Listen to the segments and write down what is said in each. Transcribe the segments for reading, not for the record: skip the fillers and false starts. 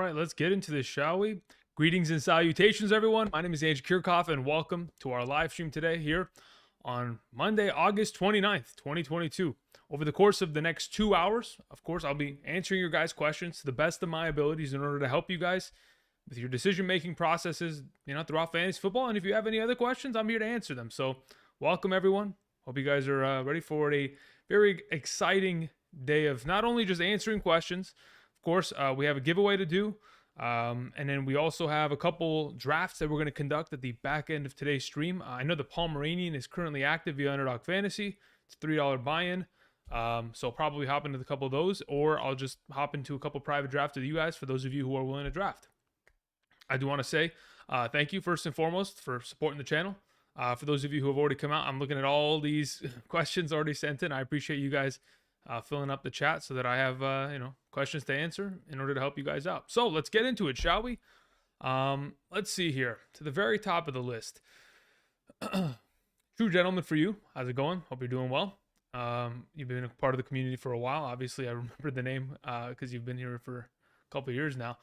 right, let's get into this, shall we? Greetings and salutations, everyone. My name is Andrew Kirchhoff, and welcome to our live stream today here on Monday, August 29th, 2022. Over the course of the next 2 hours, of course, I'll be answering your guys' questions to the best of my abilities in order to help you guys with your decision-making processes, throughout fantasy football. And if you have any other questions, I'm here to answer them. So welcome, everyone. Hope you guys are ready for a very exciting day of not only just answering questions. Of course, we have a giveaway to do. And then we also have a couple drafts that we're going to conduct at the back end of today's stream. I know the Pomeranian is currently active via Underdog Fantasy. It's a $3 buy-in. So I'll probably hop into a couple of those, or I'll just hop into a couple private drafts with you guys for those of you who are willing to draft. I do want to say thank you first and foremost for supporting the channel. For those of you who have already come out, I'm looking at all these questions already sent in. I appreciate you guys filling up the chat so that I have questions to answer in order to help you guys out. So let's get into it, shall we? Let's see here. To the very top of the list. True Gentleman for you. How's it going? Hope you're doing well. You've been a part of the community for a while. Obviously, I remember the name because you've been here for a couple of years now.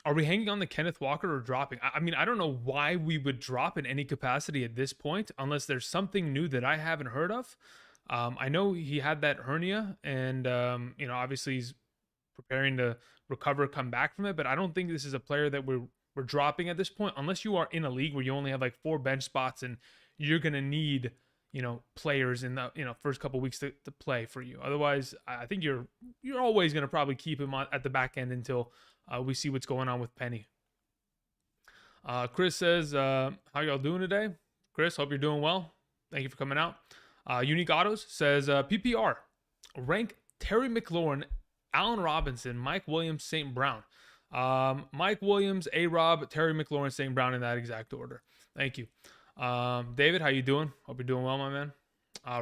Are we hanging on the Kenneth Walker or dropping? I mean, I don't know why we would drop in any capacity at this point unless there's something new that I haven't heard of. I know he had that hernia and, obviously he's preparing to recover, come back from it, but I don't think this is a player that we're dropping at this point unless you are in a league where you only have like 4 bench spots and you're going to need, players in the, first couple weeks to play for you. Otherwise, I think you're always going to probably keep him at the back end until we see what's going on with Penny. Chris says, how y'all doing today? Chris, hope you're doing well. Thank you for coming out. Unique Autos says, PPR, rank Terry McLaurin, Allen Robinson, Mike Williams, St. Brown. Mike Williams, A-Rob, Terry McLaurin, St. Brown in that exact order. Thank you. David, how you doing? Hope you're doing well, my man.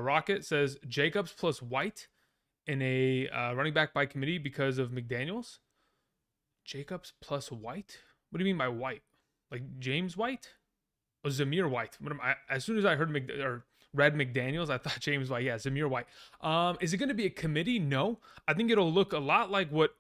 Rocket says, Jacobs plus White in a running back by committee because of McDaniels. Jacobs plus White? What do you mean by White? Like James White? Or Zamir White? As soon as I heard read McDaniels, I thought James White. Yeah, Zamir White. Is it going to be a committee? No. I think it'll look a lot like what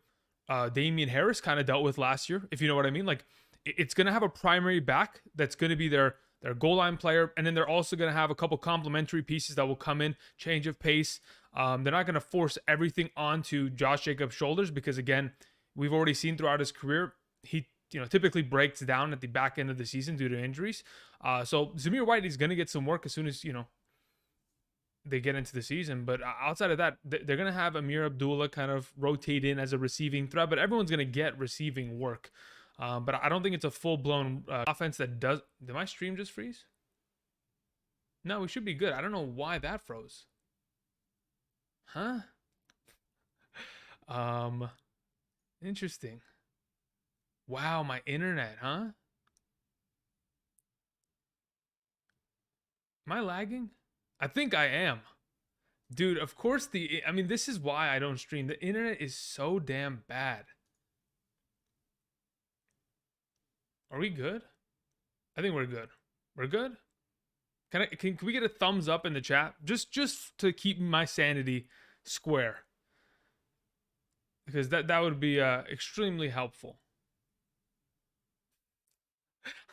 Damian Harris kind of dealt with last year, if you know what I mean. Like, it's going to have a primary back that's going to be their goal line player, and then they're also going to have a couple complementary pieces that will come in, change of pace. They're not going to force everything onto Josh Jacobs' shoulders because, again, we've already seen throughout his career, he typically breaks down at the back end of the season due to injuries. So Zamir White is going to get some work as soon as, they get into the season. But outside of that, they're going to have Amir Abdullah kind of rotate in as a receiving threat, but everyone's going to get receiving work. But I don't think it's a full-blown offense that does... Did my stream just freeze? No, we should be good. I don't know why that froze. Huh? Interesting. Wow, my internet, huh? Am I lagging? I think I am. Dude, of course this is why I don't stream. The internet is so damn bad. Are we good? I think we're good. We're good? Can we get a thumbs up in the chat? Just to keep my sanity square. Because that would be extremely helpful.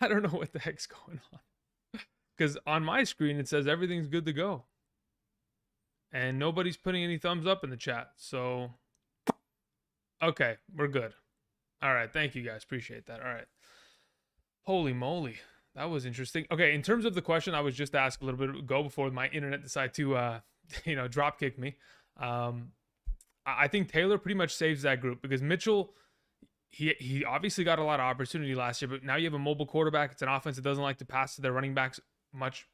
I don't know what the heck's going on. Because on my screen, it says everything's good to go. And nobody's putting any thumbs up in the chat. So, okay, we're good. All right, thank you guys. Appreciate that. All right. Holy moly. That was interesting. Okay, in terms of the question I was just asked a little bit ago before my internet decided to, drop kick me. I think Taylor pretty much saves that group because Mitchell... He obviously got a lot of opportunity last year, but now you have a mobile quarterback. It's an offense that doesn't like to pass to their running backs much.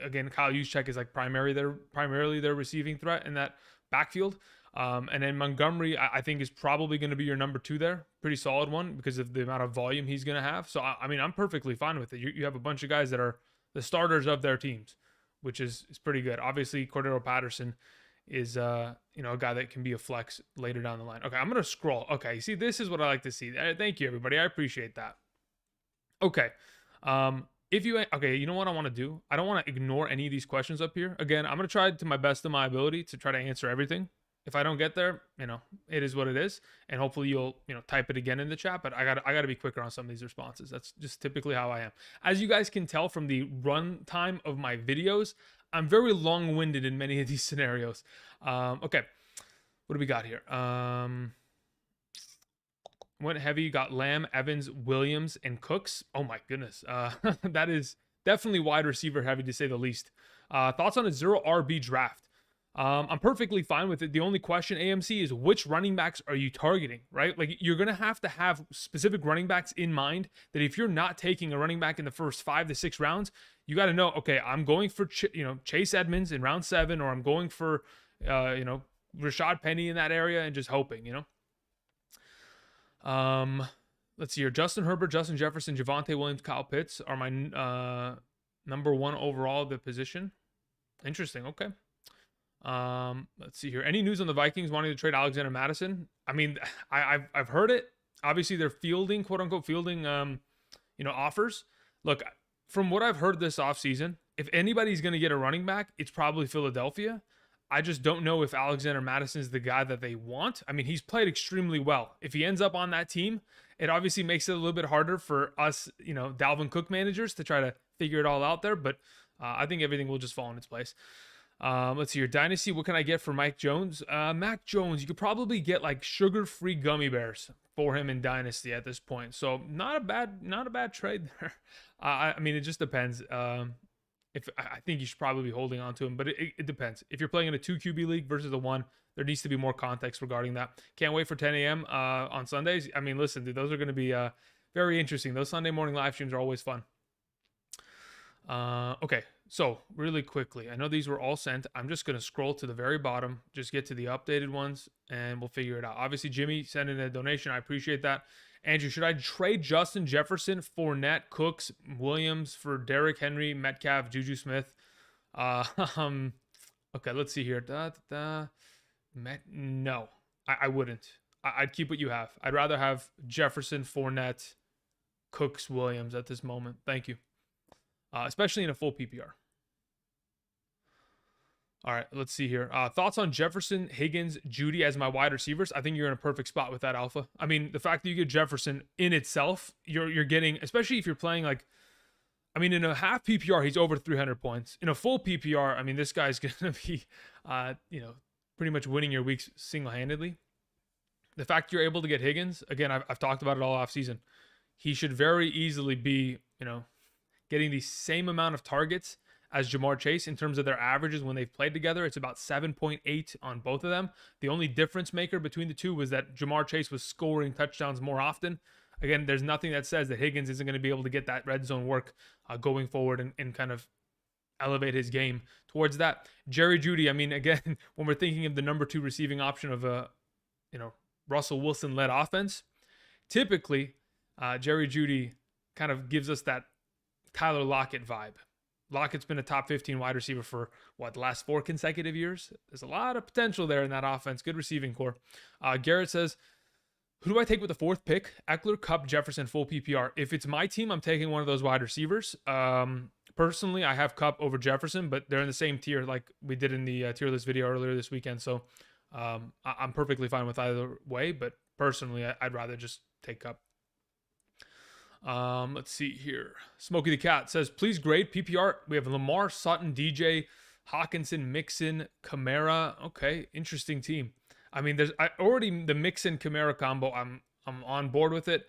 Again, Kyle Juszczyk is like primarily their receiving threat in that backfield. And then Montgomery, I think, is probably going to be your number 2 there. Pretty solid one because of the amount of volume he's going to have. So, I'm perfectly fine with it. You have a bunch of guys that are the starters of their teams, which is pretty good. Obviously, Cordero Patterson is a guy that can be a flex later down the line. Okay, I'm gonna scroll. Okay, see, this is what I like to see. Thank you, everybody. I appreciate that. Okay, you know what I want to do? I don't want to ignore any of these questions up here. Again, I'm gonna try to my best of my ability to try to answer everything If I don't get there, it is what it is, and hopefully you'll type it again in the chat. But I gotta be quicker on some of these responses. That's just typically how I am. As you guys can tell from the run time of my videos, I'm very long-winded in many of these scenarios. Okay, what do we got here? Went heavy. Got Lamb, Evans, Williams, and Cooks. Oh my goodness, that is definitely wide receiver heavy to say the least. Thoughts on a 0 RB draft? I'm perfectly fine with it. The only question, AMC, is which running backs are you targeting, right? Like, you're going to have specific running backs in mind that if you're not taking a running back in the first 5 to 6 rounds, you got to know, okay, I'm going for, Chase Edmonds in round 7, or I'm going for, Rashad Penny in that area, and just hoping, Let's see here. Justin Herbert, Justin Jefferson, Javonte Williams, Kyle Pitts are my number 1 overall at the position. Interesting. Okay. Let's see here. Any news on the Vikings wanting to trade Alexander Mattison? I mean, I've heard it. Obviously, they're fielding, quote unquote, offers. Look, from what I've heard this offseason, if anybody's going to get a running back, it's probably Philadelphia. I just don't know if Alexander Mattison is the guy that they want. I mean, he's played extremely well. If he ends up on that team, it obviously makes it a little bit harder for us, Dalvin Cook managers to try to figure it all out there. But I think everything will just fall in its place. Let's see your Dynasty. What can I get for Mike Jones? Mac Jones, you could probably get like sugar-free gummy bears for him in Dynasty at this point. So not a bad trade there. I mean, it just depends. If I think you should probably be holding on to him, but it depends. If you're playing in a 2 QB league versus a 1, there needs to be more context regarding that. Can't wait for 10 a.m. On Sundays. I mean, listen, dude, those are going to be very interesting. Those Sunday morning live streams are always fun. Okay, so really quickly, I know these were all sent. I'm just going to scroll to the very bottom, just get to the updated ones, and we'll figure it out. Obviously, Jimmy sent in a donation. I appreciate that. Andrew, should I trade Justin Jefferson, Fournette, Cooks, Williams for Derrick Henry, Metcalf, Juju Smith? Okay, let's see here. No, I wouldn't. I'd keep what you have. I'd rather have Jefferson, Fournette, Cooks, Williams at this moment. Thank you. Especially in a full PPR. All right, let's see here. Thoughts on Jefferson, Higgins, Judy as my wide receivers? I think you're in a perfect spot with that, Alpha. I mean, the fact that you get Jefferson in itself, you're getting, especially if you're playing like, I mean, in a half PPR, he's over 300 points. In a full PPR, I mean, this guy's going to be, pretty much winning your weeks single-handedly. The fact you're able to get Higgins, again, I've talked about it all offseason. He should very easily be, getting the same amount of targets as Ja'Marr Chase in terms of their averages when they've played together. It's about 7.8 on both of them. The only difference maker between the two was that Ja'Marr Chase was scoring touchdowns more often. Again, there's nothing that says that Higgins isn't going to be able to get that red zone work going forward and kind of elevate his game towards that. Jerry Jeudy, I mean, again, when we're thinking of the number 2 receiving option of a, Russell Wilson-led offense, typically Jerry Jeudy kind of gives us that Tyler Lockett vibe. Lockett's been a top 15 wide receiver for the last 4 consecutive years. There's a lot of potential there in that offense. Good receiving core. Garrett says, who do I take with the 4th pick? Eckler, Kupp, Jefferson, full PPR. If it's my team, I'm taking one of those wide receivers. Personally, I have Kupp over Jefferson, but they're in the same tier like we did in the tier list video earlier this weekend. So I'm perfectly fine with either way, but personally, I'd rather just take Kupp. Let's see here. Smokey the Cat says, please grade PPR. We have Lamar, Sutton, DJ, Hawkinson, Mixon, Kamara. Okay, interesting team. I mean, there's already the Mixon Kamara combo. I'm on board with it.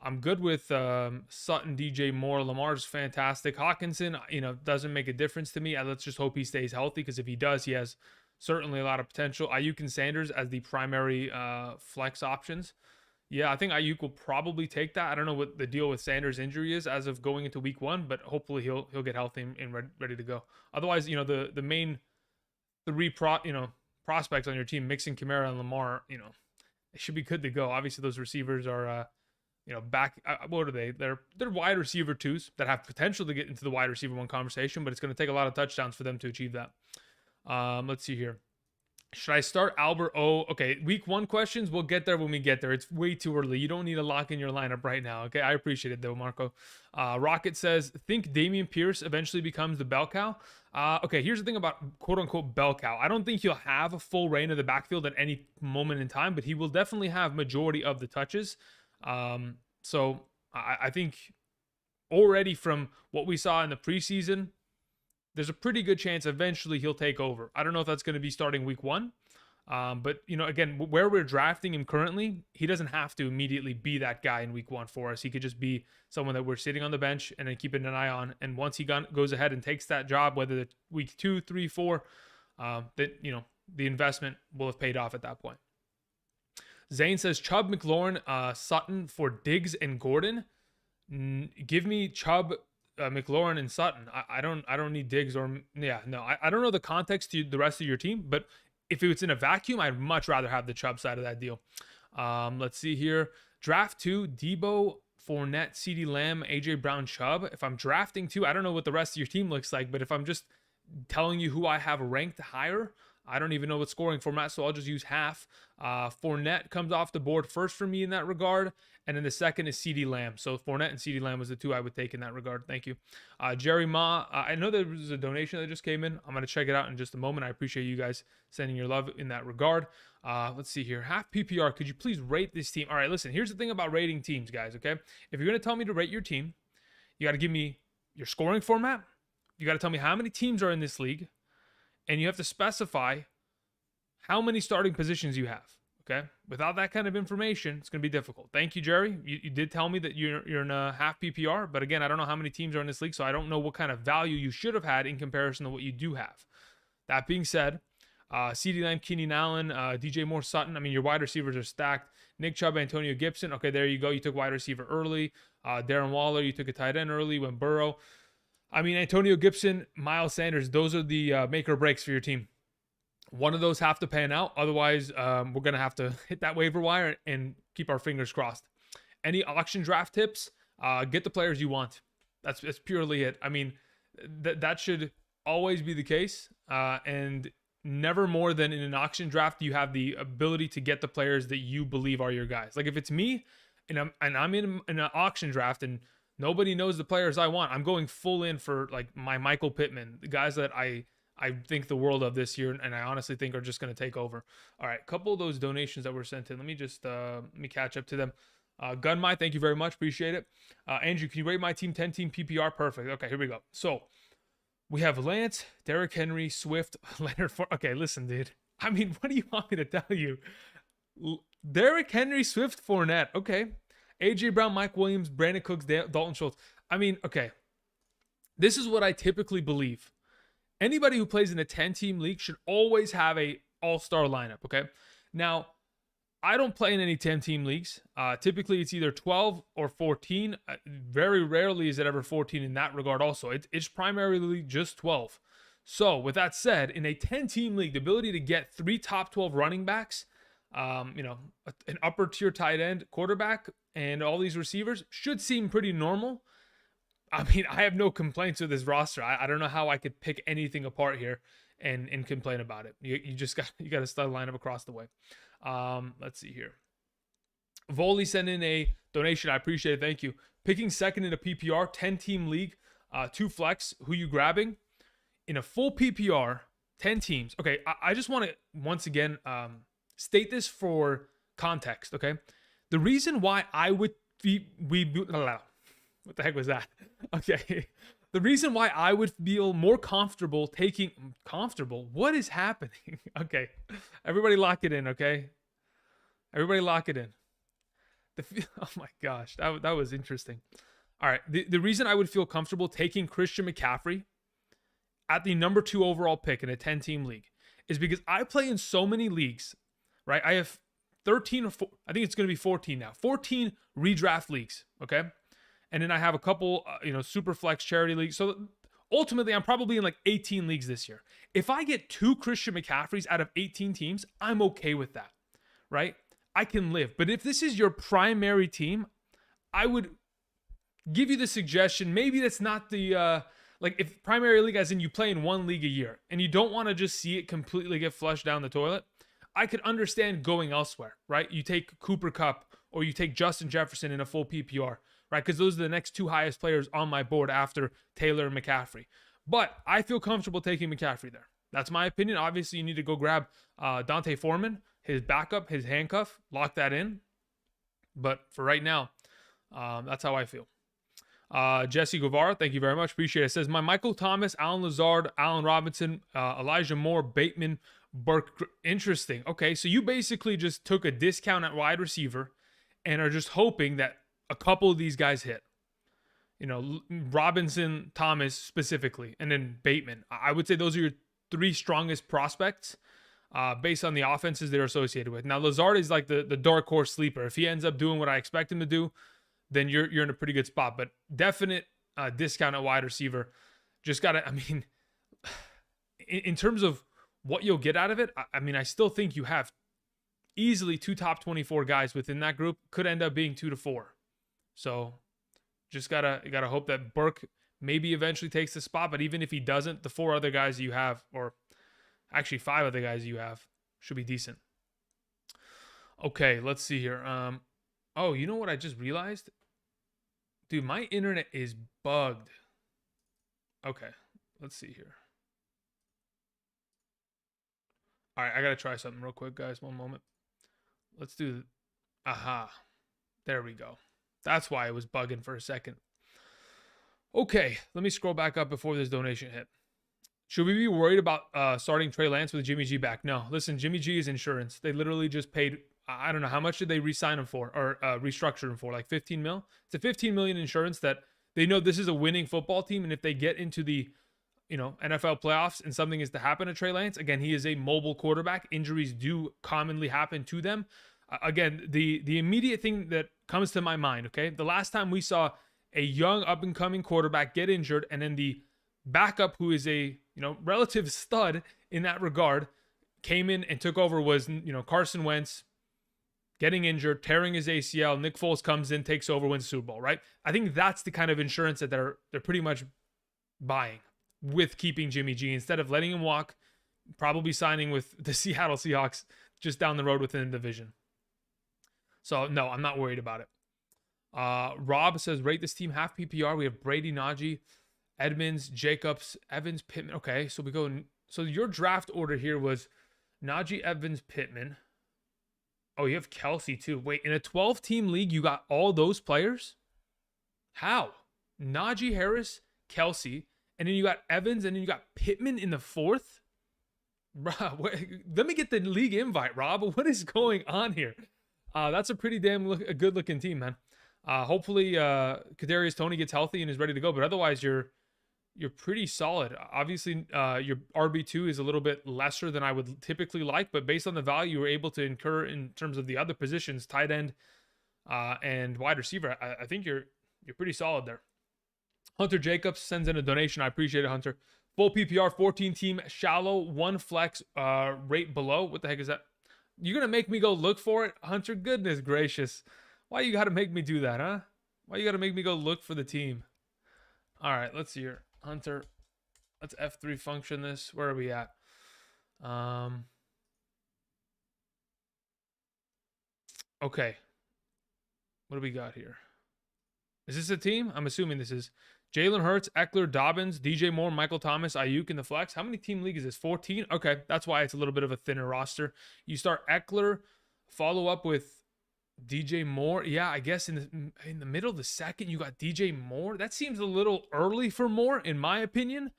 I'm good with Sutton, DJ, Moore. Lamar's fantastic. Hawkinson, doesn't make a difference to me. Let's just hope he stays healthy, because if he does, he has certainly a lot of potential. Ayuk and Sanders as the primary flex options. Yeah, I think Ayuk will probably take that. I don't know what the deal with Sanders' injury is as of going into week 1, but hopefully he'll get healthy and ready to go. Otherwise, the main 3 prospects on your team, Mixon, Kamara, and Lamar, they should be good to go. Obviously, those receivers are, back. What are they? They're wide receiver 2s that have potential to get into the wide receiver 1 conversation, but it's going to take a lot of touchdowns for them to achieve that. Let's see here. Should I start Albert O? Okay, week 1 questions. We'll get there when we get there. It's way too early. You don't need to lock in your lineup right now. Okay, I appreciate it though, Marco. Rocket says, think Damian Pierce eventually becomes the bell cow. Okay, here's the thing about quote unquote bell cow. I don't think he'll have a full reign of the backfield at any moment in time, but he will definitely have majority of the touches. So I think already from what we saw in the preseason, there's a pretty good chance eventually he'll take over. I don't know if that's going to be starting week 1. But, again, where we're drafting him currently, he doesn't have to immediately be that guy in week 1 for us. He could just be someone that we're sitting on the bench and then keeping an eye on. And once he goes ahead and takes that job, whether it's week 2, 3, 4, the investment will have paid off at that point. Zane says Chubb, McLaurin, Sutton for Diggs and Gordon. Give me Chubb, McLaurin, and Sutton. I don't need Diggs or I don't know the context to the rest of your team, but if it's in a vacuum, I'd much rather have the Chubb side of that deal. Let's see here. Draft 2, Debo, Fournette, CeeDee Lamb, AJ Brown, Chubb. If I'm drafting 2, I don't know what the rest of your team looks like, but if I'm just telling you who I have ranked higher, I don't even know what scoring format, so I'll just use half. Fournette comes off the board first for me in that regard, and then the second is CeeDee Lamb. So Fournette and CeeDee Lamb was the 2 I would take in that regard. Thank you. Jerry Ma, I know there was a donation that just came in. I'm going to check it out in just a moment. I appreciate you guys sending your love in that regard. Let's see here. Half PPR, could you please rate this team? All right, listen, here's the thing about rating teams, guys, okay? If you're going to tell me to rate your team, you got to give me your scoring format. You got to tell me how many teams are in this league, and you have to specify how many starting positions you have, okay? Without that kind of information, it's going to be difficult. Thank you, Jerry. You did tell me that you're in a half PPR, but again, I don't know how many teams are in this league, so I don't know what kind of value you should have had in comparison to what you do have. That being said, CeeDee Lamb, Keenan Allen, DJ Moore, Sutton. I mean, your wide receivers are stacked. Nick Chubb, Antonio Gibson. Okay, there you go. You took wide receiver early. Darren Waller, you took a tight end early. Went Burrow. I mean, Antonio Gibson, Miles Sanders, those are the make or breaks for your team. One of those have to pan out. Otherwise, we're going to have to hit that waiver wire and keep our fingers crossed. Any auction draft tips? Get the players you want. That's purely it. I mean, that should always be the case. And never more than in an auction draft, you have the ability to get the players that you believe are your guys. Like if it's me and I'm in an auction draft and nobody knows the players I want, I'm going full in for like my Michael Pittman, the guys that I think the world of this year, and I honestly think are just going to take over. All right, a couple of those donations that were sent in. Let me just let me catch up to them. Gunmy, thank you very much. Appreciate it. Andrew, can you rate my team 10-team PPR? Perfect. Okay, here we go. So we have Lance, Derrick Henry, Swift, Leonard. Okay, listen, dude. I mean, what do you want me to tell you? Derrick Henry, Swift, Fournette. Okay. AJ Brown, Mike Williams, Brandon Cooks, Dalton Schultz. I mean, okay. This is what I typically believe. Anybody who plays in a 10-team league should always have a all-star lineup, okay? Now, I don't play in any 10-team leagues. Typically, it's either 12 or 14. Very rarely is it ever 14 in that regard also. It's primarily just 12. So, with that said, in a 10-team league, the ability to get 3 top 12 running backs, an upper-tier tight end, quarterback, and all these receivers should seem pretty normal. I mean, I have no complaints with this roster. I don't know how I could pick anything apart here and complain about it. You got a stud lineup across the way. Let's see here. Voley sent in a donation. I appreciate it. Thank you. Picking second in a PPR, 10-team league, 2 flex. Who you grabbing? In a full PPR, 10 teams. Okay, I just want to once again state this for context. Okay, the reason why I would what the heck was that? Okay. The reason why I would feel more comfortable taking what is happening? Okay. Everybody lock it in, okay? Everybody lock it in. Oh my gosh, that was interesting. All right. The reason I would feel comfortable taking Christian McCaffrey at the number 2 overall pick in a 10-team league is because I play in so many leagues, right? I have 13 or I think it's going to be 14 now. 14 redraft leagues, okay? And then I have a couple, super flex charity leagues. So ultimately, I'm probably in like 18 leagues this year. If I get 2 Christian McCaffreys out of 18 teams, I'm okay with that, right? I can live. But if this is your primary team, I would give you the suggestion. Maybe that's not the like if primary league as in you play in one league a year and you don't want to just see it completely get flushed down the toilet, I could understand going elsewhere, right? You take Cooper Kupp or you take Justin Jefferson in a full PPR, right? Because those are the next two highest players on my board after Taylor and McCaffrey. But I feel comfortable taking McCaffrey there. That's my opinion. Obviously, you need to go grab Dante Foreman, his backup, his handcuff, lock that in. But for right now, that's how I feel. Jesse Guevara, thank you very much. Appreciate it. It says, my Michael Thomas, Alan Lazard, Allen Robinson, Elijah Moore, Bateman, Burke. Interesting. Okay, so you basically just took a discount at wide receiver and are just hoping that a couple of these guys hit. You know, Robinson, Thomas specifically, and then Bateman. I would say those are your three strongest prospects based on the offenses they're associated with. Now, Lazard is like the dark horse sleeper. If he ends up doing what I expect him to do, then you're in a pretty good spot. But definite discount at wide receiver. Just got to, I mean, in terms of what you'll get out of it, I mean, I still think you have easily two top 24 guys within that group. Could end up being 2 to 4. So just gotta hope that Burke maybe eventually takes the spot. But even if he doesn't, the 4 other guys you have, or actually 5 other guys you have, should be decent. Okay, let's see here. Oh, you know what I just realized? Dude, my internet is bugged. Okay, let's see here. All right, I gotta try something real quick, guys. One moment. Let's do. Aha. There we go. That's why it was bugging for a second. Okay, let me scroll back up before this donation hit. Should we be worried about starting Trey Lance with Jimmy G back? No. Listen, Jimmy G is insurance. They literally just paid, I don't know, how much did they re-sign him for or restructure him for? Like 15 mil? It's a 15 million insurance that they know this is a winning football team. And if they get into the, NFL playoffs and something is to happen to Trey Lance, again, he is a mobile quarterback. Injuries do commonly happen to them. Again, the immediate thing that comes to my mind, okay, the last time we saw a young up-and-coming quarterback get injured and then the backup, who is a relative stud in that regard, came in and took over was Carson Wentz getting injured, tearing his ACL. Nick Foles comes in, takes over, wins the Super Bowl, right? I think that's the kind of insurance that they're pretty much buying with keeping Jimmy G instead of letting him walk, probably signing with the Seattle Seahawks just down the road within the division. So no, I'm not worried about it. Rob says, rate this team half PPR. We have Brady, Najee, Edmonds, Jacobs, Evans, Pittman. Okay, so we go. So your draft order here was Najee, Evans, Pittman. Oh, you have Kelsey too. Wait, in a 12-team league, you got all those players? How? Najee Harris, Kelsey, and then you got Evans, and then you got Pittman in the 4th? Bruh, let me get the league invite, Rob. What is going on here? That's a pretty damn good-looking team, man. Hopefully, Kadarius Toney gets healthy and is ready to go. But otherwise, you're pretty solid. Obviously, your RB2 is a little bit lesser than I would typically like, but based on the value you're able to incur in terms of the other positions, tight end and wide receiver, I think you're pretty solid there. Hunter Jacobs sends in a donation. I appreciate it, Hunter. Full PPR, 14-team, shallow, 1 flex, rate below. What the heck is that? You're going to make me go look for it? Hunter, goodness gracious. Why you got to make me do that, huh? Why you got to make me go look for the team? All right, let's see here. Hunter, let's F3 function this. Where are we at? Okay. What do we got here? Is this a team? I'm assuming this is Jalen Hurts, Eckler, Dobbins, DJ Moore, Michael Thomas, Ayuk in the flex. How many team league is this? 14? Okay, that's why it's a little bit of a thinner roster. You start Eckler, follow up with DJ Moore. Yeah, I guess in the middle of the second, you got DJ Moore. That seems a little early for Moore, in my opinion.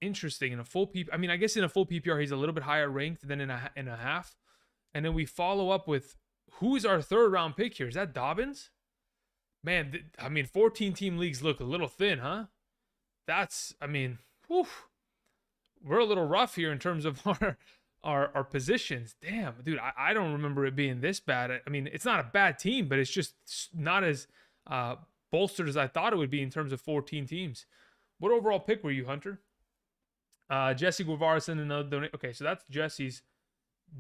Interesting. In a full PPR, I mean, I guess in a full PPR, he's a little bit higher ranked than in a half. And then we follow up with, who's our 3rd round pick here? Is that Dobbins? Man, 14-team leagues look a little thin, huh? That's, whew, we're a little rough here in terms of our positions. Damn, dude, I don't remember it being this bad. I mean, it's not a bad team, but it's just not as bolstered as I thought it would be in terms of 14 teams. What overall pick were you, Hunter? Jesse Guevara sent another donation. Okay, so that's Jesse's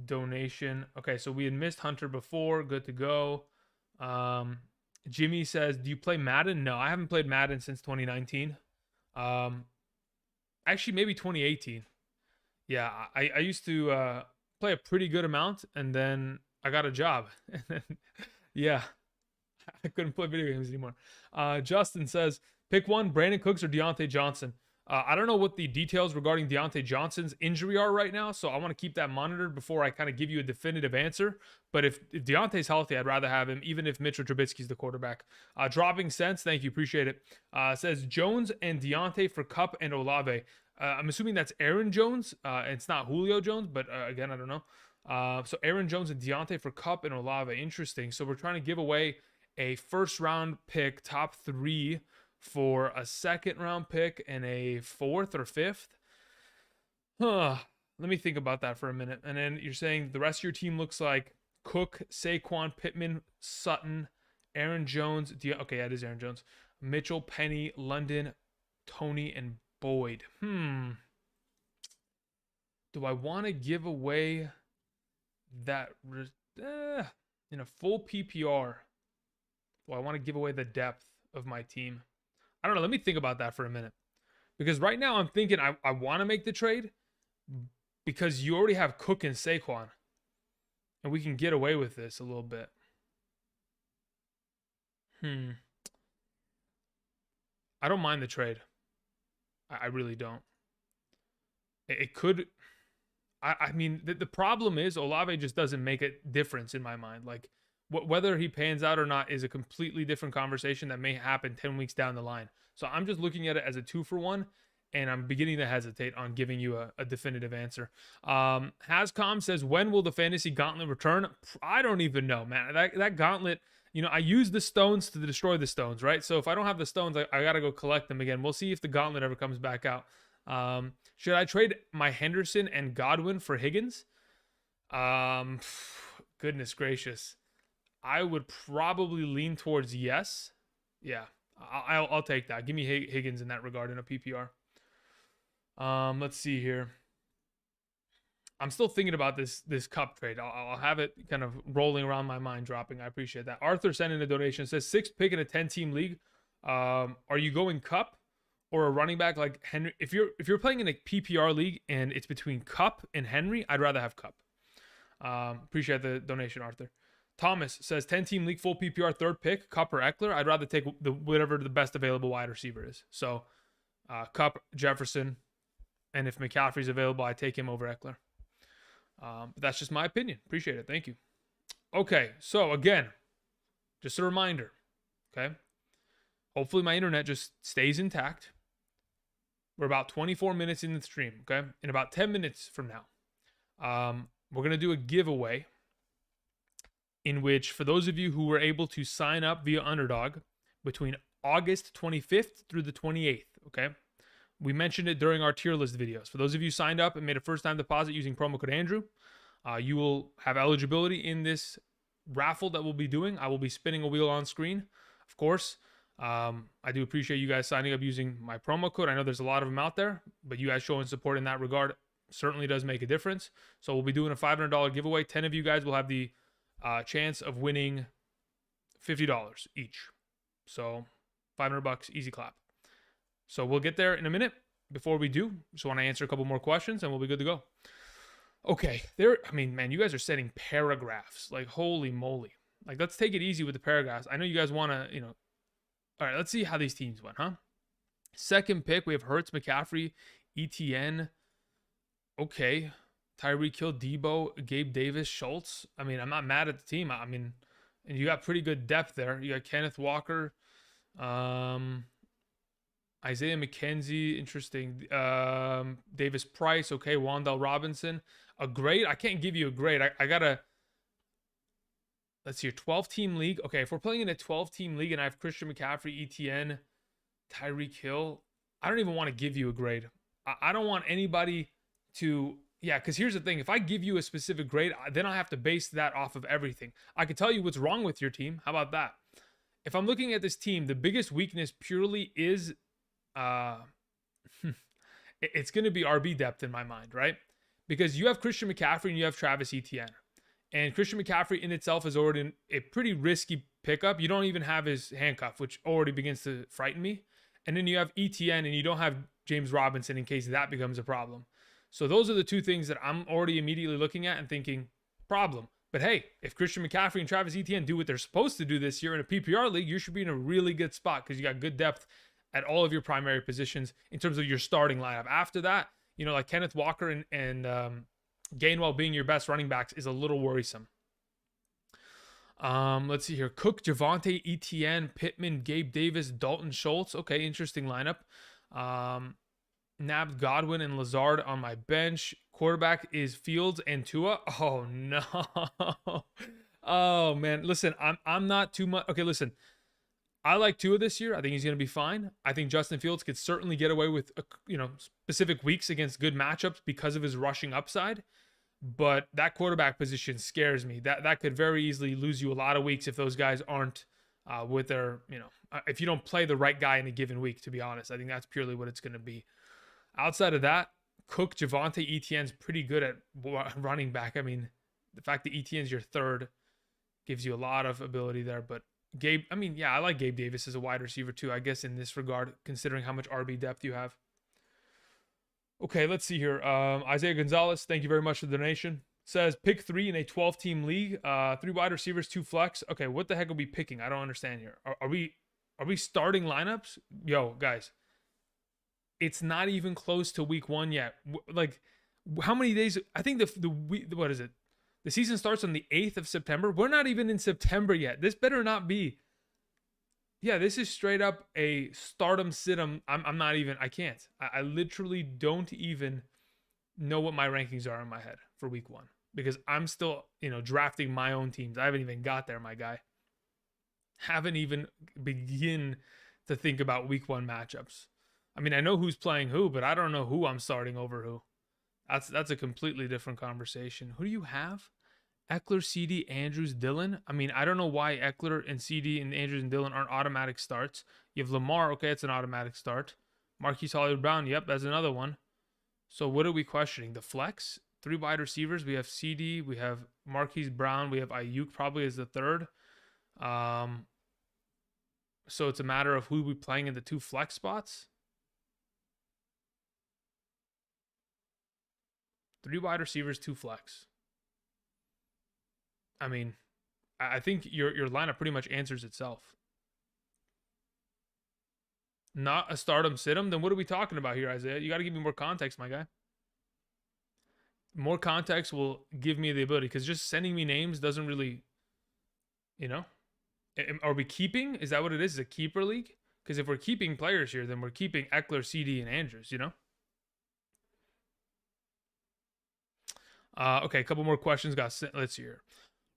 donation. Okay, so we had missed Hunter before. Good to go. Jimmy says, do you play Madden? No, I haven't played Madden since 2019. Actually, maybe 2018. Yeah, I used to play a pretty good amount, and then I got a job. And then, yeah, I couldn't play video games anymore. Justin says, pick one, Brandon Cooks or Deontay Johnson. I don't know what the details regarding Deontay Johnson's injury are right now, so I want to keep that monitored before I kind of give you a definitive answer. But if Deontay's healthy, I'd rather have him, even if Mitchell Trubisky's the quarterback. Dropping Sense, thank you, appreciate it. Says Jones and Deontay for Kupp and Olave. I'm assuming that's Aaron Jones. It's not Julio Jones, but again, I don't know. So Aaron Jones and Deontay for Kupp and Olave. Interesting. So we're trying to give away a first round pick, top 3, for a second round pick and a 4th or 5th. Let me think about that for a minute. And then you're saying the rest of your team looks like Cook, Saquon, Pittman, Sutton, Aaron Jones. Okay, that is Aaron Jones. Mitchell, Penny, London, Tony, and Boyd. Do I want to give away that in a full PPR? Do I want to give away the depth of my team? I don't know. Let me think about that for a minute. Because right now I'm thinking I want to make the trade because you already have Cook and Saquon. And we can get away with this a little bit. I don't mind the trade. I really don't. It could... I mean, the problem is Olave just doesn't make a difference in my mind. Like, whether he pans out or not is a completely different conversation that may happen 10 weeks down the line. So I'm just looking at it as a 2-for-1, and I'm beginning to hesitate on giving you a definitive answer. Hascom says, when will the fantasy gauntlet return? I don't even know, man. That gauntlet, I use the stones to destroy the stones, right? So if I don't have the stones, I got to go collect them again. We'll see if the gauntlet ever comes back out. Should I trade my Henderson and Godwin for Higgins? Goodness gracious. I would probably lean towards yes. Yeah, I'll take that. Give me Higgins in that regard in a PPR. Let's see here. I'm still thinking about this Kupp trade. I'll have it kind of rolling around my mind, dropping. I appreciate that. Arthur sent in a donation. It says 6th pick in a 10-team league. Are you going Kupp or a running back like Henry? If you're playing in a PPR league and it's between Kupp and Henry, I'd rather have Kupp. Appreciate the donation, Arthur. Thomas says 10-team league, full PPR, 3rd pick, Kupp or Eckler. I'd rather take whatever the best available wide receiver is. So Kupp, Jefferson, and if McCaffrey's available, I take him over Eckler. But that's just my opinion. Appreciate it. Thank you. Okay, so again, just a reminder, okay? Hopefully my internet just stays intact. We're about 24 minutes in the stream, okay? In about 10 minutes from now, we're going to do a giveaway in which, for those of you who were able to sign up via Underdog between August 25th through the 28th, okay? We mentioned it during our tier list videos. For those of you signed up and made a first-time deposit using promo code Andrew, you will have eligibility in this raffle that we'll be doing. I will be spinning a wheel on screen, of course. I do appreciate you guys signing up using my promo code. I know there's a lot of them out there, but you guys showing support in that regard certainly does make a difference. So we'll be doing a $500 giveaway. 10 of you guys will have the chance of winning $50 each. So $500, easy clap. So we'll get there in a minute. Before we do, just want to answer a couple more questions and we'll be good to go. Okay, man, you guys are setting paragraphs. Like, holy moly. Like, let's take it easy with the paragraphs. I know you guys want to, all right, let's see how these teams went, huh? 2nd pick, we have Hurts, McCaffrey, ETN. Okay. Tyreek Hill, Debo, Gabe Davis, Schultz. I mean, I'm not mad at the team. I mean, and you got pretty good depth there. You got Kenneth Walker, Isaiah McKenzie, interesting. Davis Price, okay. Wan'Dale Robinson. A grade? I can't give you a grade. I gotta... Let's see, a 12-team league. Okay, if we're playing in a 12-team league and I have Christian McCaffrey, ETN, Tyreek Hill, I don't even want to give you a grade. I don't want anybody to... Yeah, because here's the thing. If I give you a specific grade, then I have to base that off of everything. I could tell you what's wrong with your team. How about that? If I'm looking at this team, the biggest weakness purely is... it's going to be RB depth in my mind, right? Because you have Christian McCaffrey and you have Travis Etienne. And Christian McCaffrey in itself is already a pretty risky pickup. You don't even have his handcuff, which already begins to frighten me. And then you have ETN and you don't have James Robinson in case that becomes a problem. So those are the two things that I'm already immediately looking at and thinking, problem. But hey, if Christian McCaffrey and Travis Etienne do what they're supposed to do this year in a PPR league, you should be in a really good spot because you got good depth at all of your primary positions in terms of your starting lineup. After that, like Kenneth Walker and Gainwell being your best running backs is a little worrisome. Let's see here. Cook, Javonte, Etienne, Pittman, Gabe Davis, Dalton Schultz. Okay, interesting lineup. Nabbed Godwin and Lazard on my bench. Quarterback is Fields and Tua. Oh no. Oh man. Listen, I'm not too much. Okay, listen. I like Tua this year. I think he's going to be fine. I think Justin Fields could certainly get away with specific weeks against good matchups because of his rushing upside. But that quarterback position scares me. That could very easily lose you a lot of weeks if those guys aren't with their, if you don't play the right guy in a given week, to be honest. I think that's purely what it's going to be. Outside of that, Cook, Javonte, Etienne's pretty good at running back. I mean, the fact that Etienne's your third gives you a lot of ability there. But Gabe, I like Gabe Davis as a wide receiver too, I guess, in this regard, considering how much RB depth you have. Okay, let's see here. Isaiah Gonzalez, thank you very much for the donation. Says pick 3 in a 12-team league. 3 wide receivers, 2 flex. Okay, what the heck are we picking? I don't understand here. Are we starting lineups? Yo, guys, it's not even close to week 1 yet. Like, how many days? I think the week, what is it? The season starts on the 8th of September. We're not even in September yet. This better not be. Yeah, this is straight up a stardom situm. I'm not even, I can't. I literally don't even know what my rankings are in my head for week 1 because I'm still, drafting my own teams. I haven't even got there, my guy. Haven't even begin to think about week 1 matchups. I mean, I know who's playing who, but I don't know who I'm starting over who. That's a completely different conversation. Who do you have? Eckler, CD, Andrews, Dillon. I mean, I don't know why Eckler and CD and Andrews and Dillon aren't automatic starts. You have Lamar. Okay, it's an automatic start. Marquise Hollywood-Brown. Yep, that's another one. So what are we questioning? The flex? 3 wide receivers. We have CD. We have Marquise Brown. We have Ayuk probably as the third. So it's a matter of who we playing in the 2 flex spots. 3 wide receivers, 2 flex. I mean, I think your lineup pretty much answers itself. Not a stardom situm? Then what are we talking about here, Isaiah? You got to give me more context, my guy. More context will give me the ability, because just sending me names doesn't really, Are we keeping? Is that what it is? Is it a keeper league? Because if we're keeping players here, then we're keeping Eckler, CD, and Andrews, Okay, a couple more questions. Let's see here.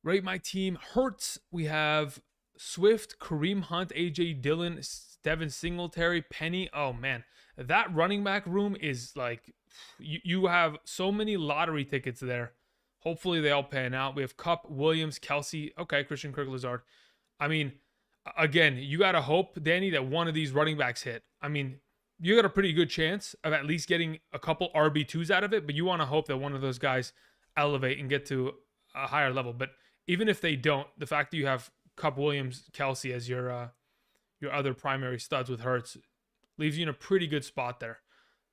Rate my team. Hurts. We have Swift, Kareem Hunt, AJ Dillon, Devin Singletary, Penny. Oh man, that running back room is like, you have so many lottery tickets there. Hopefully they all pan out. We have Kupp, Williams, Kelsey. Okay, Christian Kirk, Lazard. I mean, again, you gotta hope, Danny, that one of these running backs hit. I mean, you got a pretty good chance of at least getting a couple RB2s out of it, but you want to hope that one of those guys elevate and get to a higher level. But even if they don't, the fact that you have Kupp, Williams, Kelsey as your other primary studs with Hurts leaves you in a pretty good spot there.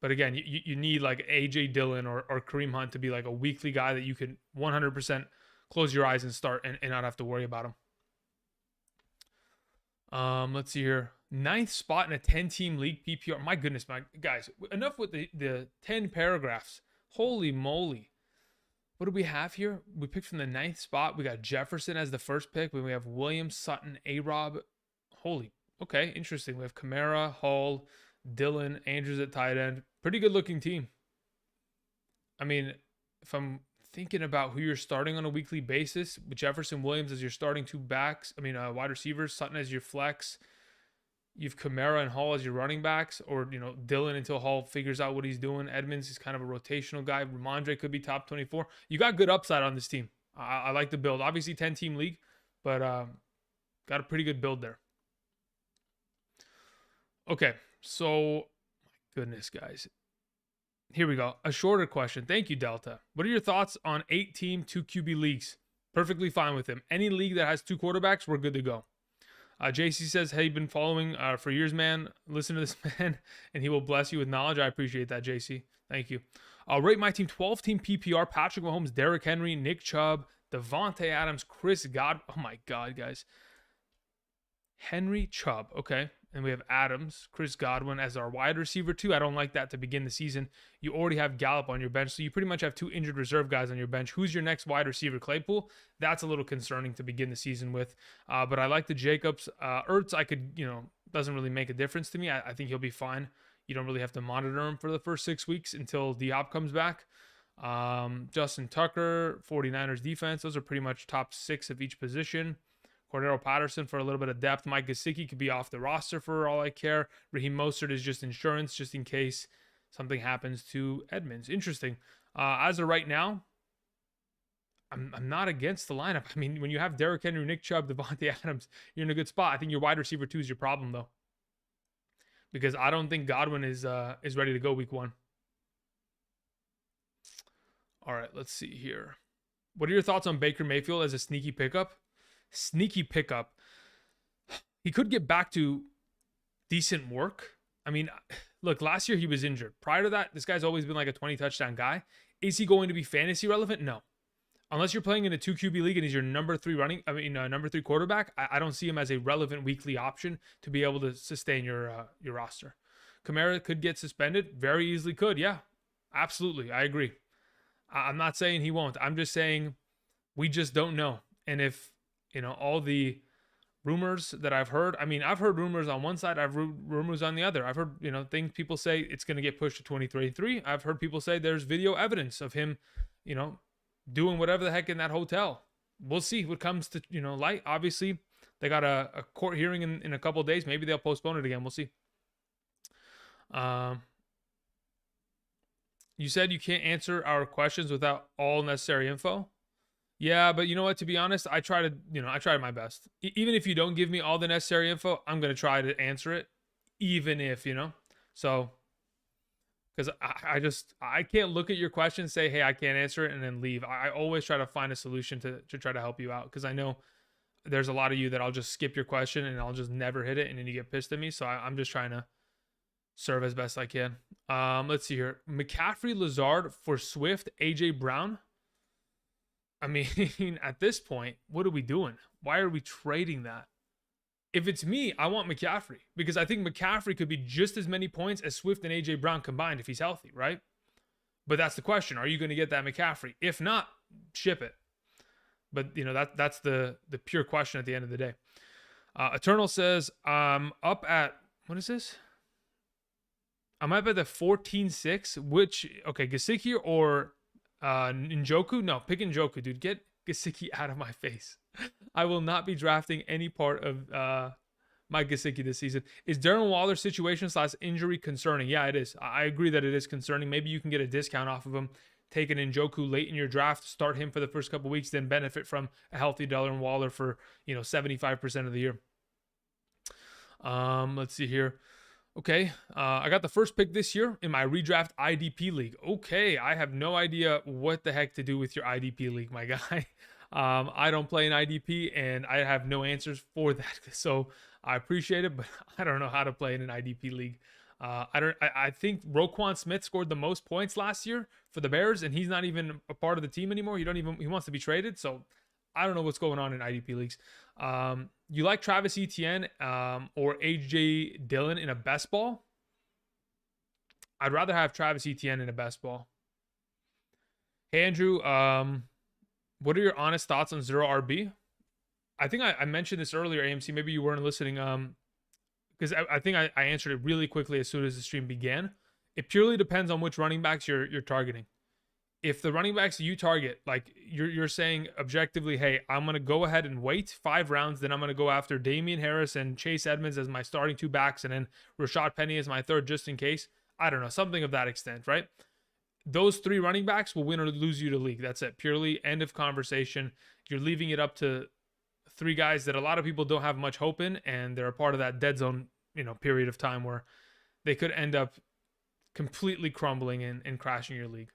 But again, you need like AJ Dillon or Kareem Hunt to be like a weekly guy that you can 100% close your eyes and start and not have to worry about him. Let's see here. 9th spot in a 10-team league PPR. My goodness, my guys, enough with the 10 paragraphs. Holy moly. What do we have here? We picked from the 9th spot. We got Jefferson as the first pick. We have Williams, Sutton, A-Rob. Holy, okay, interesting. We have Kamara, Hall, Dillon, Andrews at tight end. Pretty good looking team. I mean, if I'm thinking about who you're starting on a weekly basis, with Jefferson, Williams as your starting 2 backs, wide receivers, Sutton as your flex. You've Kamara and Hall as your running backs, or, Dillon until Hall figures out what he's doing. Edmonds is kind of a rotational guy. Ramondre could be top 24. You got good upside on this team. I like the build. Obviously 10-team league, but got a pretty good build there. Okay, so, my goodness, guys. Here we go. A shorter question. Thank you, Delta. What are your thoughts on 8-team, 2 QB leagues? Perfectly fine with him. Any league that has 2 quarterbacks, we're good to go. JC says, hey, been following for years, man. Listen to this man, and he will bless you with knowledge. I appreciate that, JC. Thank you. I'll rate my team 12-team PPR: Patrick Mahomes, Derrick Henry, Nick Chubb, Devontae Adams, Chris Godwin. Oh my God, guys. Henry, Chubb. Okay. And we have Adams, Chris Godwin as our wide receiver too. I don't like that to begin the season. You already have Gallup on your bench, so you pretty much have 2 injured reserve guys on your bench. Who's your next wide receiver? Claypool? That's a little concerning to begin the season with. But I like the Jacobs. Ertz, I could, doesn't really make a difference to me. I think he'll be fine. You don't really have to monitor him for the first 6 weeks until Diop comes back. Justin Tucker, 49ers defense. Those are pretty much top 6 of each position. Cordero Patterson for a little bit of depth. Mike Gesicki could be off the roster for all I care. Raheem Mostert is just insurance, just in case something happens to Edmonds. Interesting. As of right now, I'm not against the lineup. I mean, when you have Derrick Henry, Nick Chubb, Devontae Adams, you're in a good spot. I think your wide receiver 2 is your problem, though, because I don't think Godwin is ready to go week 1. All right, let's see here. What are your thoughts on Baker Mayfield as a sneaky pickup? Sneaky pickup. He could get back to decent work. I mean, look, last year he was injured. Prior to that, this guy's always been like a 20 touchdown guy. Is he going to be fantasy relevant? No. Unless you're playing in a 2 QB league and he's your number 3 quarterback, I don't see him as a relevant weekly option to be able to sustain your roster. Kamara could get suspended. Very easily could. Yeah, absolutely. I agree. I'm not saying he won't. I'm just saying we just don't know. And if, all the rumors that I've heard, I mean, I've heard rumors on one side, I've heard rumors on the other. I've heard, things people say it's going to get pushed to 23-3. I've heard people say there's video evidence of him, doing whatever the heck in that hotel. We'll see what comes to, light. Obviously, they got a court hearing in a couple of days. Maybe they'll postpone it again. We'll see. You said you can't answer our questions without all necessary info. Yeah, but you know what? To be honest, I try my best. Even if you don't give me all the necessary info, I'm going to try to answer it, even if, So, because I can't look at your question, say, hey, I can't answer it, and then leave. I always try to find a solution to try to help you out, because I know there's a lot of you that I'll just skip your question, and I'll just never hit it, and then you get pissed at me. So I'm just trying to serve as best I can. Let's see here. McCaffrey, Lazard for Swift, AJ Brown. I mean, at this point, what are we doing? Why are we trading that? If it's me, I want McCaffrey, because I think McCaffrey could be just as many points as Swift and AJ Brown combined if he's healthy, right? But that's the question. Are you going to get that McCaffrey? If not, ship it. But, that's the pure question at the end of the day. Eternal says, up at, what is this? I'm up at the 14-6, Gesicki or Njoku? No, pick Njoku, dude. Get Gesicki out of my face. I will not be drafting any part of Mike Gesicki this season. Is Darren Waller's situation / injury concerning? Yeah, it is. I agree that it is concerning. Maybe you can get a discount off of him. Take an Njoku late in your draft, start him for the first couple weeks, then benefit from a healthy Darren Waller for 75% of the year. Let's see here. Okay, I got the first pick this year in my redraft IDP league. Okay, I have no idea what the heck to do with your IDP league, my guy. I don't play in IDP, and I have no answers for that. So I appreciate it, but I don't know how to play in an IDP league. I think Roquan Smith scored the most points last year for the Bears, and he's not even a part of the team anymore. He wants to be traded. So I don't know what's going on in IDP leagues. You like Travis Etienne or AJ Dillon in a best ball? I'd rather have Travis Etienne in a best ball. Hey, Andrew, what are your honest thoughts on zero RB? I think I mentioned this earlier, AMC. Maybe you weren't listening. Because I think I answered it really quickly as soon as the stream began. It purely depends on which running backs you're targeting. If the running backs you target, like you're saying objectively, hey, I'm going to go ahead and wait 5 rounds, then I'm going to go after Damian Harris and Chase Edmonds as my starting 2 backs, and then Rashad Penny as my third just in case. I don't know, something of that extent, right? Those 3 running backs will win or lose you the league. That's it. Purely end of conversation. You're leaving it up to 3 guys that a lot of people don't have much hope in, and they're a part of that dead zone, period of time where they could end up completely crumbling and crashing your league.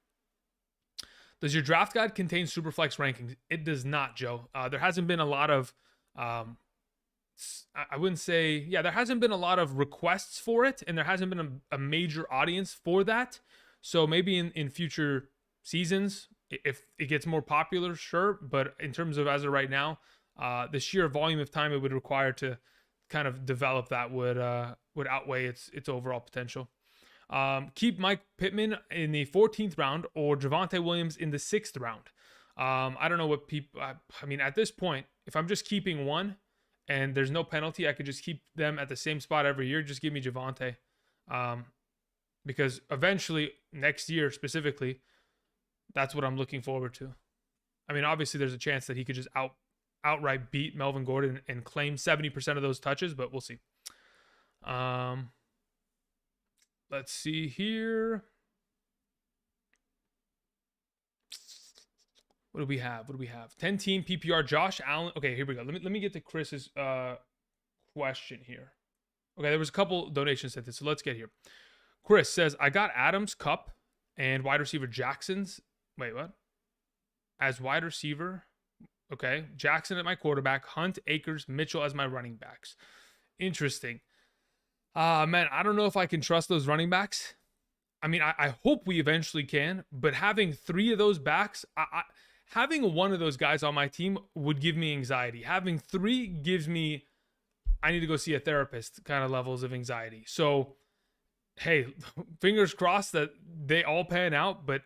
Does your draft guide contain Superflex rankings? It does not, Joe. There hasn't been a lot of I wouldn't say, yeah, there hasn't been a lot of requests for it, and there hasn't been a major audience for that. So maybe in future seasons, if it gets more popular, sure. But in terms of as of right now, the sheer volume of time it would require to kind of develop that would outweigh its overall potential. Keep Mike Pittman in the 14th round or Javonte Williams in the 6th round. I don't know what people. I mean, at this point, if I'm just keeping one and there's no penalty, I could just keep them at the same spot every year. Just give me Javonte, because eventually next year specifically, that's what I'm looking forward to. I mean, obviously, there's a chance that he could just outright beat Melvin Gordon and claim 70% of those touches, but we'll see. Let's see here. What do we have? 10-team PPR, Josh Allen. Okay, here we go. Let me get to Chris's question here. Okay, there was a couple donations sent in, so let's get here. Chris says, I got Adams, Cup, and wide receiver Jackson's. Wait, what? As wide receiver. Okay, Jackson at my quarterback, Hunt, Akers, Mitchell as my running backs. Interesting. Man, I don't know if I can trust those running backs. I mean, I hope we eventually can, but having 3 of those backs, having one of those guys on my team would give me anxiety. Having 3 gives me, I need to go see a therapist kind of levels of anxiety. So, hey, fingers crossed that they all pan out. But,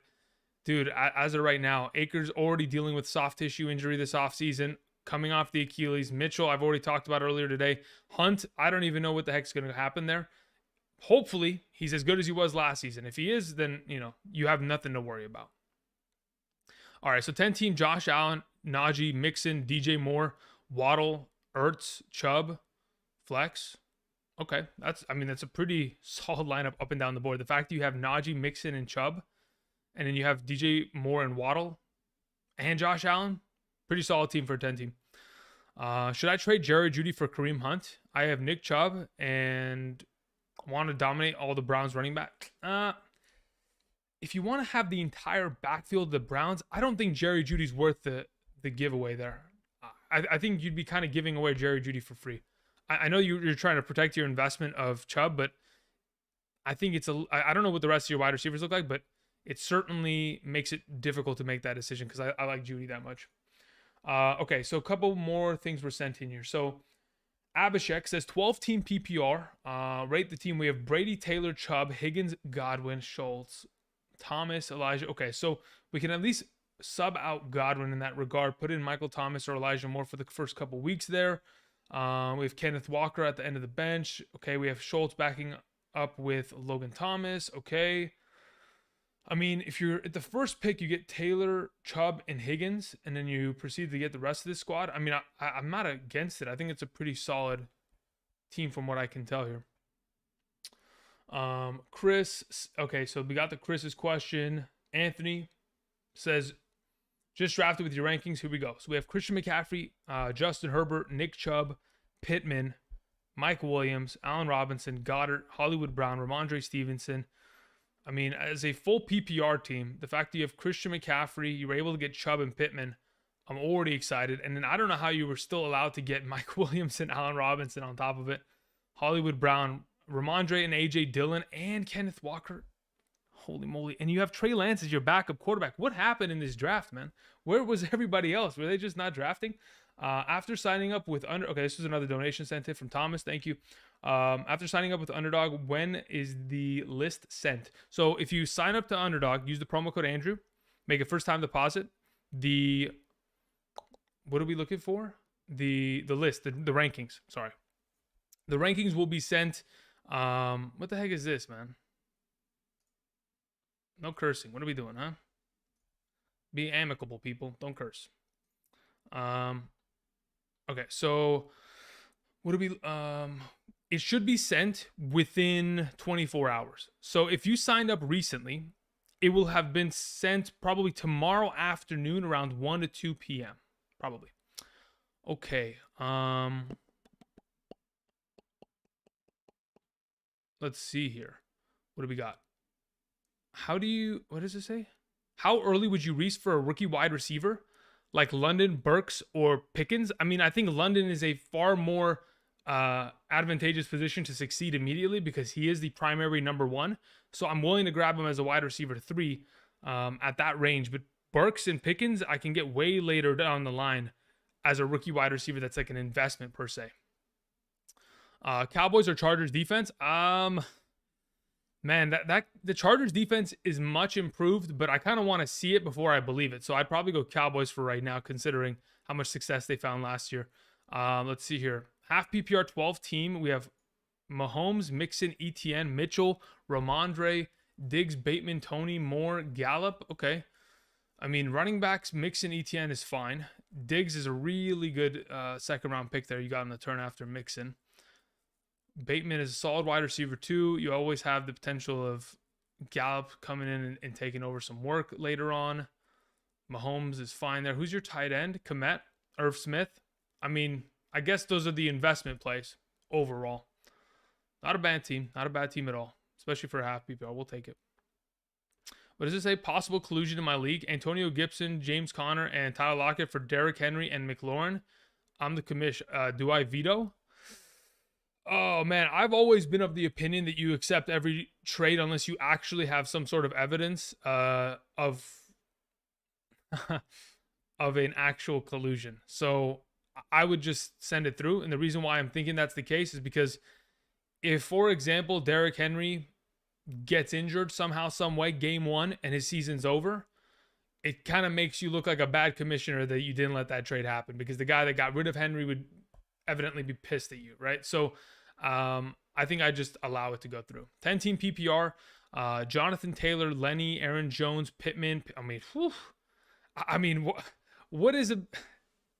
dude, as of right now, Akers already dealing with soft tissue injury this offseason, coming off the Achilles. Mitchell, I've already talked about earlier today. Hunt, I don't even know what the heck's going to happen there. Hopefully, he's as good as he was last season. If he is, then, you have nothing to worry about. All right, so 10-team, Josh Allen, Najee, Mixon, DJ Moore, Waddle, Ertz, Chubb, Flex. Okay, that's a pretty solid lineup up and down the board. The fact that you have Najee, Mixon, and Chubb, and then you have DJ Moore and Waddle, and Josh Allen, pretty solid team for a 10-team. Should I trade Jerry Jeudy for Kareem Hunt? I have Nick Chubb and want to dominate all the Browns running back. If you want to have the entire backfield of the Browns, I don't think Jerry Jeudy's worth the giveaway there. I think you'd be kind of giving away Jerry Jeudy for free. I know you're trying to protect your investment of Chubb, but I think I don't know what the rest of your wide receivers look like, but it certainly makes it difficult to make that decision because I like Jeudy that much. Okay, so a couple more things were sent in here. So Abhishek says 12-team PPR. Rate the team. We have Brady, Taylor, Chubb, Higgins, Godwin, Schultz, Thomas, Elijah. Okay, so we can at least sub out Godwin in that regard. Put in Michael Thomas or Elijah Moore for the first couple weeks there. We have Kenneth Walker at the end of the bench. Okay, we have Schultz backing up with Logan Thomas. Okay. I mean, if you're at the first pick, you get Taylor, Chubb, and Higgins, and then you proceed to get the rest of the squad. I mean, I'm not against it. I think it's a pretty solid team from what I can tell here. Chris, okay, so we got the Chris's question. Anthony says, just drafted with your rankings. Here we go. So we have Christian McCaffrey, Justin Herbert, Nick Chubb, Pittman, Mike Williams, Allen Robinson, Goddard, Hollywood Brown, Ramondre Stevenson. I mean, as a full PPR team, the fact that you have Christian McCaffrey, you were able to get Chubb and Pittman, I'm already excited. And then I don't know how you were still allowed to get Mike Williams and Allen Robinson on top of it. Hollywood Brown, Ramondre and A.J. Dillon, and Kenneth Walker. Holy moly. And you have Trey Lance as your backup quarterback. What happened in this draft, man? Where was everybody else? Were they just not drafting? After signing up with okay, this is another donation sent in from Thomas. Thank you. After signing up with Underdog, when is the list sent? So if you sign up to Underdog, use the promo code Andrew, make a first time deposit. What are we looking for? The list, the rankings. Sorry, the rankings will be sent. What the heck is this, man? No cursing. What are we doing, huh? Be amicable, people. Don't curse. Okay, so what do we it should be sent within 24 hours. So if you signed up recently, it will have been sent probably tomorrow afternoon around 1 to 2 p.m. Probably. Okay. Let's see here. What do we got? What does it say? How early would you reach for a rookie wide receiver like London, Burks, or Pickens? I mean, I think London is a far more advantageous position to succeed immediately because he is the primary number one. So I'm willing to grab him as a wide receiver 3 at that range. But Burks and Pickens, I can get way later down the line as a rookie wide receiver that's like an investment per se. Cowboys or Chargers defense? Man, that the Chargers defense is much improved, but I kind of want to see it before I believe it. So I'd probably go Cowboys for right now, considering how much success they found last year. Let's see here. Half PPR 12 team. We have Mahomes, Mixon, Etienne, Mitchell, Ramondre, Diggs, Bateman, Tony, Moore, Gallup. Okay. I mean, running backs, Mixon, Etienne is fine. Diggs is a really good second round pick there. You got him the turn after Mixon. Bateman is a solid wide receiver too. You always have the potential of Gallup coming in and taking over some work later on. Mahomes is fine there. Who's your tight end? Kmet, Irv Smith. I mean, I guess those are the investment plays overall. Not a bad team. Not a bad team at all, especially for a half PPR. We'll take it. What does it say? Possible collusion in my league. Antonio Gibson, James Conner, and Tyler Lockett for Derrick Henry and McLaurin. I'm the commish. Do I veto? Oh, man. I've always been of the opinion that you accept every trade unless you actually have some sort of evidence of an actual collusion. So I would just send it through. And the reason why I'm thinking that's the case is because if, for example, Derrick Henry gets injured somehow, some way, game 1, and his season's over, it kind of makes you look like a bad commissioner that you didn't let that trade happen, because the guy that got rid of Henry would evidently be pissed at you, right? So I think I just allow it to go through. 10-team PPR, Jonathan Taylor, Lenny, Aaron Jones, Pittman. I mean, what is it?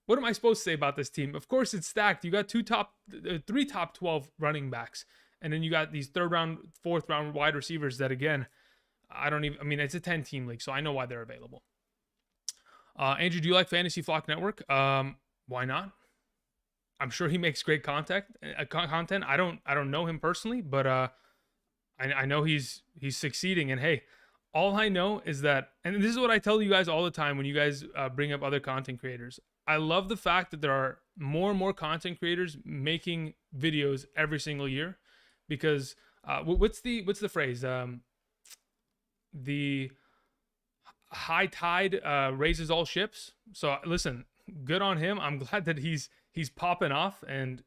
What am I supposed to say about this team? Of course, it's stacked. You got 3 top 12 running backs, and then you got these 3rd round, 4th round wide receivers that, again, it's a 10-team league, so I know why they're available. Andrew, do you like Fantasy Flock Network? Why not? I'm sure he makes great content. I don't know him personally, but I know he's succeeding. And hey, all I know is that, and this is what I tell you guys all the time when you guys bring up other content creators. I love the fact that there are more and more content creators making videos every single year, because what's the phrase? The high tide raises all ships. So listen, good on him. I'm glad that he's popping off, and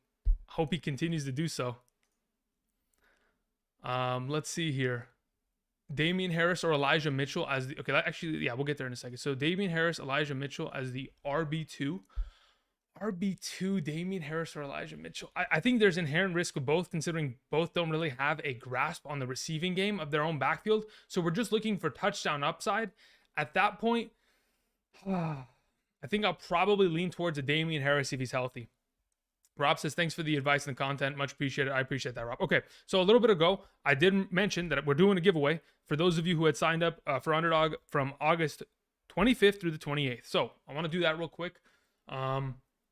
hope he continues to do so. Let's see here. Damian Harris or Elijah Mitchell as the... Okay, we'll get there in a second. So Damian Harris, Elijah Mitchell as the RB2. RB2, Damian Harris or Elijah Mitchell. I think there's inherent risk with both, considering both don't really have a grasp on the receiving game of their own backfield. So we're just looking for touchdown upside. At that point, I think I'll probably lean towards a Damian Harris if he's healthy. Rob says, thanks for the advice and the content. Much appreciated. I appreciate that, Rob. Okay, so a little bit ago, I did mention that we're doing a giveaway for those of you who had signed up for Underdog from August 25th through the 28th. So I want to do that real quick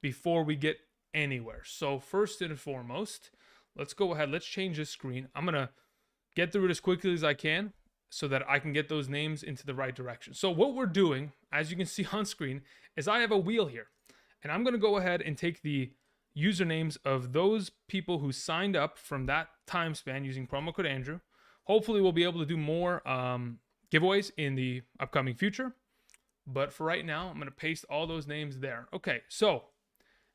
before we get anywhere. So first and foremost, let's go ahead. Let's change this screen. I'm going to get through it as quickly as I can so that I can get those names into the right direction. So what we're doing, as you can see on screen, is I have a wheel here. And I'm going to go ahead and take the usernames of those people who signed up from that time span using promo code Andrew. Hopefully we'll be able to do more giveaways in the upcoming future. But for right now, I'm going to paste all those names there. Okay, so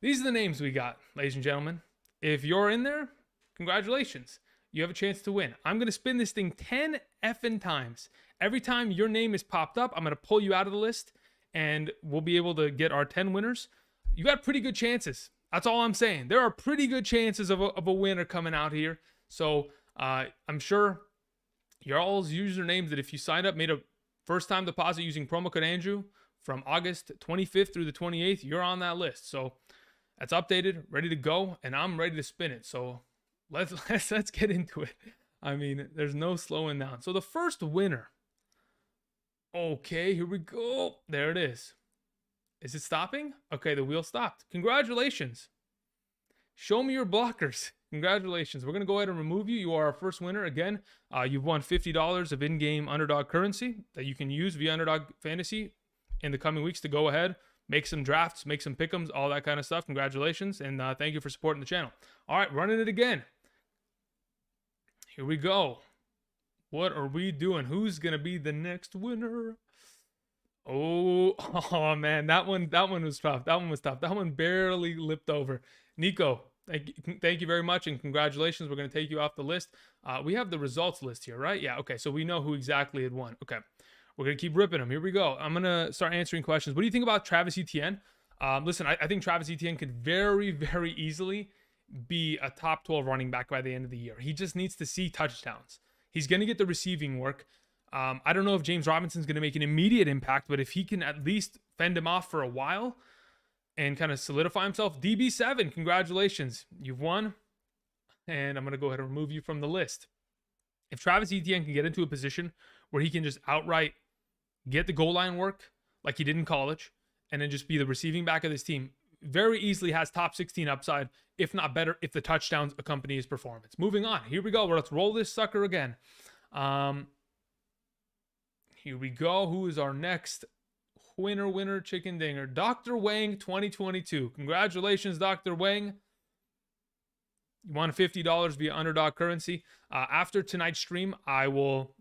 these are the names we got, ladies and gentlemen. If you're in there, congratulations. You have a chance to win. I'm going to spin this thing 10 effing times. Every time your name is popped up, I'm going to pull you out of the list, and we'll be able to get our 10 winners. You got pretty good chances. That's all I'm saying. There are pretty good chances of a winner coming out here. So I'm sure your all's usernames that if you signed up, made a first-time deposit using promo code Andrew from August 25th through the 28th, you're on that list. So that's updated, ready to go, and I'm ready to spin it. So let's get into it. I mean, there's no slowing down. So the first winner. Okay, here we go. There it is. Is it stopping? Okay, the wheel stopped. Congratulations. Show me your blockers. Congratulations. We're going to go ahead and remove you. You are our first winner. Again, you've won $50 of in-game Underdog currency that you can use via Underdog Fantasy in the coming weeks to go ahead, make some drafts, make some pick'ems, all that kind of stuff. Congratulations, and thank you for supporting the channel. All right, running it again. Here we go. What are we doing? Who's gonna be the next winner? Oh man, that one was tough. That one was tough. That one barely lipped over. Nico, thank you very much, and congratulations. We're gonna take you off the list. We have the results list here, right? Yeah. Okay, so we know who exactly had won. Okay, we're gonna keep ripping them. Here we go. I'm gonna start answering questions. What do you think about Travis Etienne? Listen, I think Travis Etienne could very, very easily be a top 12 running back by the end of the year. He just needs to see touchdowns. He's going to get the receiving work. I don't know if James Robinson's going to make an immediate impact, but if he can at least fend him off for a while and kind of solidify himself, DB7, congratulations. You've won. And I'm going to go ahead and remove you from the list. If Travis Etienne can get into a position where he can just outright get the goal line work like he did in college and then just be the receiving back of this team, very easily has top 16 upside, if not better, if the touchdowns accompany his performance. Moving on. Here we go. Let's roll this sucker again. Here we go. Who is our next winner, chicken dinger? Dr. Wang 2022. Congratulations, Dr. Wang. You won $50 via Underdog Currency. After tonight's stream, I will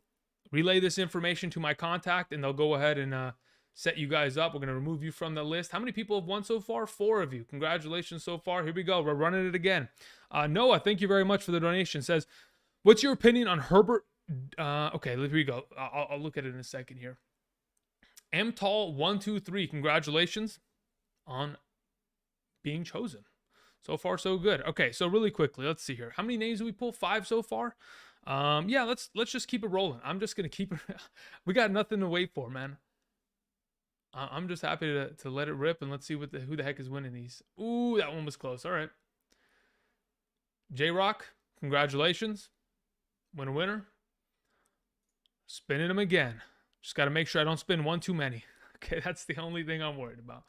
relay this information to my contact, and they'll go ahead and set you guys up. We're going to remove you from the list. How many people have won so far? 4 of you. Congratulations so far. Here we go. We're running it again. Noah, thank you very much for the donation. Says, what's your opinion on Herbert? Okay, here we go. I'll look at it in a second here. MTall123, congratulations on being chosen. So far, so good. Okay, so really quickly, let's see here. How many names did we pull? 5 so far? Yeah, let's just keep it rolling. I'm just going to keep it. We got nothing to wait for, man. I'm just happy to let it rip, and let's see who the heck is winning these. Ooh, that one was close. All right. J-Rock, congratulations. Winner. Spinning them again. Just got to make sure I don't spin one too many. Okay, that's the only thing I'm worried about.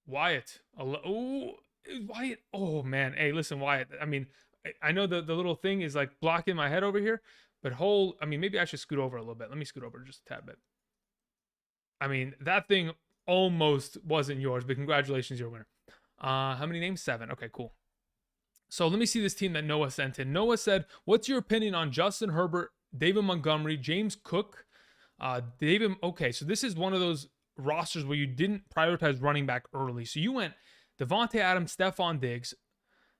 Wyatt. Ooh, Wyatt. Oh, man. Hey, listen, Wyatt. I mean, I know the little thing is like blocking my head over here, but maybe I should scoot over a little bit. Let me scoot over just a tad bit. I mean, that thing almost wasn't yours, but congratulations, you're a winner. How many names? 7. Okay, cool. So let me see this team that Noah sent in. Noah said, what's your opinion on Justin Herbert, David Montgomery, James Cook? Okay, so this is one of those rosters where you didn't prioritize running back early. So you went Devontae Adams, Stephon Diggs,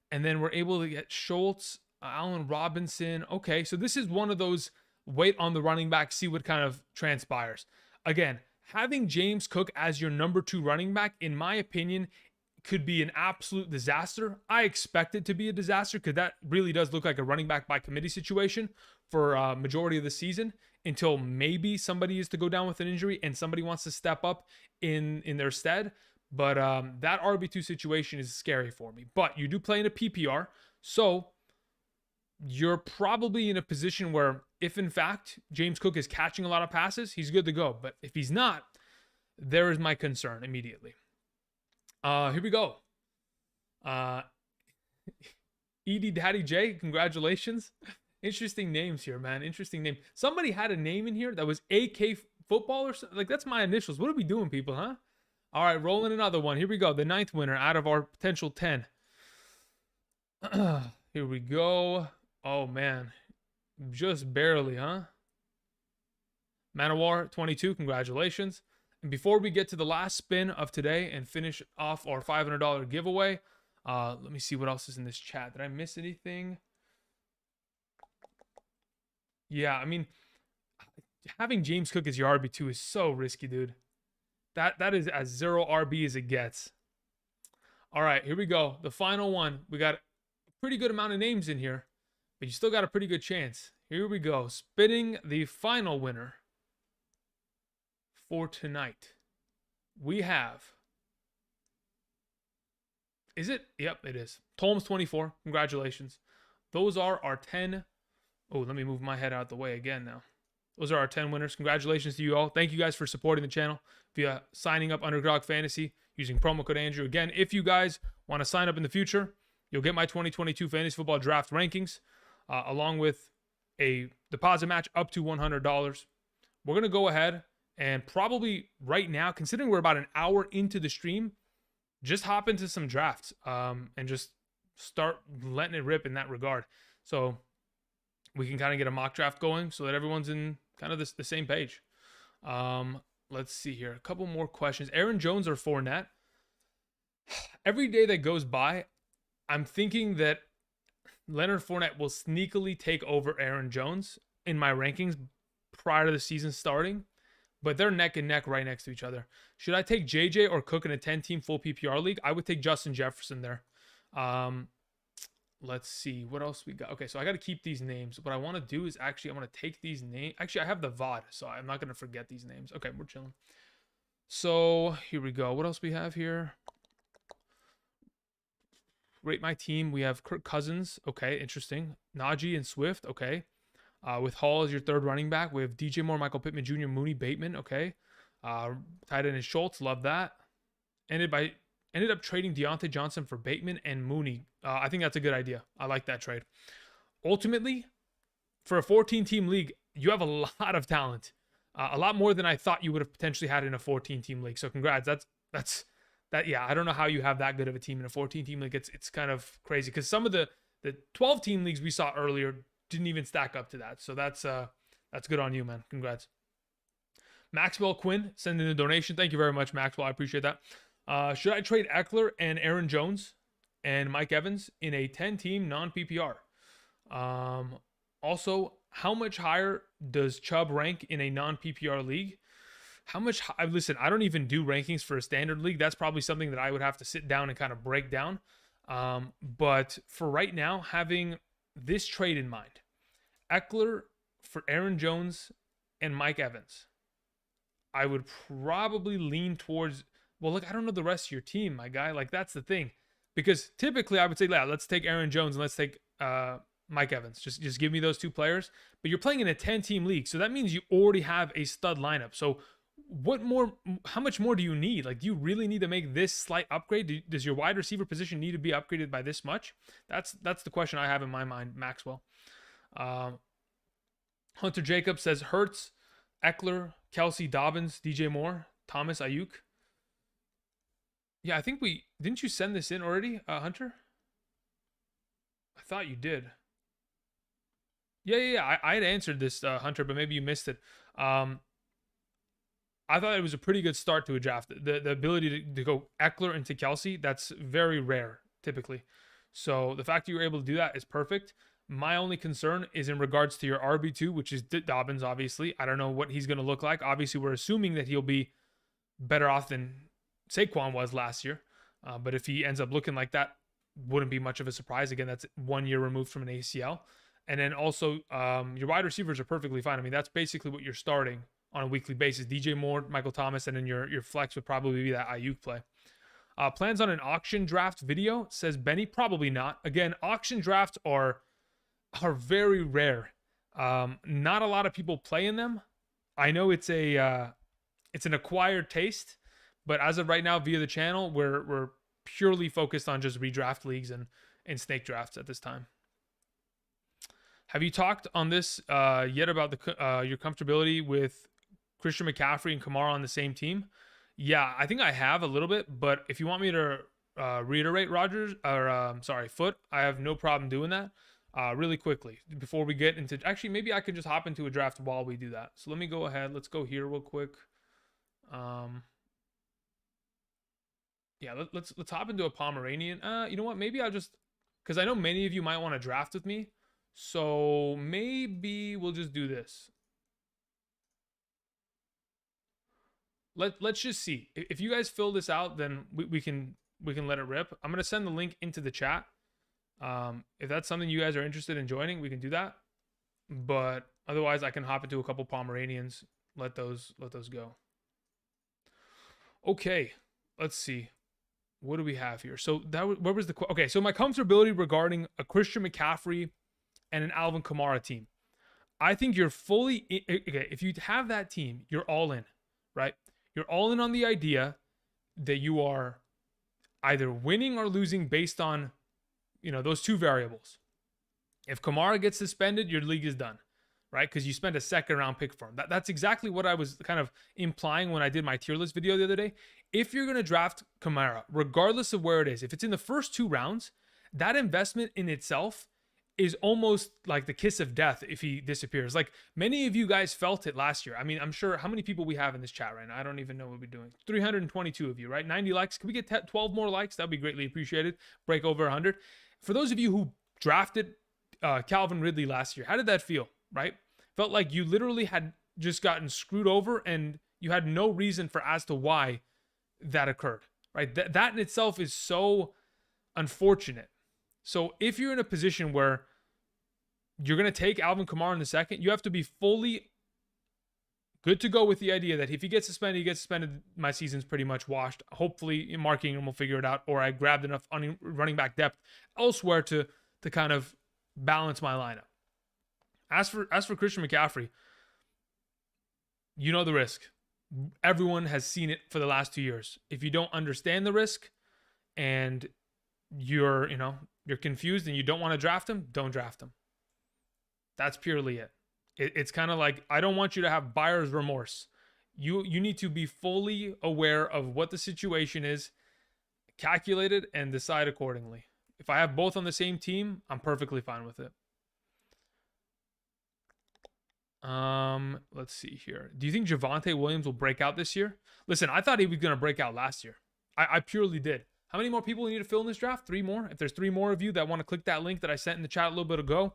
and then we're able to get Schultz, Allen Robinson. Okay, so this is one of those wait on the running back, see what kind of transpires. Again, having James Cook as your number 2 running back, in my opinion, could be an absolute disaster. I expect it to be a disaster because that really does look like a running back by committee situation for a majority of the season until maybe somebody is to go down with an injury and somebody wants to step up in their stead. But that RB2 situation is scary for me. But you do play in a PPR, so you're probably in a position where if in fact James Cook is catching a lot of passes, he's good to go. But if he's not, there is my concern immediately. Here we go. Edie Daddy J, congratulations. Interesting names here, man. Interesting name. Somebody had a name in here that was AK football or something. Like, that's my initials. What are we doing, people, huh? All right, rolling another one. Here we go. The 9th winner out of our potential 10. Here we go. Oh, man. Just barely, huh? Manowar 22, congratulations. And before we get to the last spin of today and finish off our $500 giveaway, let me see what else is in this chat. Did I miss anything? Yeah, I mean, having James Cook as your RB2 is so risky, dude. That is as 0 RB as it gets. All right, here we go. The final one. We got a pretty good amount of names in here, but you still got a pretty good chance. Here we go. Spinning the final winner for tonight. We have... Is it? Yep, it is. Tolmes 24. Congratulations. Those are our 10... Oh, let me move my head out the way again now. Those are our 10 winners. Congratulations to you all. Thank you guys for supporting the channel via signing up Underdog Fantasy using promo code Andrew. Again, if you guys want to sign up in the future, you'll get my 2022 Fantasy Football Draft rankings along with a deposit match up to $100. We're going to go ahead And probably right now, considering we're about an hour into the stream, just hop into some drafts and just start letting it rip in that regard. So we can kind of get a mock draft going so that everyone's in kind of the same page. Let's see here. A couple more questions. Aaron Jones or Fournette? Every day that goes by, I'm thinking that Leonard Fournette will sneakily take over Aaron Jones in my rankings prior to the season starting, but they're neck and neck right next to each other. Should I take JJ or Cook in a 10-team full PPR league? I would take Justin Jefferson there. Let's see what else we got. Okay, so I got to keep these names. What I want to do is actually I want to take these names. Actually, I have the VOD, so I'm not going to forget these names. Okay, we're chilling. So here we go. What else we have here? Rate my team. We have Kirk Cousins. Okay, interesting. Najee and Swift. Okay. With Hall as your third running back. We have DJ Moore, Michael Pittman Jr., Mooney, Bateman. Okay. Tight end is Schultz. Love that. Ended up trading Deontay Johnson for Bateman and Mooney. I think that's a good idea. I like that trade. Ultimately, for a 14-team league, you have a lot of talent. A lot more than I thought you would have potentially had in a 14-team league. So congrats. Yeah, I don't know how you have that good of a team in a 14-team league. It's kind of crazy because some of the 12-team leagues we saw earlier didn't even stack up to that. So that's good on you, man. Congrats. Maxwell Quinn sending a donation. Thank you very much, Maxwell. I appreciate that. Should I trade Eckler and Aaron Jones and Mike Evans in a 10-team non-PPR? Also, how much higher does Chubb rank in a non-PPR league? Listen, I don't even do rankings for a standard league. That's probably something that I would have to sit down and kind of break down. But for right now, having this trade in mind, Eckler for Aaron Jones and Mike Evans, I would probably lean towards, well, look, I don't know the rest of your team, my guy. Like, that's the thing. Because typically I would say, yeah, let's take Aaron Jones and let's take Mike Evans. Just give me those two players. But you're playing in a 10-team league. So that means you already have a stud lineup. So how much more do you need? Like, do you really need to make this slight upgrade? Does your wide receiver position need to be upgraded by this much? That's the question I have in my mind, Maxwell. Hunter Jacobs says Hurts, Eckler, Kelsey, Dobbins, DJ Moore, Thomas, Ayuk. Yeah, I think didn't you send this in already, Hunter? I thought you did. Yeah. I had answered this, Hunter, but maybe you missed it. I thought it was a pretty good start to a draft. The ability to go Eckler into Kelsey, that's very rare typically. So the fact that you were able to do that is perfect. My only concern is in regards to your RB2, which is Dobbins, obviously. I don't know what he's going to look like. Obviously, we're assuming that he'll be better off than Saquon was last year. But if he ends up looking like that, wouldn't be much of a surprise. Again, that's 1 year removed from an ACL. And then also, your wide receivers are perfectly fine. I mean, that's basically what you're starting on a weekly basis. DJ Moore, Michael Thomas, and then your flex would probably be that Ayuk play. Plans on an auction draft video, says Benny. Probably not. Again, auction drafts are very rare. Not a lot of people play in them. I know it's an acquired taste, but as of right now, via the channel, we're purely focused on just redraft leagues and snake drafts at this time. Have you talked on this yet about your comfortability with Christian McCaffrey and Kamara on the same team? Yeah, I think I have a little bit, but if you want me to reiterate Foot, I have no problem doing that. Really quickly before we get into, actually, maybe I could just hop into a draft while we do that. So let me go ahead. Let's go here real quick. Yeah, let's hop into a Pomeranian. You know what? Maybe I'll just, because I know many of you might want to draft with me. So maybe we'll just do this. Let's just see. If you guys fill this out, then we can let it rip. I'm gonna send the link into the chat. If that's something you guys are interested in joining, we can do that. But otherwise, I can hop into a couple Pomeranians. Let those go. Okay, let's see. What do we have here? So where was the okay? So my comfortability regarding a Christian McCaffrey and an Alvin Kamara team. I think you're fully okay. If you have that team, you're all in, right? You're all in on the idea that you are either winning or losing based on, those two variables. If Kamara gets suspended, your league is done, right? Because you spent a second round pick for him. That's exactly what I was kind of implying when I did my tier list video the other day. If you're going to draft Kamara, regardless of where it is, if it's in the first 2 rounds, that investment in itself is almost like the kiss of death if he disappears. Like many of you guys felt it last year. I mean, I'm sure how many people we have in this chat right now. I don't even know what we're doing. 322 of you, right? 90 likes. Can we get 12 more likes? That'd be greatly appreciated. Break over 100. For those of you who drafted Calvin Ridley last year, how did that feel, right? Felt like you literally had just gotten screwed over and you had no reason for as to why that occurred, right? That in itself is so unfortunate. So if you're in a position where you're going to take Alvin Kamara in the second, you have to be fully good to go with the idea that if he gets suspended, he gets suspended. My season's pretty much washed. Hopefully, Mark Ingram will figure it out, or I grabbed enough running back depth elsewhere to kind of balance my lineup. As for Christian McCaffrey, you know the risk. Everyone has seen it for the last 2 years. If you don't understand the risk and you're confused and you don't want to draft him, don't draft him. That's purely it. It's kind of like, I don't want you to have buyer's remorse. You need to be fully aware of what the situation is, calculate it, and decide accordingly. If I have both on the same team, I'm perfectly fine with it. Let's see here. Do you think Javonte Williams will break out this year? Listen, I thought he was going to break out last year. I purely did. How many more people need to fill in this draft? 3 more. If there's 3 more of you that want to click that link that I sent in the chat a little bit ago,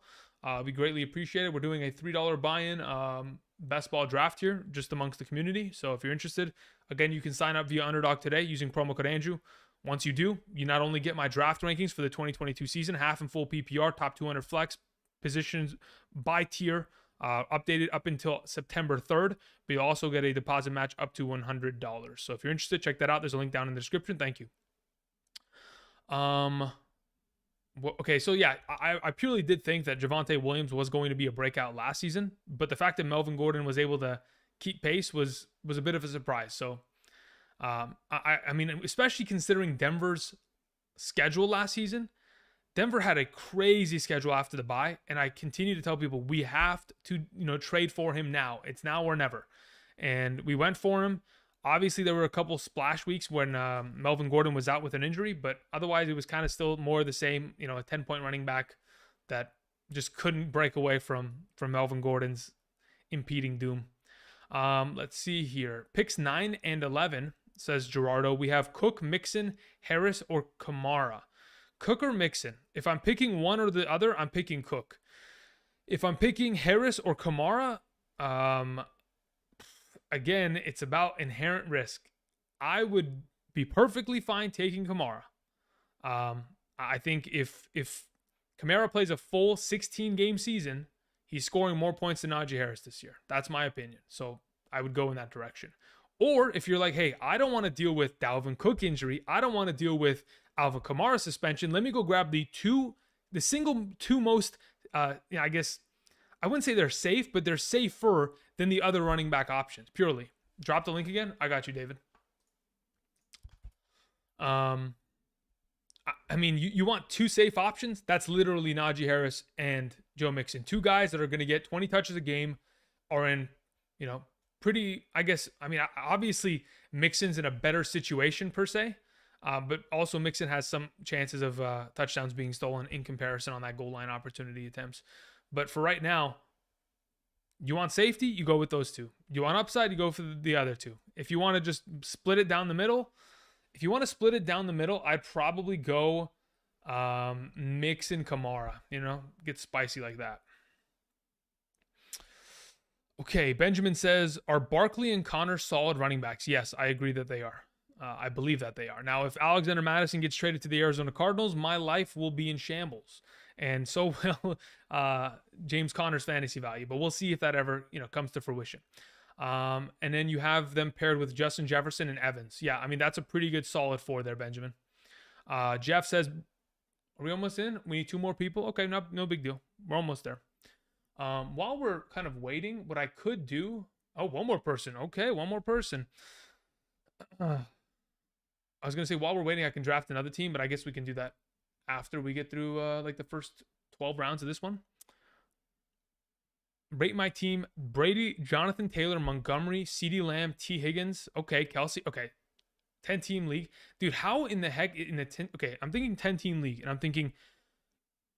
we greatly appreciate it. We're doing a $3 buy-in best ball draft here just amongst the community. So if you're interested, again, you can sign up via Underdog today using promo code Andrew. Once you do, you not only get my draft rankings for the 2022 season, half and full PPR, top 200 flex, positions by tier, updated up until September 3rd, but you also get a deposit match up to $100. So if you're interested, check that out. There's a link down in the description. Thank you. Okay, so yeah, I purely did think that Javonte Williams was going to be a breakout last season, but the fact that Melvin Gordon was able to keep pace was a bit of a surprise. So, I mean, especially considering Denver's schedule last season, Denver had a crazy schedule after the bye, and I continue to tell people we have to, trade for him now. It's now or never, and we went for him. Obviously, there were a couple splash weeks when Melvin Gordon was out with an injury, but otherwise it was kind of still more the same, a 10-point running back that just couldn't break away from Melvin Gordon's impeding doom. Let's see here. Picks 9 and 11, says Gerardo. We have Cook, Mixon, Harris, or Kamara. Cook or Mixon? If I'm picking one or the other, I'm picking Cook. If I'm picking Harris or Kamara, again, it's about inherent risk. I would be perfectly fine taking Kamara. I think if Kamara plays a full 16-game season, he's scoring more points than Najee Harris this year. That's my opinion. So I would go in that direction. Or if you're like, hey, I don't want to deal with Dalvin Cook injury. I don't want to deal with Alvin Kamara suspension. Let me go grab the single two most, I guess, I wouldn't say they're safe, but they're safer than the other running back options, purely. Drop the link again. I got you, David. I mean, you want 2 safe options? That's literally Najee Harris and Joe Mixon. 2 guys that are going to get 20 touches a game, are in, pretty, I guess, I mean, obviously Mixon's in a better situation per se, but also Mixon has some chances of touchdowns being stolen in comparison on that goal line opportunity attempts. But for right now, you want safety, you go with those 2. You want upside, you go for the other 2. If you want to just split it down the middle, I'd probably go Mixon Kamara, get spicy like that. Okay, Benjamin says, are Barkley and Connor solid running backs? Yes, I agree that they are. I believe that they are. Now, if Alexander Mattison gets traded to the Arizona Cardinals, my life will be in shambles. And so will James Conner's fantasy value. But we'll see if that ever, comes to fruition. And then you have them paired with Justin Jefferson and Evans. Yeah, I mean, that's a pretty good solid 4 there, Benjamin. Jeff says, are we almost in? We need 2 more people? Okay, no big deal. We're almost there. While we're kind of waiting, what I could do... Oh, one more person. Okay, one more person. I was going to say, while we're waiting, I can draft another team, but I guess we can do that after we get through like the first 12 rounds of this one. rate my team: Brady, Jonathan Taylor, Montgomery, CeeDee Lamb, T. Higgins. Okay, Kelsey. Okay, 10-team league, dude. How in the heck in the 10? Okay, I'm thinking 10-team league, and I'm thinking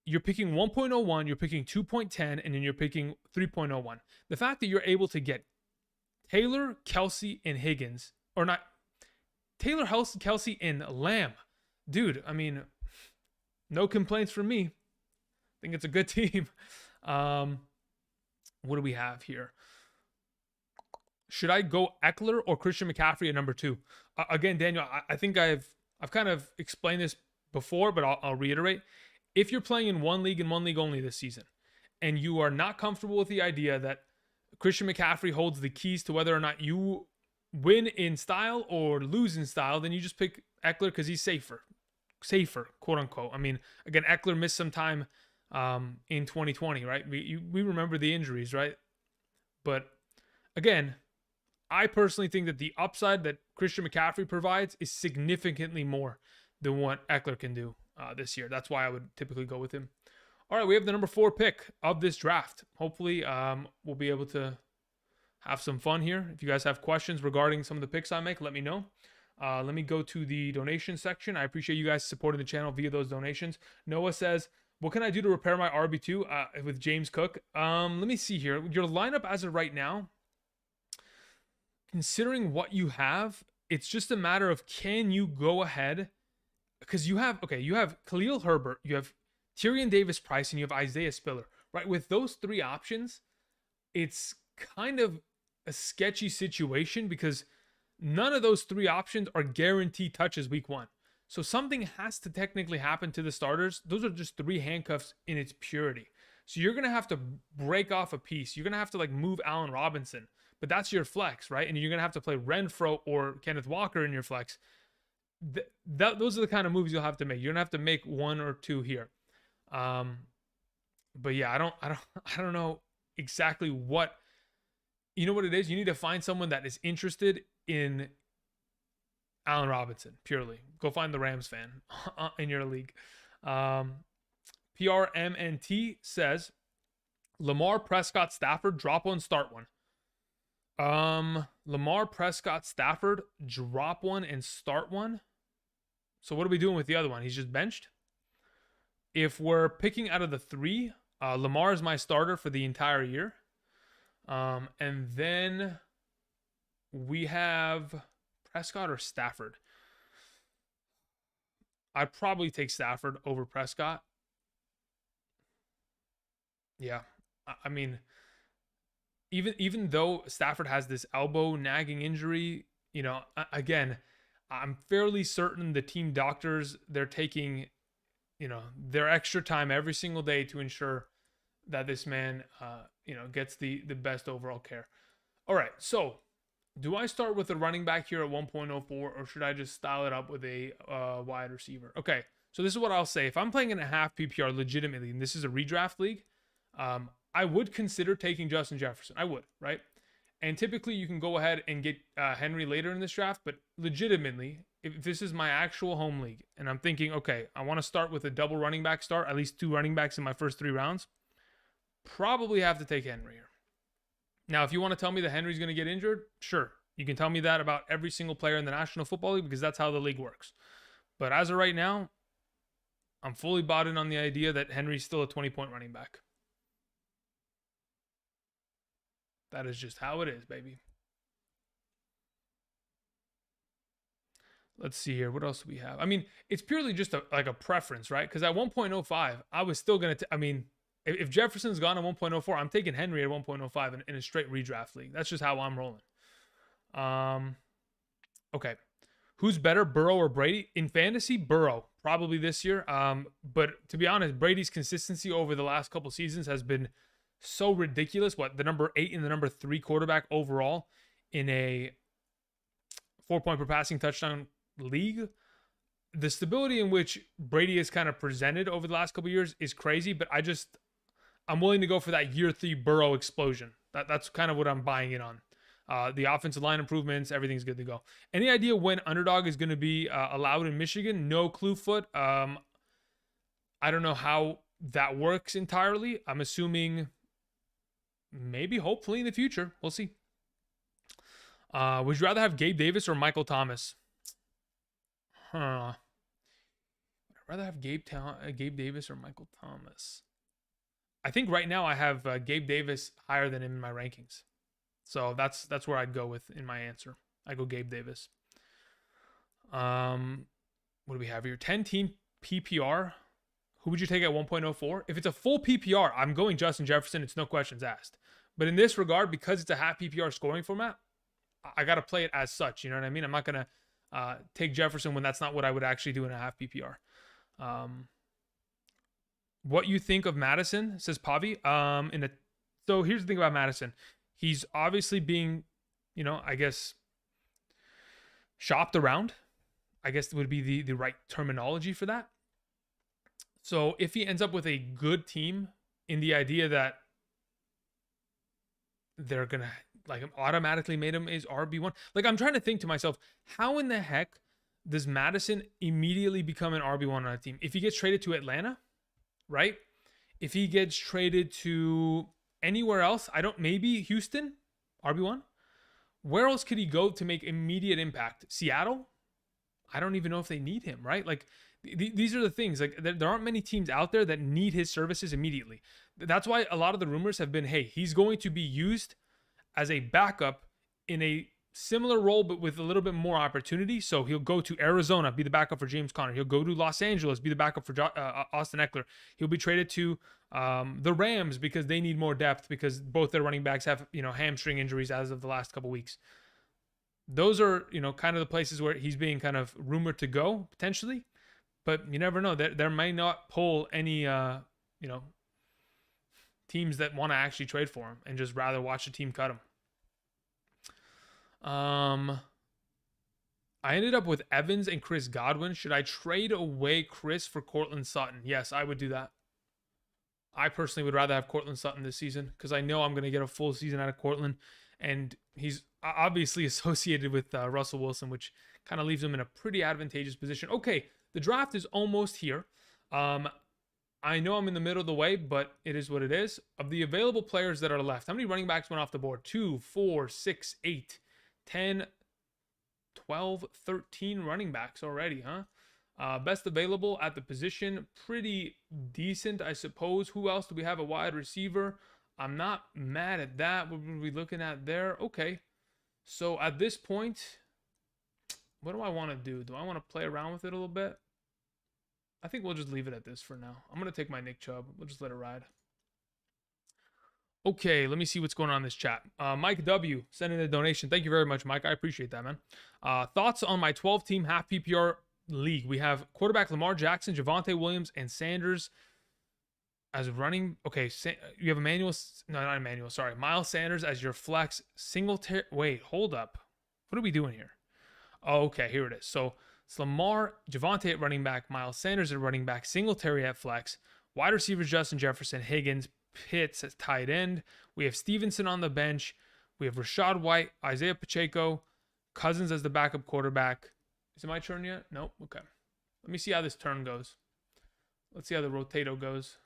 you're picking 1.01, you're picking 2.10, and then you're picking 3.01. The fact that you're able to get Taylor, Kelsey, and Higgins, or not Taylor, Kelsey, and Lamb, dude. I mean, no complaints from me. I think it's a good team. What do we have here? Should I go Eckler or Christian McCaffrey at number 2? Again, Daniel, I think I've kind of explained this before, but I'll reiterate. If you're playing in one league and one league only this season, and you are not comfortable with the idea that Christian McCaffrey holds the keys to whether or not you win in style or lose in style, then you just pick Eckler because he's safer, quote unquote. I mean, again, Eckler missed some time in 2020, right? We remember the injuries, right? But again, I personally think that the upside that Christian McCaffrey provides is significantly more than what Eckler can do this year. That's why I would typically go with him. All right, we have the number 4 pick of this draft. Hopefully, we'll be able to have some fun here. If you guys have questions regarding some of the picks I make, let me know. Let me go to the donation section. I appreciate you guys supporting the channel via those donations. Noah says, what can I do to repair my RB2 with James Cook? Let me see here. Your lineup as of right now, considering what you have, it's just a matter of can you go ahead? Because you have Khalil Herbert, you have Tyrion Davis-Price, and you have Isaiah Spiller, right? With those 3 options, it's kind of a sketchy situation because none of those 3 options are guaranteed touches week 1. So something has to technically happen to the starters. Those are just 3 handcuffs in its purity. So you're going to have to break off a piece. You're going to have to move Allen Robinson, but that's your flex, right? And you're going to have to play Renfro or Kenneth Walker in your flex. Those are the kind of moves you'll have to make. You're going to have to make 1 or 2 here. But yeah, I don't know exactly what, you know what it is? You need to find someone that is interested in Allen Robinson purely. Go find the Rams fan in your league. PRMNT says Lamar, Prescott, Stafford, drop 1, start 1. Lamar, Prescott, Stafford, drop 1 and start 1. So what are we doing with the other one? He's just benched. If we're picking out of the 3, Lamar is my starter for the entire year. And then we have Prescott or Stafford. I'd probably take Stafford over Prescott. Yeah. I mean, even though Stafford has this elbow nagging injury, again, I'm fairly certain the team doctors, they're taking, their extra time every single day to ensure that this man, gets the best overall care. All right. So do I start with a running back here at 1.04 or should I just style it up with a wide receiver? Okay. So this is what I'll say. If I'm playing in a half PPR legitimately, and this is a redraft league, I would consider taking Justin Jefferson. I would, right? And typically you can go ahead and get Henry later in this draft, but legitimately, if this is my actual home league and I'm thinking, okay, I want to start with a double running back start, at least 2 running backs in my first 3 rounds, probably have to take Henry here. Now, if you want to tell me that Henry's going to get injured, sure. You can tell me that about every single player in the National Football League because that's how the league works. But as of right now, I'm fully bought in on the idea that Henry's still a 20-point running back. That is just how it is, baby. Let's see here. What else do we have? I mean, it's purely just a preference, right? Because at 1.05, I was still going to, if Jefferson's gone at 1.04, I'm taking Henry at 1.05 in a straight redraft league. That's just how I'm rolling. Okay. Who's better, Burrow or Brady? In fantasy, Burrow, probably this year. But to be honest, Brady's consistency over the last couple seasons has been so ridiculous. The number 8 and the number 3 quarterback overall in a 4-point per passing touchdown league. The stability in which Brady has kind of presented over the last couple years is crazy, but I'm willing to go for that year 3 Burrow explosion. That's kind of what I'm buying in on. The offensive line improvements, everything's good to go. Any idea when underdog is going to be allowed in Michigan? No clue, Foot. I don't know how that works entirely. I'm assuming maybe, hopefully in the future. We'll see. Would you rather have Gabe Davis or Michael Thomas? Huh. I'd rather have Gabe Davis or Michael Thomas. I think right now I have Gabe Davis higher than him in my rankings. So that's where I'd go with in my answer. I go Gabe Davis. What do we have here? 10-team PPR. Who would you take at 1.04? If it's a full PPR, I'm going Justin Jefferson. It's no questions asked. But in this regard, because it's a half PPR scoring format, I got to play it as such. You know what I mean? I'm not going to take Jefferson when that's not what I would actually do in a half PPR. What you think of Madison, says Pavi. So here's the thing about Madison. He's obviously being, I guess, shopped around. I guess would be the right terminology for that. So if he ends up with a good team in the idea that they're going to automatically made him his RB1. I'm trying to think to myself, how in the heck does Madison immediately become an RB1 on a team? If he gets traded to Atlanta, right? If he gets traded to anywhere else, maybe Houston, RB1. Where else could he go to make immediate impact? Seattle? I don't even know if they need him, right? These are the things. There aren't many teams out there that need his services immediately. That's why a lot of the rumors have been, hey, he's going to be used as a backup in a similar role, but with a little bit more opportunity. So he'll go to Arizona, be the backup for James Conner. He'll go to Los Angeles, be the backup for Austin Eckler. He'll be traded to the Rams because they need more depth because both their running backs have, hamstring injuries as of the last couple weeks. Those are, kind of the places where he's being kind of rumored to go potentially, but you never know. There may not pull any, teams that want to actually trade for him and just rather watch the team cut him. I ended up with Evans and Chris Godwin. Should I trade away Chris for Courtland Sutton? Yes, I would do that. I personally would rather have Courtland Sutton this season because I know I'm going to get a full season out of Courtland, and he's obviously associated with Russell Wilson, which kind of leaves him in a pretty advantageous position. Okay, the draft is almost here. I know I'm in the middle of the way, but it is what it is. Of the available players that are left, how many running backs went off the board? 2, 4, 6, 8, 10, 12, 13 running backs already, huh? Best available at the position, pretty decent, I suppose. Who else do we have? A wide receiver. I'm not mad at that. What were we looking at there? Okay. So at this point, what do I want to do? Do I want to play around with it a little bit? I think we'll just leave it at this for now. I'm going to take my Nick Chubb. We'll just let it ride. Okay, let me see what's going on in this chat. Mike W. sending a donation. Thank you very much, Mike. I appreciate that, man. Thoughts on my 12-team half PPR league? We have quarterback Lamar Jackson, Javonte Williams, and Sanders as running. Okay, you have Miles Sanders as your flex. Singletary. Wait, hold up. What are we doing here? Oh, okay, here it is. So it's Lamar, Javonte at running back, Miles Sanders at running back, Singletary at flex, wide receivers Justin Jefferson, Higgins, Pitts at tight end. We have Stevenson on the bench. We have Rachaad White, Isaiah Pacheco, Cousins as the backup quarterback. Is it my turn yet? Nope. Okay. Let me see how this turn goes. Let's see how the rotato goes.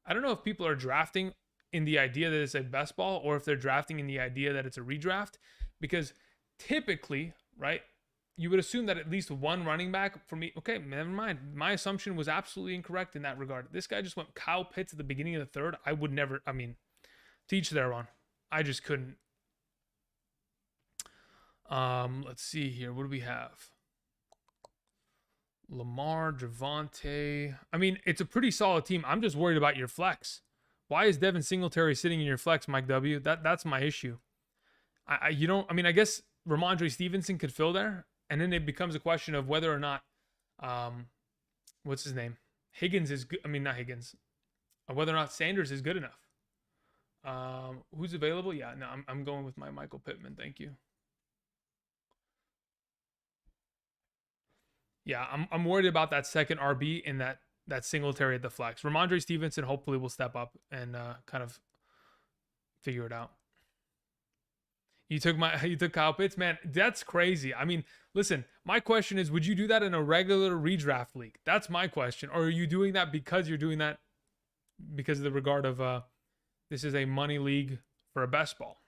I don't know if people are drafting in the idea that it's a best ball or if they're drafting in the idea that it's a redraft, because typically, right, you would assume that at least one running back for me. Okay, never mind. My assumption was absolutely incorrect in that regard. This guy just went Kyle Pitts at the beginning of the third. I would never, teach their own. I just couldn't. Let's see here. What do we have? Lamar, Javonte. It's a pretty solid team. I'm just worried about your flex. Why is Devin Singletary sitting in your flex, Mike W? That's my issue. I guess Ramondre Stevenson could fill there, and then it becomes a question of whether or not, what's his name? Higgins is good. Not Higgins. Whether or not Sanders is good enough. Who's available? Yeah, no, I'm going with my Michael Pittman. Thank you. Yeah, I'm worried about that second RB in that Singletary at the flex. Ramondre Stevenson hopefully will step up and kind of figure it out. You took Kyle Pitts, man. That's crazy. Listen, my question is, would you do that in a regular redraft league? That's my question. Or are you doing that because you're doing that because of the regard of this is a money league for a best ball?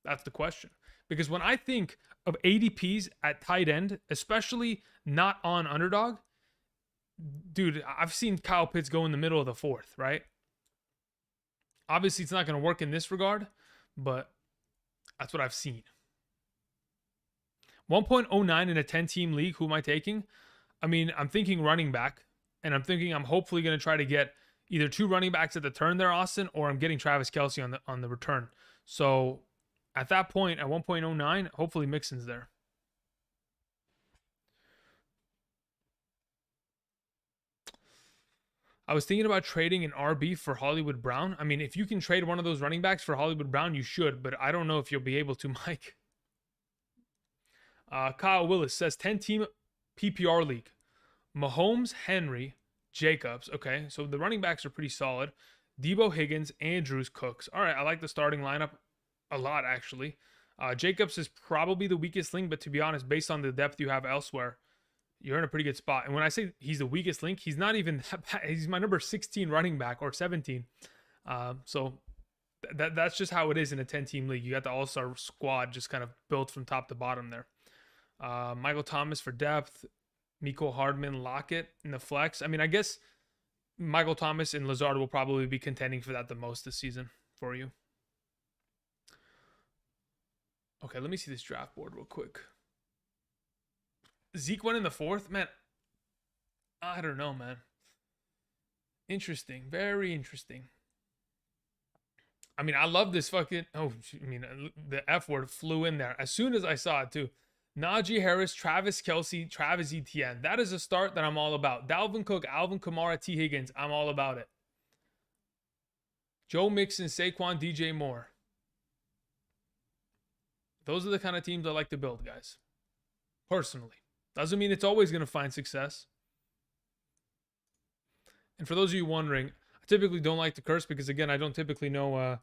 That's the question. Because when I think of ADPs at tight end, especially not on underdog, dude, I've seen Kyle Pitts go in the middle of the fourth, right? Obviously, it's not going to work in this regard, but that's what I've seen. 1.09 in a 10-team league. Who am I taking? I mean, I'm thinking running back, and I'm hopefully going to try to get either 2 running backs at the turn there, Austin, or I'm getting Travis Kelce on the return. So at that point, at 1.09, hopefully Mixon's there. I was thinking about trading an RB for Hollywood Brown. I mean, if you can trade one of those running backs for Hollywood Brown, you should, but I don't know if you'll be able to, Mike. Kyle Willis says 10-team PPR league. Mahomes, Henry, Jacobs. Okay, so the running backs are pretty solid. Debo Higgins, Andrews, Cooks. All right, I like the starting lineup a lot, actually. Jacobs is probably the weakest link, but to be honest, based on the depth you have elsewhere, you're in a pretty good spot. And when I say he's the weakest link, he's not even that bad. He's my number 16 running back or 17. So that's just how it is in a 10-team league. You got the all-star squad just kind of built from top to bottom there. Michael Thomas for depth. Mecole Hardman, Lockett in the flex. I mean, I guess Michael Thomas and Lazard will probably be contending for that the most this season for you. Okay, let me see this draft board real quick. Zeke went in the fourth? Man, I don't know, man. Interesting. Very interesting. I mean, I love this fucking... Oh, I mean, the F word flew in there. As soon as I saw it, too. Najee Harris, Travis Kelce, Travis Etienne. That is a start that I'm all about. Dalvin Cook, Alvin Kamara, T. Higgins. I'm all about it. Joe Mixon, Saquon, DJ Moore. Those are the kind of teams I like to build, guys. Personally. Doesn't mean it's always going to find success. And for those of you wondering, I typically don't like to curse because, again, I don't typically know...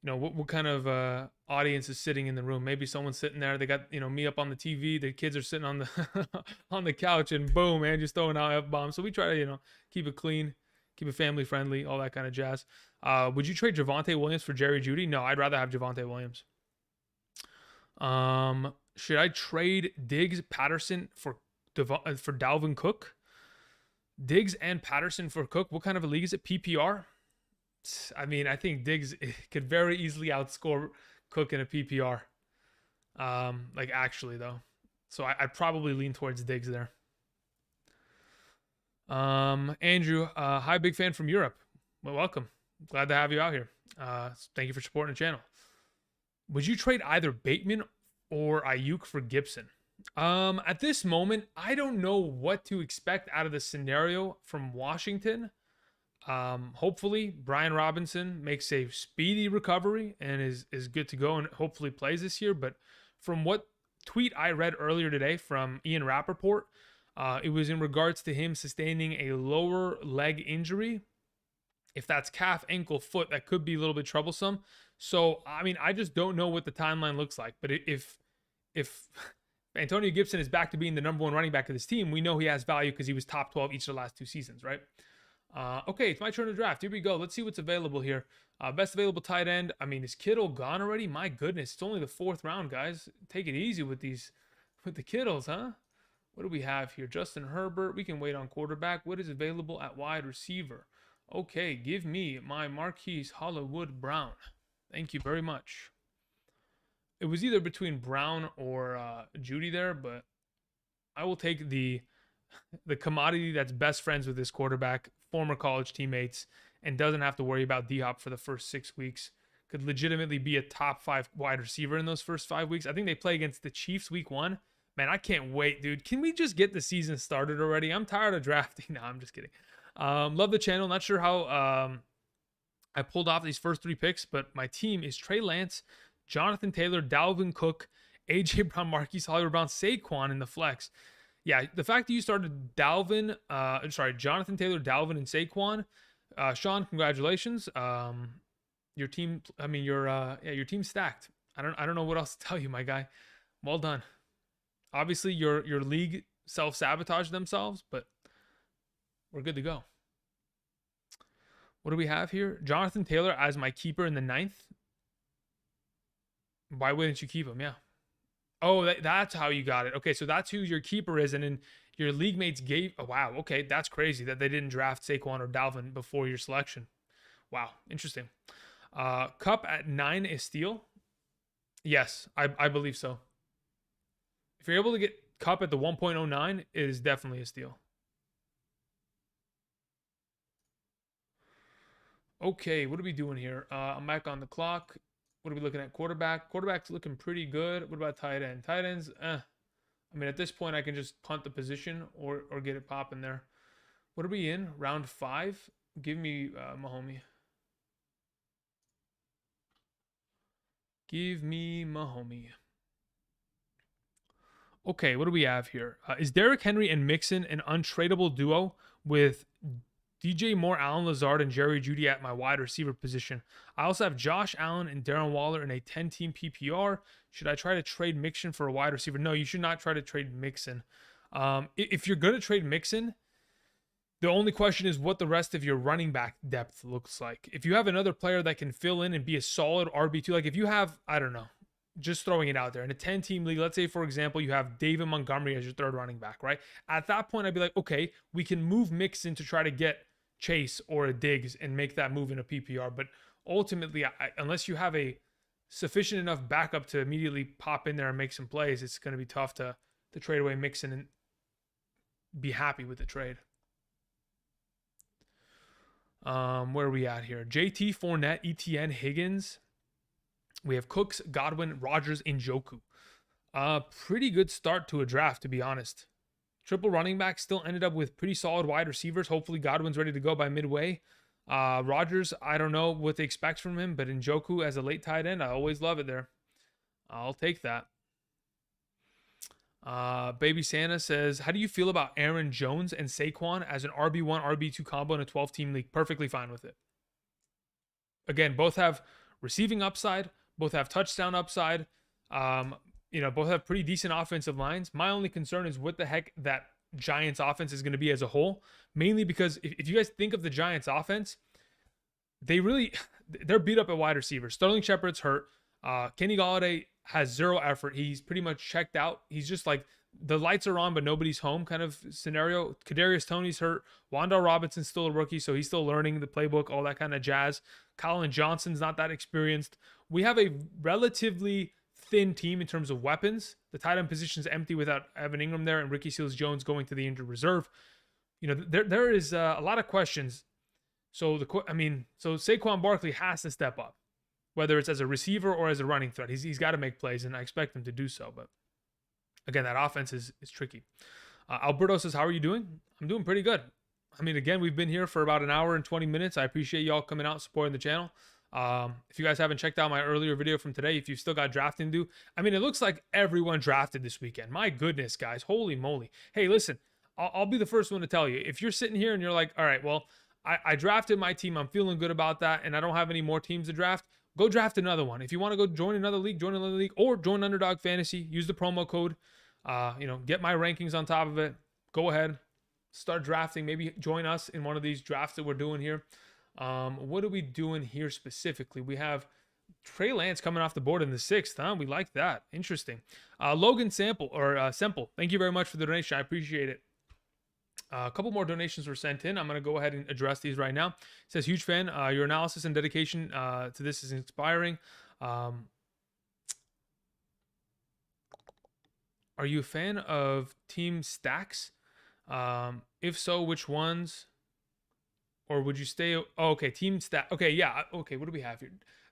what kind of audience is sitting in the room. Maybe someone's sitting there. They got, me up on the TV. The kids are sitting on the on the couch, and boom, man, just throwing out F-bombs. So we try to, keep it clean, keep it family friendly, all that kind of jazz. Would you trade Javonte Williams for Jerry Jeudy? No, I'd rather have Javonte Williams. Should I trade Diggs, Patterson for Dalvin Cook? Diggs and Patterson for Cook. What kind of a league is it? PPR? I mean, I think Diggs could very easily outscore Cook in a PPR. Actually, though. So I'd probably lean towards Diggs there. Andrew, hi, big fan from Europe. Well, welcome. Glad to have you out here. Thank you for supporting the channel. Would you trade either Bateman or Ayuk for Gibson? At this moment, I don't know what to expect out of the scenario from Washington. Hopefully Brian Robinson makes a speedy recovery and is good to go and hopefully plays this year. But from what tweet I read earlier today from Ian Rappaport, it was in regards to him sustaining a lower leg injury. If that's calf, ankle, foot, that could be a little bit troublesome. So, I mean, I just don't know what the timeline looks like. But if Antonio Gibson is back to being the number 1 running back of this team, we know he has value because he was top 12 each of the last 2 seasons, right? Okay, it's my turn to draft. Here we go. Let's see what's available here. Best available tight end. I mean, is Kittle gone already? My goodness, it's only the 4th round, guys. Take it easy with the Kittles, huh? What do we have here? Justin Herbert. We can wait on quarterback. What is available at wide receiver? Okay, give me my Marquise Hollywood Brown. Thank you very much. It was either between Brown or Jeudy there, but I will take the commodity that's best friends with this quarterback, former college teammates, and doesn't have to worry about D-Hop for the first 6 weeks. Could legitimately be a top 5 wide receiver in those first 5 weeks. I think they play against the Chiefs week 1. Man, I can't wait, dude. Can we just get the season started already? I'm tired of drafting. No, I'm just kidding. Love the channel. Not sure how I pulled off these first 3 picks, but my team is Trey Lance, Jonathan Taylor, Dalvin Cook, AJ Brown, Marquise Hollywood Brown, Saquon in the flex. Yeah, the fact that you started Jonathan Taylor, Dalvin, and Saquon, Sean, congratulations. Your team, your team's stacked. I don't know what else to tell you, my guy. Well done. Obviously, your league self-sabotaged themselves, but we're good to go. What do we have here? Jonathan Taylor as my keeper in the 9th. Why wouldn't you keep him? Yeah. Oh, that's how you got it. Okay, so that's who your keeper is, and then your league mates gave. Oh, wow. Okay, that's crazy that they didn't draft Saquon or Dalvin before your selection. Wow, interesting. Cup at 9 is steal. Yes, I believe so. If you're able to get Cup at the 1.09, it is definitely a steal. Okay, what are we doing here? I'm back on the clock. What are we looking at? Quarterback's looking pretty good. What about tight end? Tight ends, I mean, at this point, I can just punt the position or get it popping there. What are we in? Round 5? Give me Mahomey. Give me Mahomey. Okay, what do we have here? Is Derrick Henry and Mixon an untradeable duo with DJ Moore, Allen Lazard, and Jerry Jeudy at my wide receiver position? I also have Josh Allen and Darren Waller in a 10-team PPR. Should I try to trade Mixon for a wide receiver? No, you should not try to trade Mixon. If you're going to trade Mixon, the only question is what the rest of your running back depth looks like. If you have another player that can fill in and be a solid RB2, like if you have, I don't know, just throwing it out there, in a 10-team league, let's say, for example, you have David Montgomery as your third running back, right? At that point, I'd be like, okay, we can move Mixon to try to get Chase or a Diggs and make that move in a PPR. But ultimately, unless you have a sufficient enough backup to immediately pop in there and make some plays, it's going to be tough to trade away Mixon and be happy with the trade. Where are we at here? JT, Fournette, ETN, Higgins. We have Cooks, Godwin, Rodgers, Njoku. Pretty good start to a draft, to be honest. Triple running back, still ended up with pretty solid wide receivers. Hopefully Godwin's ready to go by midway. Rodgers, I don't know what to expect from him, but Njoku as a late tight end, I always love it there. I'll take that. Baby Santa says, how do you feel about Aaron Jones and Saquon as an RB1, RB2 combo in a 12-team league? Perfectly fine with it. Again, both have receiving upside, both have touchdown upside. Both have pretty decent offensive lines. My only concern is what the heck that Giants offense is going to be as a whole, mainly because if you guys think of the Giants offense, they're beat up at wide receiver. Sterling Shepard's hurt. Kenny Golladay has zero effort. He's pretty much checked out. He's just like the lights are on, but nobody's home kind of scenario. Kadarius Toney's hurt. Wan'Dale Robinson's still a rookie, so he's still learning the playbook, all that kind of jazz. Colin Johnson's not that experienced. We have a relatively thin team in terms of weapons. The tight end position is empty without Evan Ingram there and Ricky Seals-Jones going to the injured reserve. There is a lot of questions. So Saquon Barkley has to step up, whether it's as a receiver or as a running threat. He's got to make plays, and I expect him to do so. But again, that offense is tricky. Alberto says, how are you doing? I'm doing pretty good. I mean, again, we've been here for about an hour and 20 minutes. I appreciate y'all coming out and supporting the channel. If you guys haven't checked out my earlier video from today, if you've still got drafting to do, I mean, it looks like everyone drafted this weekend. My goodness, guys. Holy moly. Hey, listen, I'll be the first one to tell you. If you're sitting here and you're like, all right, well, I drafted my team. I'm feeling good about that, and I don't have any more teams to draft. Go draft another one. If you want to go join another league, or join Underdog Fantasy. Use the promo code. Get my rankings on top of it. Go ahead. Start drafting. Maybe join us in one of these drafts that we're doing here. What are we doing here specifically? We have Trey Lance coming off the board in the 6th, huh? We like that. Interesting. Logan Semple, thank you very much for the donation. I appreciate it. A couple more donations were sent in. I'm going to go ahead and address these right now. It says, huge fan. Your analysis and dedication to this is inspiring. Are you a fan of team stacks? If so, which ones? Or would you stay? Oh, okay, team stack. Okay, yeah. Okay, what do we have here?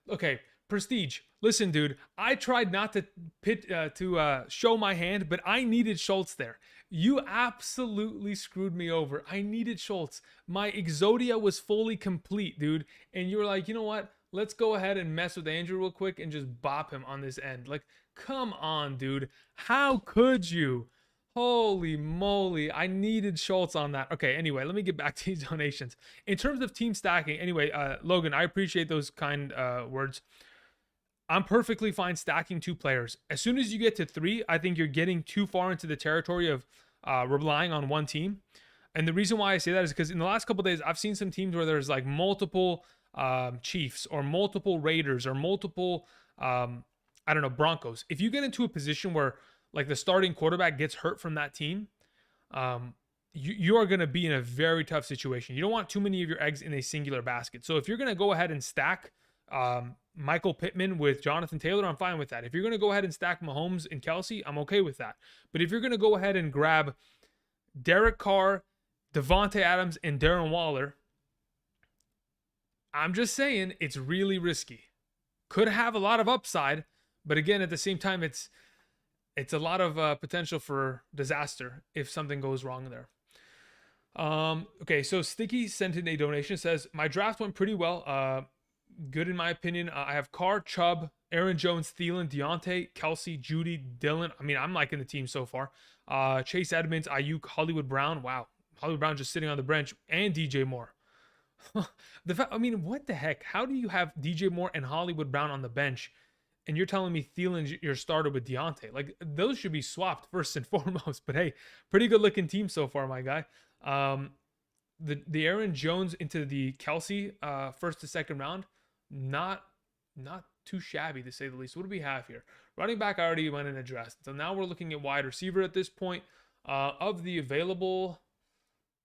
Okay, Prestige. Listen, dude, I tried not to show my hand, but I needed Schultz there. You absolutely screwed me over. I needed Schultz. My Exodia was fully complete, dude. And you were like, you know what? Let's go ahead and mess with Andrew real quick and just bop him on this end. Like, come on, dude. How could you? Holy moly, I needed Schultz on that. Okay, anyway, let me get back to these donations. In terms of team stacking, anyway, Logan, I appreciate those kind words. I'm perfectly fine stacking 2 players. As soon as you get to 3, I think you're getting too far into the territory of relying on one team. And the reason why I say that is because in the last couple of days, I've seen some teams where there's like multiple Chiefs or multiple Raiders or multiple, I don't know, Broncos. If you get into a position where like the starting quarterback gets hurt from that team, you are going to be in a very tough situation. You don't want too many of your eggs in a singular basket. So if you're going to go ahead and stack Michael Pittman with Jonathan Taylor, I'm fine with that. If you're going to go ahead and stack Mahomes and Kelsey, I'm okay with that. But if you're going to go ahead and grab Derek Carr, Devontae Adams, and Darren Waller, I'm just saying it's really risky. Could have a lot of upside, but again, at the same time, it's a lot of potential for disaster if something goes wrong there. Okay, so Sticky sent in a donation. Says, my draft went pretty well. Good in my opinion. I have Carr, Chubb, Aaron Jones, Thielen, Deontay, Kelsey, Judy, Dillon. I mean, I'm liking the team so far. Chase Edmonds, Ayuk, Hollywood Brown. Wow. Hollywood Brown just sitting on the bench, and DJ Moore. I mean, what the heck? How do you have DJ Moore and Hollywood Brown on the bench, and you're telling me Thielen's your starter with Deontay? Like, those should be swapped first and foremost. But hey, pretty good looking team so far, my guy. The Aaron Jones into the Kelsey first to second round, not too shabby to say the least. What do we have here? Running back I already went and addressed. So now we're looking at wide receiver at this point. Of the available,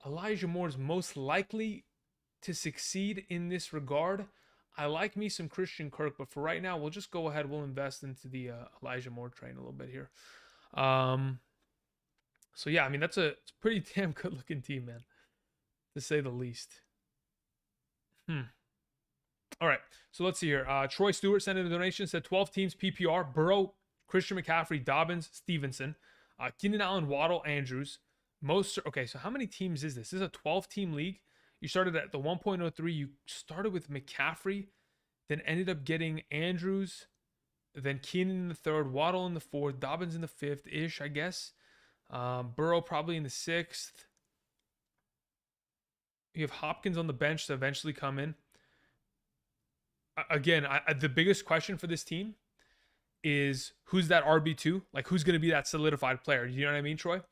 Elijah Moore is most likely to succeed in this regard. I like me some Christian Kirk, but for right now, we'll just go ahead. We'll invest into the Elijah Moore train a little bit here. So yeah, I mean, it's a pretty damn good looking team, man, to say the least. All right, so let's see here. Troy Stewart sent in a donation, said 12 teams PPR: Burrow, Christian McCaffrey, Dobbins, Stevenson, Keenan Allen, Waddle, Andrews. Okay, so how many teams is this? This is a 12-team league. You started at the 1.03. You started with McCaffrey, then ended up getting Andrews, then Keenan in the third, Waddle in the fourth, Dobbins in the fifth-ish, I guess. Burrow probably in the sixth. You have Hopkins on the bench to eventually come in. Again, the biggest question for this team is who's that RB2? Like, who's going to be that solidified player? You know what I mean, Troy?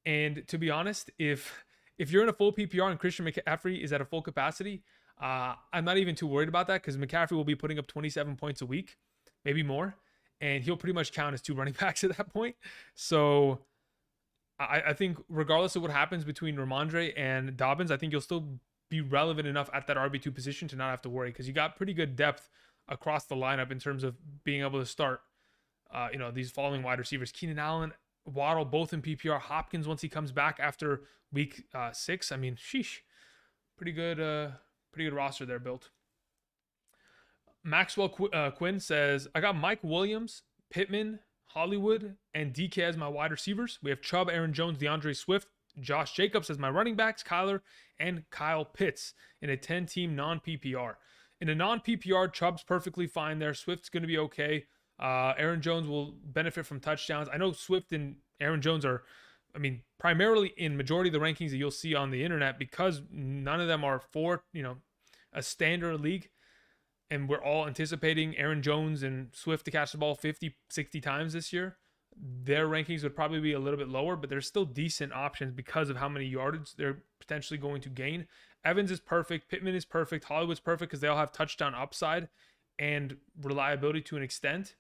And to be honest, if you're in a full PPR and Christian McCaffrey is at a full capacity, I'm not even too worried about that because McCaffrey will be putting up 27 points a week, maybe more, and he'll pretty much count as two running backs at that point. So I think regardless of what happens between Ramondre and Dobbins, I think you'll still be relevant enough at that RB2 position to not have to worry because you got pretty good depth across the lineup in terms of being able to start, these following wide receivers: Keenan Allen, Waddle, both in PPR. Hopkins once he comes back after week 6. I mean, sheesh, pretty good roster there built. Maxwell Quinn says, I got Mike Williams, Pittman, Hollywood, and DK as my wide receivers. We have Chubb, Aaron Jones, DeAndre Swift, Josh Jacobs as my running backs, Kyler, and Kyle Pitts in a 10-team non-PPR. In a non-PPR, Chubb's perfectly fine there. Swift's going to be okay. Aaron Jones will benefit from touchdowns. I know Swift and Aaron Jones are, primarily in majority of the rankings that you'll see on the internet because none of them are for, a standard league. And we're all anticipating Aaron Jones and Swift to catch the ball 50, 60 times this year. Their rankings would probably be a little bit lower, but they're still decent options because of how many yardage they're potentially going to gain. Evans is perfect. Pittman is perfect. Hollywood's perfect because they all have touchdown upside and reliability to an extent.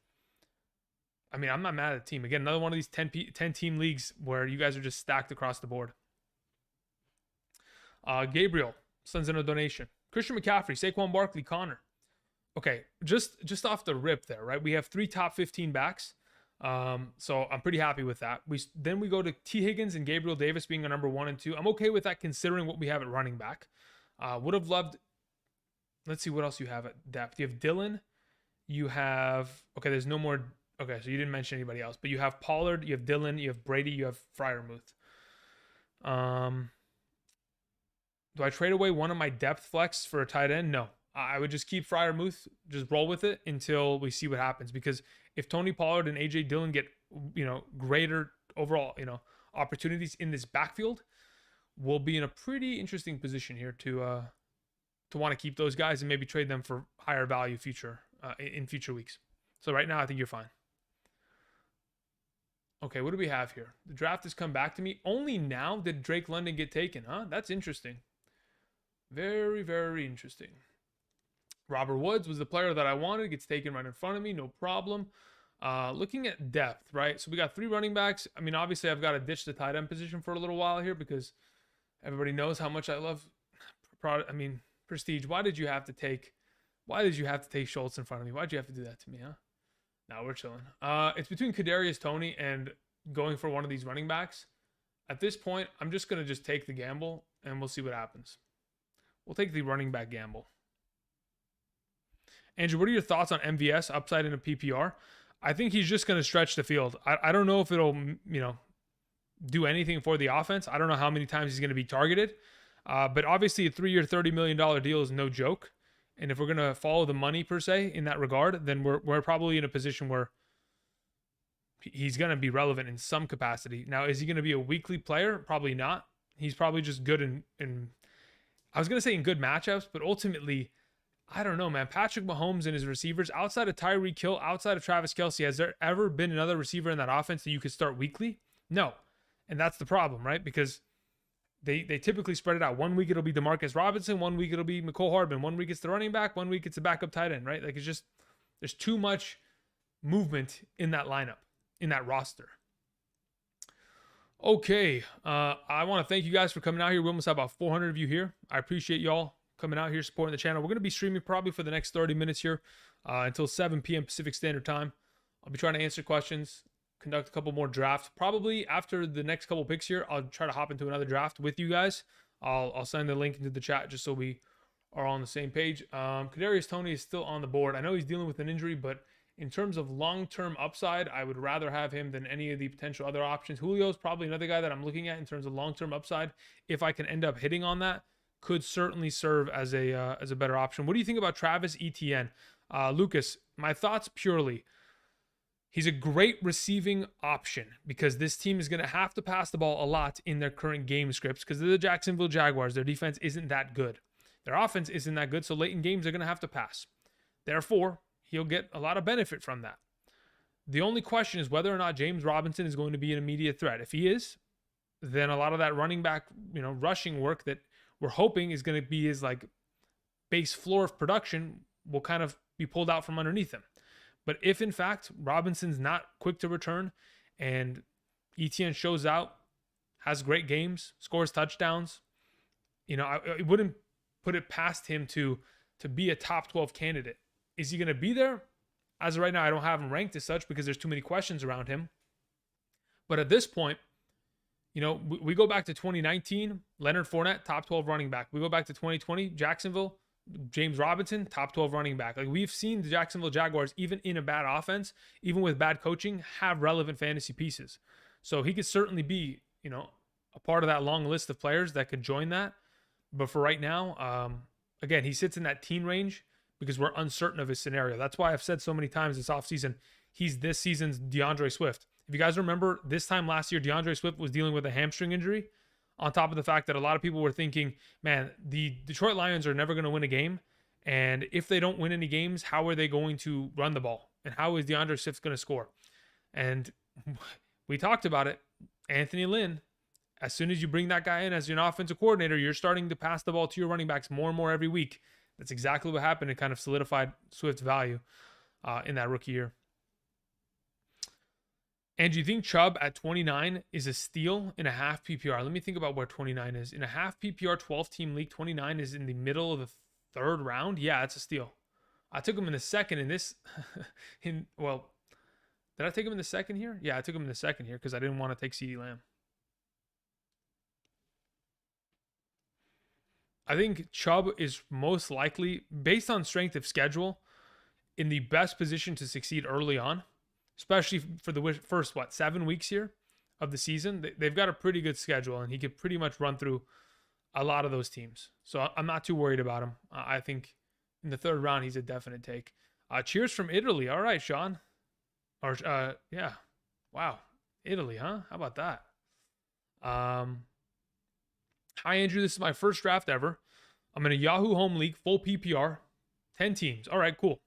I'm not mad at the team. Again, another one of these 10-team leagues where you guys are just stacked across the board. Gabriel sends in a donation. Christian McCaffrey, Saquon Barkley, Connor. Okay, just off the rip there, right? We have 3 top 15 backs. So I'm pretty happy with that. Then we go to T. Higgins and Gabriel Davis being a number 1 and 2. I'm okay with that considering what we have at running back. Would have loved. Let's see what else you have at depth. You have Dillon. You have there's no more. Okay, so you didn't mention anybody else, but you have Pollard, you have Dillon, you have Brady, you have Freiermuth. Do I trade away one of my depth flex for a tight end? No. I would just keep Freiermuth, just roll with it until we see what happens. Because if Tony Pollard and AJ Dillon get, greater overall, opportunities in this backfield, we'll be in a pretty interesting position here to want to keep those guys and maybe trade them for higher value in future weeks. So right now, I think you're fine. Okay, what do we have here? The draft has come back to me. Only now did Drake London get taken, huh? That's interesting. Very, very interesting. Robert Woods was the player that I wanted. Gets taken right in front of me. No problem. Looking at depth, right? So we got 3 running backs. I mean, obviously, I've got to ditch the tight end position for a little while here because everybody knows how much I love. Prestige. Why did you have to take Schultz in front of me? Why'd you have to do that to me, huh? Now we're chilling. It's between Kadarius Toney and going for one of these running backs. At this point, I'm just gonna take the gamble and we'll see what happens. We'll take the running back gamble. Andrew, what are your thoughts on MVS upside in a PPR? I think he's just going to stretch the field. I don't know if it'll, do anything for the offense. I don't know how many times he's going to be targeted. But obviously a 3-year, $30 million deal is no joke. And if we're going to follow the money per se in that regard, then we're probably in a position where he's going to be relevant in some capacity. Now, is he going to be a weekly player? Probably not. He's probably just good in I was going to say in good matchups, but ultimately, I don't know, man. Patrick Mahomes and his receivers, outside of Tyreek Hill, outside of Travis Kelce, has there ever been another receiver in that offense that you could start weekly? No. And that's the problem, right? Because they typically spread it out. 1 week it'll be Demarcus Robinson, 1 week it'll be Mecole Hardman, 1 week it's the running back, 1 week it's a backup tight end, right? Like it's just, there's too much movement in that lineup, in that roster. Okay, I want to thank you guys for coming out here. We almost have about 400 of you here. I appreciate y'all coming out here supporting the channel. We're going to be streaming probably for the next 30 minutes here until 7 p.m. Pacific Standard Time. I'll be trying to answer questions, conduct a couple more drafts. Probably after the next couple picks here, I'll try to hop into another draft with you guys. I'll send the link into the chat just so we are on the same page. Kadarius Toney is still on the board. I know he's dealing with an injury, but in terms of long-term upside, I would rather have him than any of the potential other options. Julio's probably another guy that I'm looking at in terms of long-term upside. If I can end up hitting on that, could certainly serve as a better option. What do you think about Travis Etienne? Lucas, my thoughts purely. He's a great receiving option because this team is going to have to pass the ball a lot in their current game scripts because they're the Jacksonville Jaguars. Their defense isn't that good. Their offense isn't that good, so late in games they're going to have to pass. Therefore, he'll get a lot of benefit from that. The only question is whether or not James Robinson is going to be an immediate threat. If he is, then a lot of that running back, rushing work that we're hoping is going to be his like base floor of production will kind of be pulled out from underneath him. But if in fact Robinson's not quick to return and Etienne shows out, has great games, scores touchdowns, I wouldn't put it past him to be a top 12 candidate. Is he going to be there? As of right now, I don't have him ranked as such because there's too many questions around him. But at this point, we go back to 2019, Leonard Fournette, top 12 running back. We go back to 2020, Jacksonville, James Robinson, top 12 running back. Like we've seen the Jacksonville Jaguars, even in a bad offense, even with bad coaching, have relevant fantasy pieces. So he could certainly be, a part of that long list of players that could join that. But for right now, again, he sits in that teen range because we're uncertain of his scenario. That's why I've said so many times this offseason, he's this season's DeAndre Swift. If you guys remember, this time last year, DeAndre Swift was dealing with a hamstring injury, on top of the fact that a lot of people were thinking, man, the Detroit Lions are never going to win a game. And if they don't win any games, how are they going to run the ball? And how is DeAndre Swift going to score? And we talked about it. Anthony Lynn, as soon as you bring that guy in as your offensive coordinator, you're starting to pass the ball to your running backs more and more every week. That's exactly what happened. It kind of solidified Swift's value in that rookie year. And do you think Chubb at 29 is a steal in a half PPR? Let me think about where 29 is. In a half PPR 12-team league, 29 is in the middle of the third round. Yeah, it's a steal. I took him in the second in this. Did I take him in the second here? Yeah, I took him in the second here because I didn't want to take CeeDee Lamb. I think Chubb is most likely, based on strength of schedule, in the best position to succeed early on. Especially for the first, 7 weeks here of the season. They've got a pretty good schedule, and he could pretty much run through a lot of those teams. So I'm not too worried about him. I think in the third round, he's a definite take. Cheers from Italy. All right, Sean. Yeah. Wow. Italy, huh? How about that? Hi, Andrew. This is my first draft ever. I'm in a Yahoo Home League, full PPR, 10 teams. All right, cool.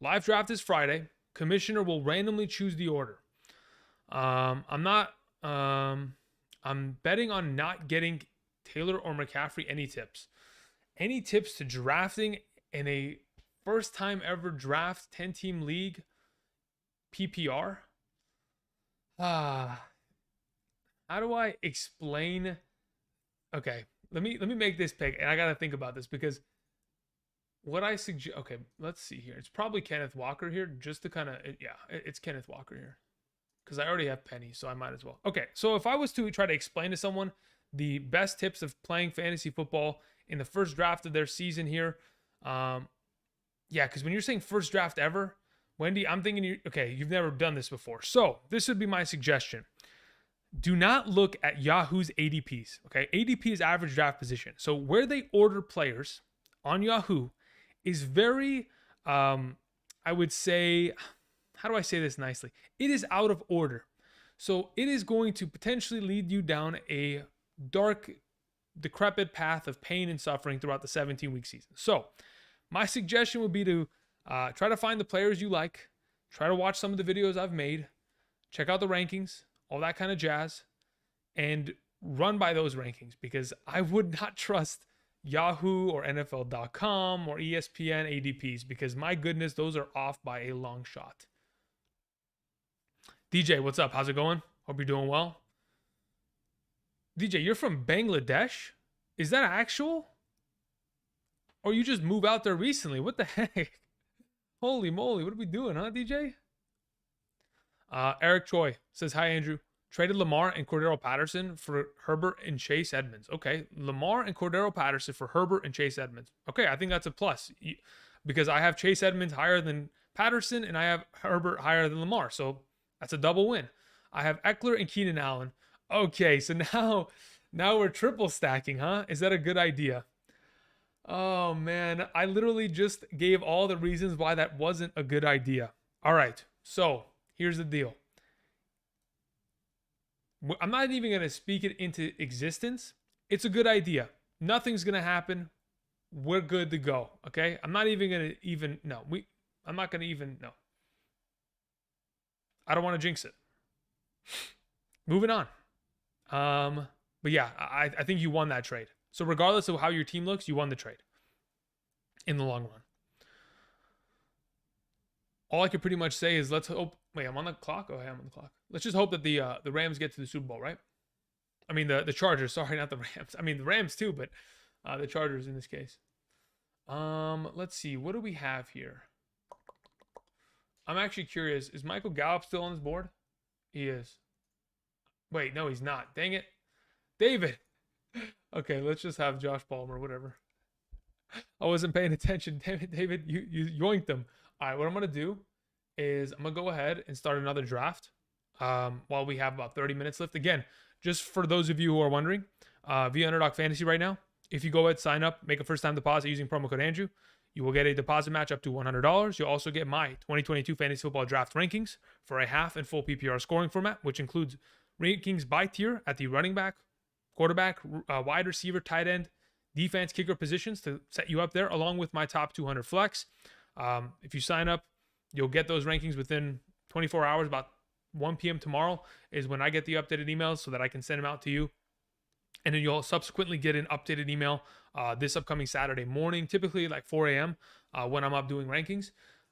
Live draft is Friday. Commissioner will randomly choose the order. I'm not. I'm betting on not getting Taylor or McCaffrey. Any tips? Any tips to drafting in a first time ever draft 10-team league PPR? How do I explain? Okay, let me make this pick, and I gotta think about this because what I suggest. Okay, let's see here. It's probably Kenneth Walker here, just to kind of yeah, it's Kenneth Walker here because I already have Penny, so I might as well. Okay, so if I was to try to explain to someone the best tips of playing fantasy football in the first draft of their season here, yeah, because when you're saying first draft ever, Wendy, I'm thinking you've never done this before, so this would be my suggestion. Do not look at Yahoo's ADPs. Okay, ADP is average draft position. So where they order players on Yahoo is very, I would say, how do I say this nicely? It is out of order. So it is going to potentially lead you down a dark, decrepit path of pain and suffering throughout the 17-week season. So my suggestion would be to try to find the players you like, try to watch some of the videos I've made, check out the rankings, all that kind of jazz, and run by those rankings because I would not trust Yahoo or NFL.com or ESPN ADPs because my goodness, those are off by a long shot. DJ, what's up? How's it going? Hope you're doing well. DJ, you're from Bangladesh? Is that actual? Or you just moved out there recently? What the heck? Holy moly, what are we doing, huh, DJ? Eric Choi says, hi, Andrew. Traded Lamar and Cordero Patterson for Herbert and Chase Edmonds. Okay, Lamar and Cordero Patterson for Herbert and Chase Edmonds. Okay, I think that's a plus because I have Chase Edmonds higher than Patterson and I have Herbert higher than Lamar. So that's a double win. I have Eckler and Keenan Allen. Okay, so now we're triple stacking, huh? Is that a good idea? Oh, man. I literally just gave all the reasons why that wasn't a good idea. All right, so here's the deal. I'm not even going to speak it into existence. It's a good idea. Nothing's going to happen. We're good to go. Okay. I'm not even going to I'm not going to even, no. I don't want to jinx it. Moving on. But yeah, I think you won that trade. So regardless of how your team looks, you won the trade in the long run. All I could pretty much say is let's hope. Wait, I'm on the clock? Oh, hey, I'm on the clock. Let's just hope that the Rams get to the Super Bowl, right? I mean, the Chargers. Sorry, not the Rams. I mean, the Rams too, but the Chargers in this case. Let's see. What do we have here? I'm actually curious. Is Michael Gallup still on this board? He is. Wait, no, he's not. Dang it. David. Okay, let's just have Josh Palmer, whatever. I wasn't paying attention. Damn it, David. You yoinked them. All right, what I'm going to do is I'm going to go ahead and start another draft while we have about 30 minutes left. Again, just for those of you who are wondering, via Underdog Fantasy right now, if you go ahead, sign up, make a first-time deposit using promo code Andrew, you will get a deposit match up to $100. You'll also get my 2022 Fantasy Football Draft rankings for a half and full PPR scoring format, which includes rankings by tier at the running back, quarterback, wide receiver, tight end, defense, kicker positions to set you up there, along with my top 200 flex. If you sign up, you'll get those rankings within 24 hours. About 1 p.m. tomorrow is when I get the updated emails so that I can send them out to you. And then you'll subsequently get an updated email this upcoming Saturday morning, typically like 4 a.m. When I'm up doing rankings.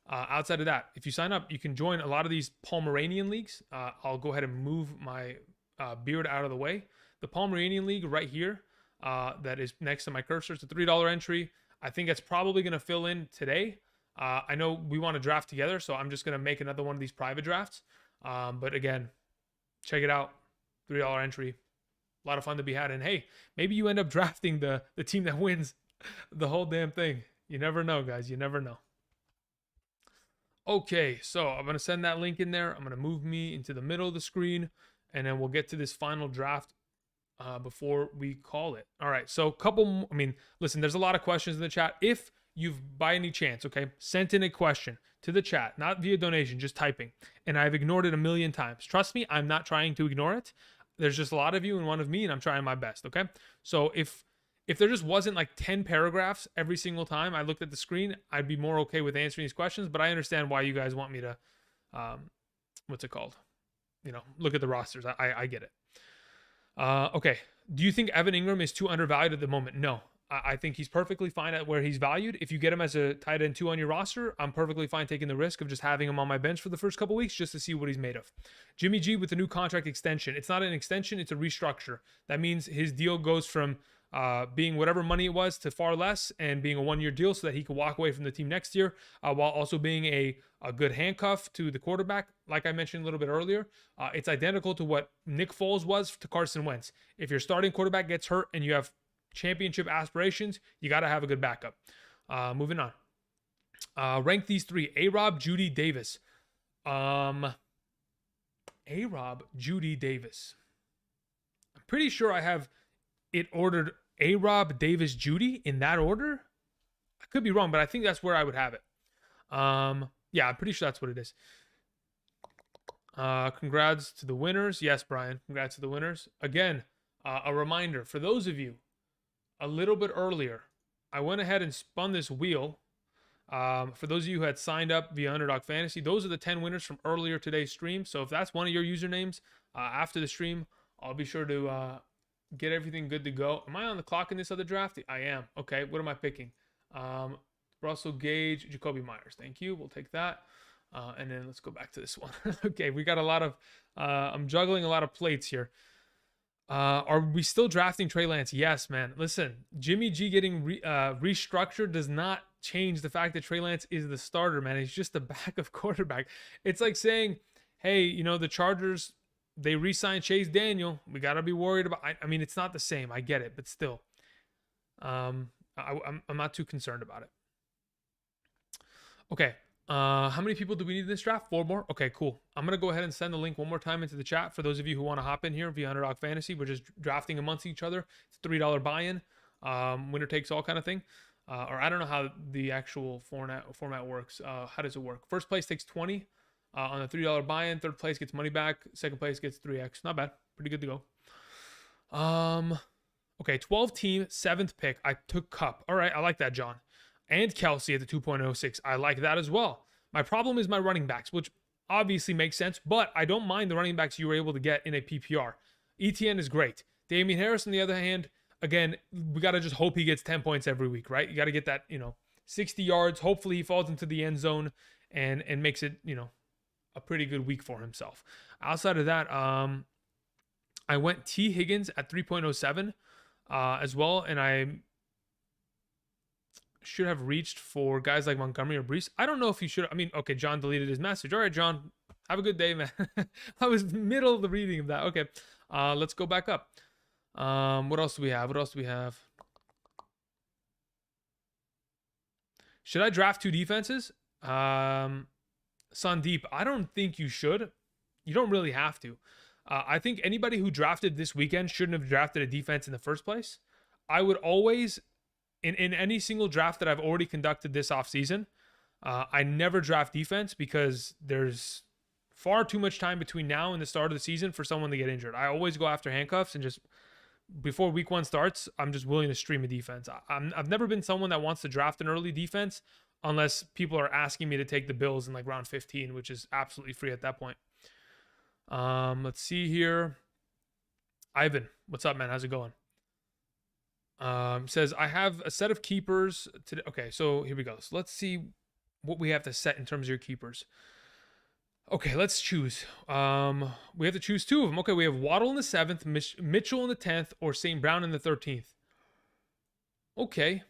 Outside of that, if you sign up, you can join a lot of these Pomeranian leagues. I'll go ahead and move my beard out of the way. The Pomeranian League right here that is next to my cursor, it's a $3 entry. I think it's probably going to fill in today. I know we want to draft together, so I'm just going to make another one of these private drafts. But again, check it out. $3 entry. A lot of fun to be had. And hey, maybe you end up drafting the team that wins the whole damn thing. You never know, guys. You never know. Okay, so I'm going to send that link in there. I'm going to move me into the middle of the screen, and then we'll get to this final draft before we call it. All right, so listen, there's a lot of questions in the chat. If you've, by any chance, sent in a question to the chat, not via donation, just typing, and I've ignored it a million times. Trust me, I'm not trying to ignore it. There's just a lot of you and one of me, and I'm trying my best, okay? So if there just wasn't like 10 paragraphs every single time I looked at the screen, I'd be more okay with answering these questions, but I understand why you guys want me to, look at the rosters. I get it. Okay. Do you think Evan Ingram is too undervalued at the moment? No. I think he's perfectly fine at where he's valued. If you get him as a tight end 2 on your roster, I'm perfectly fine taking the risk of just having him on my bench for the first couple weeks just to see what he's made of. Jimmy G with the new contract extension. It's not an extension, it's a restructure. That means his deal goes from being whatever money it was to far less and being a 1-year deal so that he can walk away from the team next year while also being a good handcuff to the quarterback. Like I mentioned a little bit earlier, it's identical to what Nick Foles was to Carson Wentz. If your starting quarterback gets hurt and you have championship aspirations, you got to have a good backup. Moving on. Rank these 3: A-Rob, Judy, Davis. A-Rob, Judy, Davis. I'm pretty sure I have it ordered A-Rob, Davis, Judy in that order. I could be wrong, but I think that's where I would have it. Yeah, I'm pretty sure that's what it is. Congrats to the winners. Yes, Brian, congrats to the winners. Again, a reminder for those of you a little bit earlier, I went ahead and spun this wheel. For those of you who had signed up via Underdog Fantasy, those are the 10 winners from earlier today's stream. So if that's one of your usernames after the stream, I'll be sure to get everything good to go. Am I on the clock in this other draft? I am. Okay, what am I picking? Russell Gage, Jacoby Myers. Thank you. We'll take that. And then let's go back to this one. Okay, we got a lot of, I'm juggling a lot of plates here. Are we still drafting Trey Lance? Yes, man. Listen, Jimmy G getting restructured does not change the fact that Trey Lance is the starter, man. He's just a backup quarterback. It's like saying, hey, the Chargers, they re-signed Chase Daniel. We got to be worried about, I mean, it's not the same. I get it, but still, I'm not too concerned about it. Okay. How many people do we need in this draft? 4 more? Okay, cool. I'm going to go ahead and send the link one more time into the chat for those of you who want to hop in here via Underdog Fantasy. We're just drafting amongst each other. It's a $3 buy-in, winner takes all kind of thing. Or I don't know how the actual format works. How does it work? First place takes 20 on a $3 buy-in. Third place gets money back. Second place gets 3x. Not bad. Pretty good to go. Okay, 12 team, 7th pick. I took Kupp. All right, I like that, John. And Kelsey at the 2.06. I like that as well. My problem is my running backs, which obviously makes sense, but I don't mind the running backs you were able to get in a PPR. ETN is great. Damian Harris, on the other hand, again, we got to just hope he gets 10 points every week, right? You got to get that, 60 yards. Hopefully he falls into the end zone and makes it, a pretty good week for himself. Outside of that, I went T. Higgins at 3.07 as well, and I should have reached for guys like Montgomery or Brees. I don't know if you should. I mean, okay, John deleted his message. All right, John, have a good day, man. I was middle of the reading of that. Okay, let's go back up. What else do we have? Should I draft 2 defenses? Sandeep, I don't think you should. You don't really have to. I think anybody who drafted this weekend shouldn't have drafted a defense in the first place. I would always, in any single draft that I've already conducted this offseason, I never draft defense because there's far too much time between now and the start of the season for someone to get injured. I always go after handcuffs and just before week 1 starts, I'm just willing to stream a defense. I've never been someone that wants to draft an early defense unless people are asking me to take the Bills in like round 15, which is absolutely free at that point. Let's see here. Ivan, what's up, man? How's it going? Says, I have a set of keepers today. Okay, so here we go. So let's see what we have to set in terms of your keepers. Okay, let's choose. We have to choose 2 of them. Okay, we have Waddle in the 7th, Mitchell in the 10th, or St. Brown in the 13th. Okay.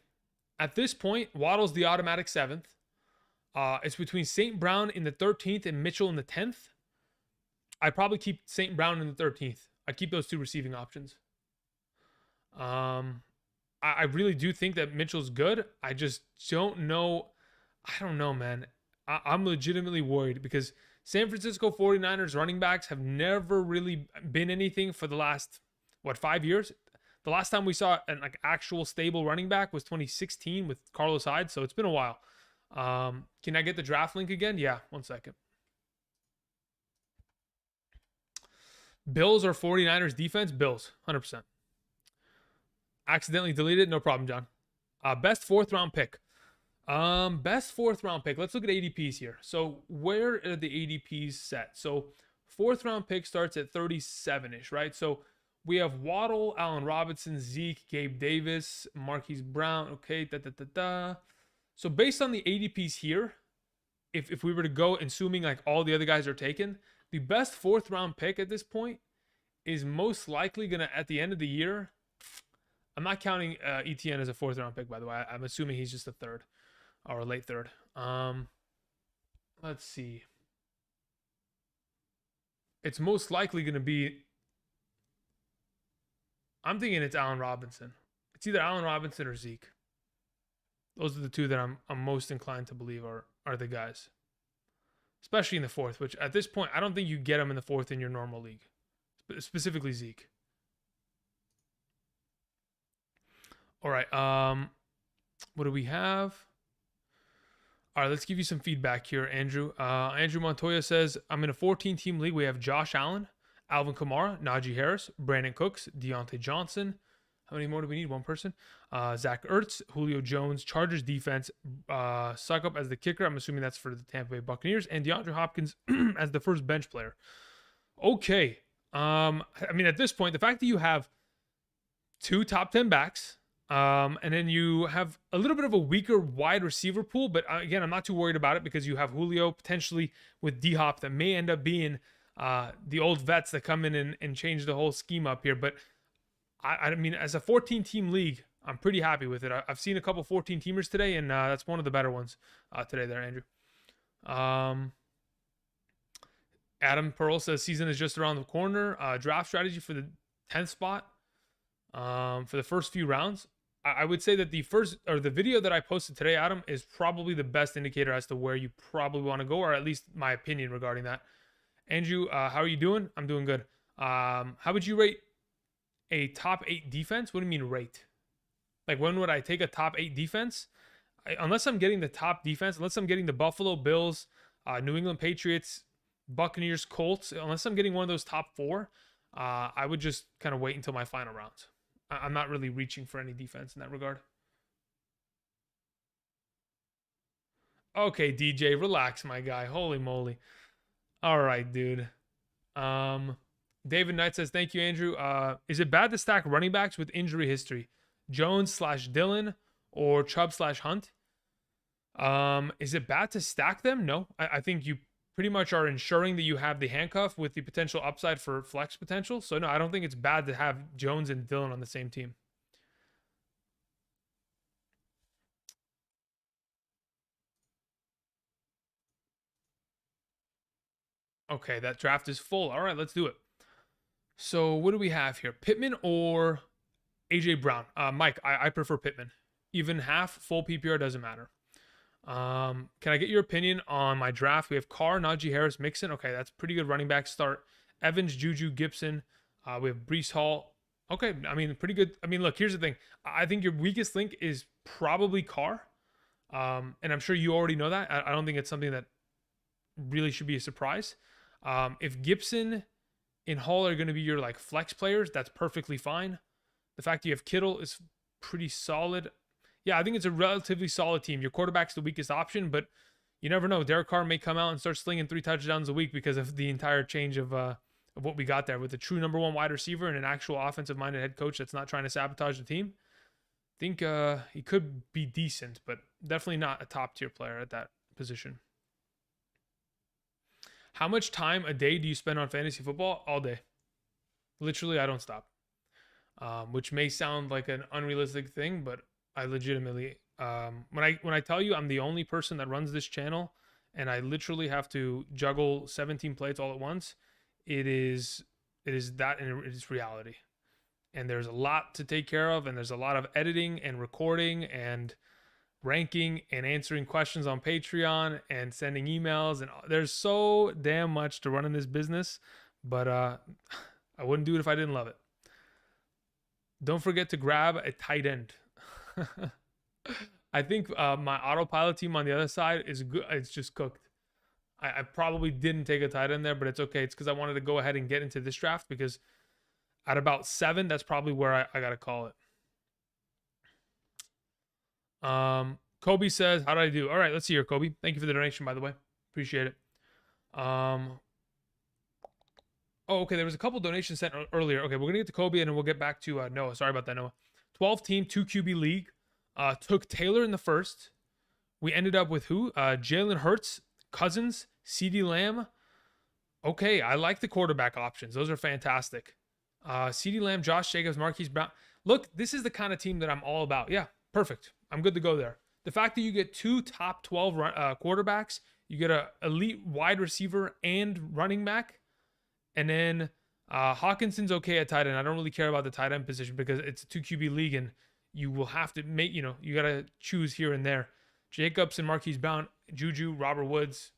At this point, Waddle's the automatic 7th. It's between St. Brown in the 13th and Mitchell in the 10th. I'd probably keep St. Brown in the 13th. I'd keep those 2 receiving options. I really do think that Mitchell's good. I just don't know. I don't know, man. I'm legitimately worried because San Francisco 49ers running backs have never really been anything for the last, 5 years? The last time we saw an actual stable running back was 2016 with Carlos Hyde, so it's been a while. Can I get the draft link again? Yeah, 1 second. Bills or 49ers defense? Bills, 100%. Accidentally deleted? No problem, John. Best 4th round pick. Best 4th round pick. Let's look at ADPs here. So where are the ADPs set? So fourth round pick starts at 37-ish, right? So we have Waddle, Allen Robinson, Zeke, Gabe Davis, Marquise Brown. Okay, So based on the ADPs here, if we were to go, assuming like all the other guys are taken, the best fourth round pick at this point is most likely gonna, at the end of the year, I'm not counting ETN as a fourth round pick, by the way. I'm assuming he's just a third or a late third. Let's see. It's most likely gonna be, I'm thinking it's Allen Robinson. It's either Allen Robinson or Zeke. Those are the two that I'm most inclined to believe are the guys, especially in the fourth. Which at this point, I don't think you get them in the fourth in your normal league, specifically Zeke. All right. What do we have? All right, let's give you some feedback here, Andrew. Andrew Montoya says, I'm in a 14-team league. We have Josh Allen, Alvin Kamara, Najee Harris, Brandon Cooks, Deontay Johnson. How many more do we need? One person. Zach Ertz, Julio Jones, Chargers defense, Suckup as the kicker. I'm assuming that's for the Tampa Bay Buccaneers, and DeAndre Hopkins as the first bench player. Okay. I mean, at this point, the fact that you have 2 top 10 backs, and then you have a little bit of a weaker wide receiver pool, but again, I'm not too worried about it because you have Julio potentially with D-Hop that may end up being the old vets that come in and change the whole scheme up here. But I mean, as a 14-team league, I'm pretty happy with it. I've seen a couple 14-teamers today, and that's one of the better ones today there, Andrew. Adam Pearl says season is just around the corner. Draft strategy for the 10th spot for the first few rounds. I would say that the video that I posted today, Adam, is probably the best indicator as to where you probably want to go, or at least my opinion regarding that. Andrew, how are you doing? I'm doing good. How would you rate a top 8 defense? What do you mean rate? Like, when would I take a top 8 defense? Unless I'm getting the top defense, unless I'm getting the Buffalo Bills, New England Patriots, Buccaneers, Colts, unless I'm getting one of those top 4, I would just kind of wait until my final rounds. I'm not really reaching for any defense in that regard. Okay, DJ, relax, my guy. Holy moly. All right, dude. David Knight says, thank you, Andrew. Is it bad to stack running backs with injury history? Jones/Dillon or Chubb/Hunt? Is it bad to stack them? No. I think you pretty much are ensuring that you have the handcuff with the potential upside for flex potential. So, no, I don't think it's bad to have Jones and Dillon on the same team. Okay, that draft is full. All right, let's do it. So what do we have here? Pittman or AJ Brown? Mike, I prefer Pittman. Even half, full PPR, doesn't matter. Can I get your opinion on my draft? We have Carr, Najee Harris, Mixon. Okay, that's pretty good running back start. Evans, Juju, Gibson. We have Breece Hall. Okay, I mean, pretty good. I mean, look, here's the thing. I think your weakest link is probably Carr. And I'm sure you already know that. I don't think it's something that really should be a surprise. If Gibson and Hall are going to be your like flex players, that's perfectly fine. The fact you have Kittle is pretty solid. Yeah, I think it's a relatively solid team. Your quarterback's the weakest option, but you never know. Derek Carr may come out and start slinging 3 touchdowns a week because of the entire change of what we got there with a true number 1 wide receiver and an actual offensive-minded head coach that's not trying to sabotage the team. I think he could be decent, but definitely not a top-tier player at that position. How much time a day do you spend on fantasy football? All day. Literally, I don't stop. Which may sound like an unrealistic thing, but I legitimately, when I tell you I'm the only person that runs this channel and I literally have to juggle 17 plates all at once, it is that, and it is reality. And there's a lot to take care of, and there's a lot of editing and recording and ranking and answering questions on Patreon and sending emails, and there's so damn much to run in this business, but I wouldn't do it if I didn't love it. Don't forget to grab a tight end. I think my autopilot team on the other side is good. It's just cooked. I probably didn't take a tight end there, but it's okay. It's because I wanted to go ahead and get into this draft, because at about 7, that's probably where I got to call it. Kobe says, how did I do? All right, let's see here, Kobe. Thank you for the donation, by the way. Appreciate it. Oh, okay. There was a couple donations sent earlier. Okay, we're gonna get to Kobe and then we'll get back to Noah. Sorry about that, Noah. 12 team, 2 QB league. Took Taylor in the first. We ended up with who? Jalen Hurts, Cousins, CeeDee Lamb. Okay, I like the quarterback options. Those are fantastic. CeeDee Lamb, Josh Jacobs, Marquise Brown. Look, this is the kind of team that I'm all about. Yeah, perfect. I'm good to go there. The fact that you get 2 top 12 quarterbacks, you get a elite wide receiver and running back, and then Hawkinson's okay at tight end. I don't really care about the tight end position because it's a 2 QB league and you will have to make, you got to choose here and there. Jacobs and Marquise Brown, Juju, Robert Woods,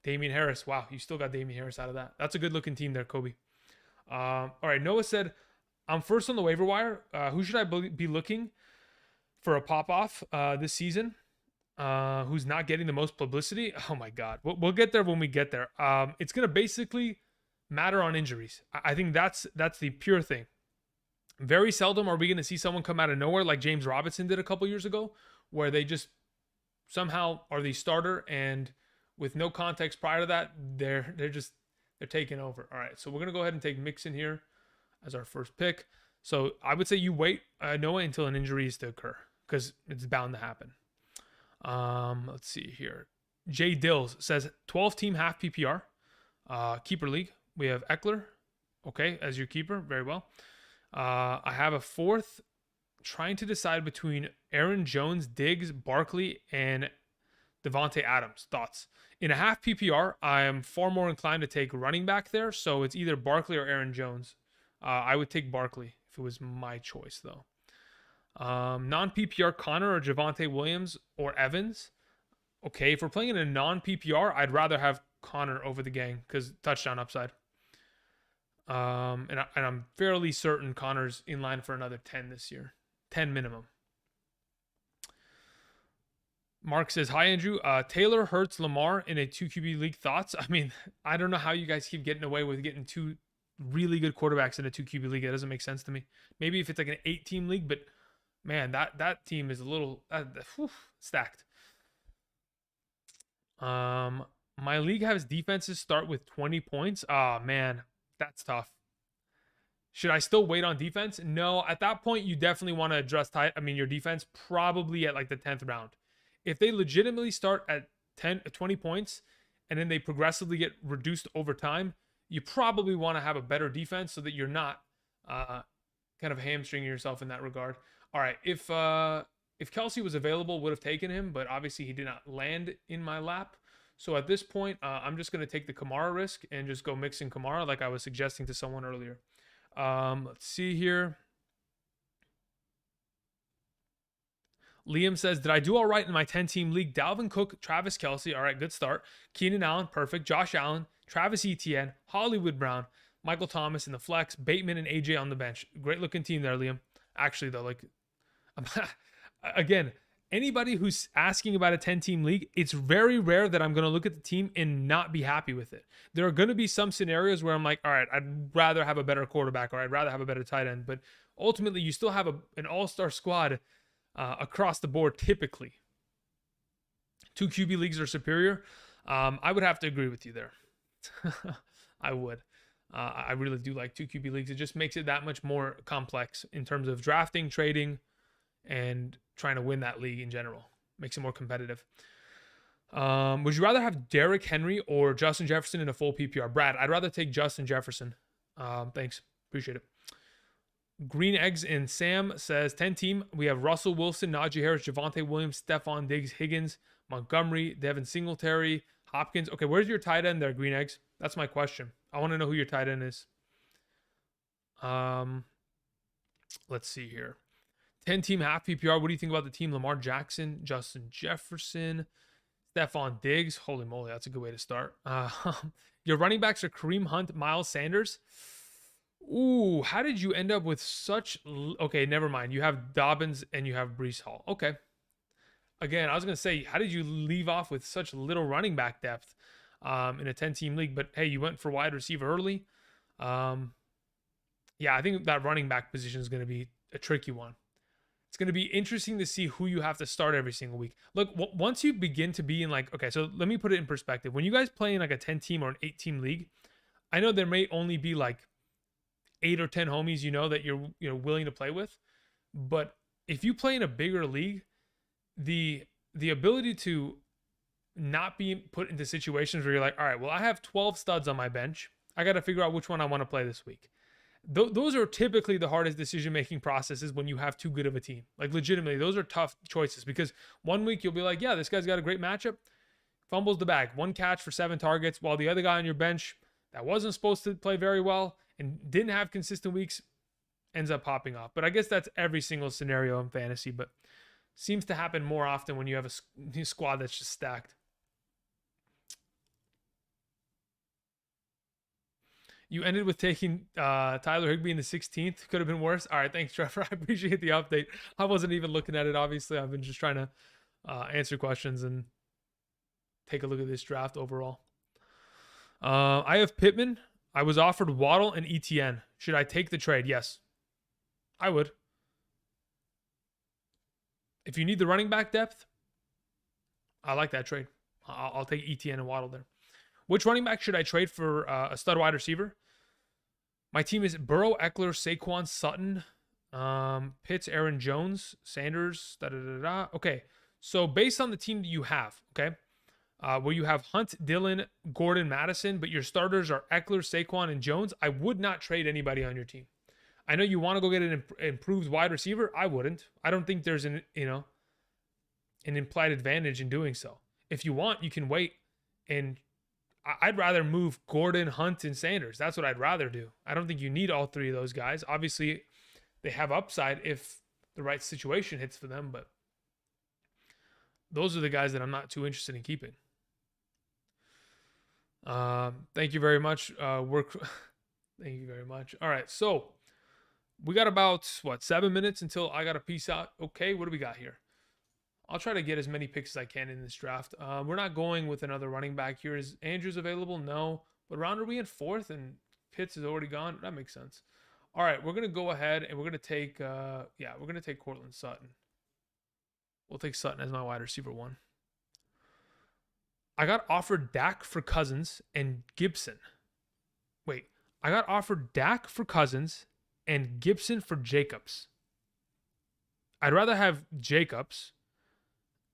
Damian Harris. Wow, you still got Damian Harris out of that. That's a good looking team there, Kobe. All right, Noah said, I'm first on the waiver wire. Who should I be looking for a pop off this season? Who's not getting the most publicity? Oh my God, we'll get there when we get there. It's gonna basically matter on injuries. I think that's the pure thing. Very seldom are we gonna see someone come out of nowhere like James Robinson did a couple years ago, where they just somehow are the starter and with no context prior to that, they're taking over. All right, so we're gonna go ahead and take Mixon here as our first pick. So I would say you wait, Noah, until an injury is to occur because it's bound to happen. Let's see here. Jay Dills says 12 team half PPR, keeper league. We have Eckler, okay, as your keeper, very well. I have a fourth, trying to decide between Aaron Jones, Diggs, Barkley, and Devontae Adams. Thoughts? In a half PPR, I am far more inclined to take running back there, so it's either Barkley or Aaron Jones. I would take Barkley if it was my choice, though. Non-PPR, Connor or Javonte Williams or Evans. Okay, if we're playing in a non-PPR, I'd rather have Connor over the gang because touchdown upside. And I'm fairly certain Connor's in line for another 10 this year. 10 minimum. Mark says, hi, Andrew. Taylor, Hurts, Lamar in a 2 QB league. Thoughts? I mean, I don't know how you guys keep getting away with getting 2 really good quarterbacks in a 2 QB league. It doesn't make sense to me. Maybe if it's like an 8-team league, but man, that team is a little stacked. My league has defenses start with 20 points. Oh, man, that's tough. Should I still wait on defense? No, at that point, you definitely want to address your defense probably at like the 10th round. If they legitimately start at 20 points and then they progressively get reduced over time, you probably want to have a better defense so that you're not kind of hamstringing yourself in that regard. All right, if Kelce was available, would have taken him, but obviously he did not land in my lap. So at this point, I'm just going to take the Kamara risk and just go Mixon Kamara like I was suggesting to someone earlier. Let's see here. Liam says, did I do all right in my 10-team league? Dalvin Cook, Travis Kelce. All right, good start. Keenan Allen, perfect. Josh Allen, Travis Etienne, Hollywood Brown, Michael Thomas in the flex, Bateman and AJ on the bench. Great looking team there, Liam. Actually, though, again, anybody who's asking about a 10-team league, it's very rare that I'm going to look at the team and not be happy with it. There are going to be some scenarios where I'm like, all right, I'd rather have a better quarterback or I'd rather have a better tight end. But ultimately, you still have an all-star squad across the board typically. 2 QB leagues are superior. I would have to agree with you there. I would. I really do like 2 QB leagues. It just makes it that much more complex in terms of drafting, trading, and trying to win that league in general. Makes it more competitive. Would you rather have Derrick Henry or Justin Jefferson in a full PPR? Brad, I'd rather take Justin Jefferson. Thanks. Appreciate it. Green Eggs and Sam says 10-team. We have Russell Wilson, Najee Harris, Javonte Williams, Stephon Diggs, Higgins, Montgomery, Devin Singletary, Hopkins. Okay, where's your tight end there, Green Eggs? That's my question. I want to know who your tight end is. Let's see here. 10-team half PPR. What do you think about the team? Lamar Jackson, Justin Jefferson, Stephon Diggs. Holy moly, that's a good way to start. Your running backs are Kareem Hunt, Miles Sanders. Ooh, how did you end up with such... Okay, never mind. You have Dobbins and you have Breece Hall. Okay. Again, I was going to say, how did you leave off with such little running back depth in a 10-team league? But hey, you went for wide receiver early. Yeah, I think that running back position is going to be a tricky one. It's going to be interesting to see who you have to start every single week. Look, once you begin to be in okay, so let me put it in perspective. When you guys play in like a 10-team or an 8-team league, I know there may only be like 8 or 10 homies that you're willing to play with, but if you play in a bigger league, the ability to not be put into situations where you're like, all right, well, I have 12 studs on my bench. I got to figure out which one I want to play this week. Those are typically the hardest decision-making processes when you have too good of a team. Like, legitimately, those are tough choices because one week you'll be like, yeah, this guy's got a great matchup, fumbles the bag, 1 catch for 7 targets, while the other guy on your bench that wasn't supposed to play very well and didn't have consistent weeks ends up popping off. But I guess that's every single scenario in fantasy, but seems to happen more often when you have a squad that's just stacked. You ended with taking Tyler Higbee in the 16th. Could have been worse. All right, thanks, Trevor. I appreciate the update. I wasn't even looking at it, obviously. I've been just trying to answer questions and take a look at this draft overall. I have Pittman. I was offered Waddle and ETN. Should I take the trade? Yes. I would. If you need the running back depth, I like that trade. I'll take ETN and Waddle there. Which running back should I trade for a stud wide receiver? My team is Burrow, Eckler, Saquon, Sutton, Pitts, Aaron Jones, Sanders, Okay, so based on the team that you have, okay, where you have Hunt, Dillon, Gordon, Madison, but your starters are Eckler, Saquon, and Jones, I would not trade anybody on your team. I know you want to go get an improved wide receiver. I wouldn't. I don't think there's an implied advantage in doing so. If you want, you can wait, and I'd rather move Gordon, Hunt, and Sanders. That's what I'd rather do. I don't think you need all 3 of those guys. Obviously, they have upside if the right situation hits for them, but those are the guys that I'm not too interested in keeping. Thank you very much. Thank you very much. All right, so we got about 7 minutes until I got to peace out. Okay, what do we got here? I'll try to get as many picks as I can in this draft. We're not going with another running back here. Is Andrews available? No. But round are we in 4th and Pitts is already gone? That makes sense. All right, we're gonna go ahead and we're gonna take we're gonna take Courtland Sutton. We'll take Sutton as my wide receiver 1. I got offered Dak for Cousins and Gibson. Wait, I got offered Dak for Cousins and Gibson for Jacobs. I'd rather have Jacobs,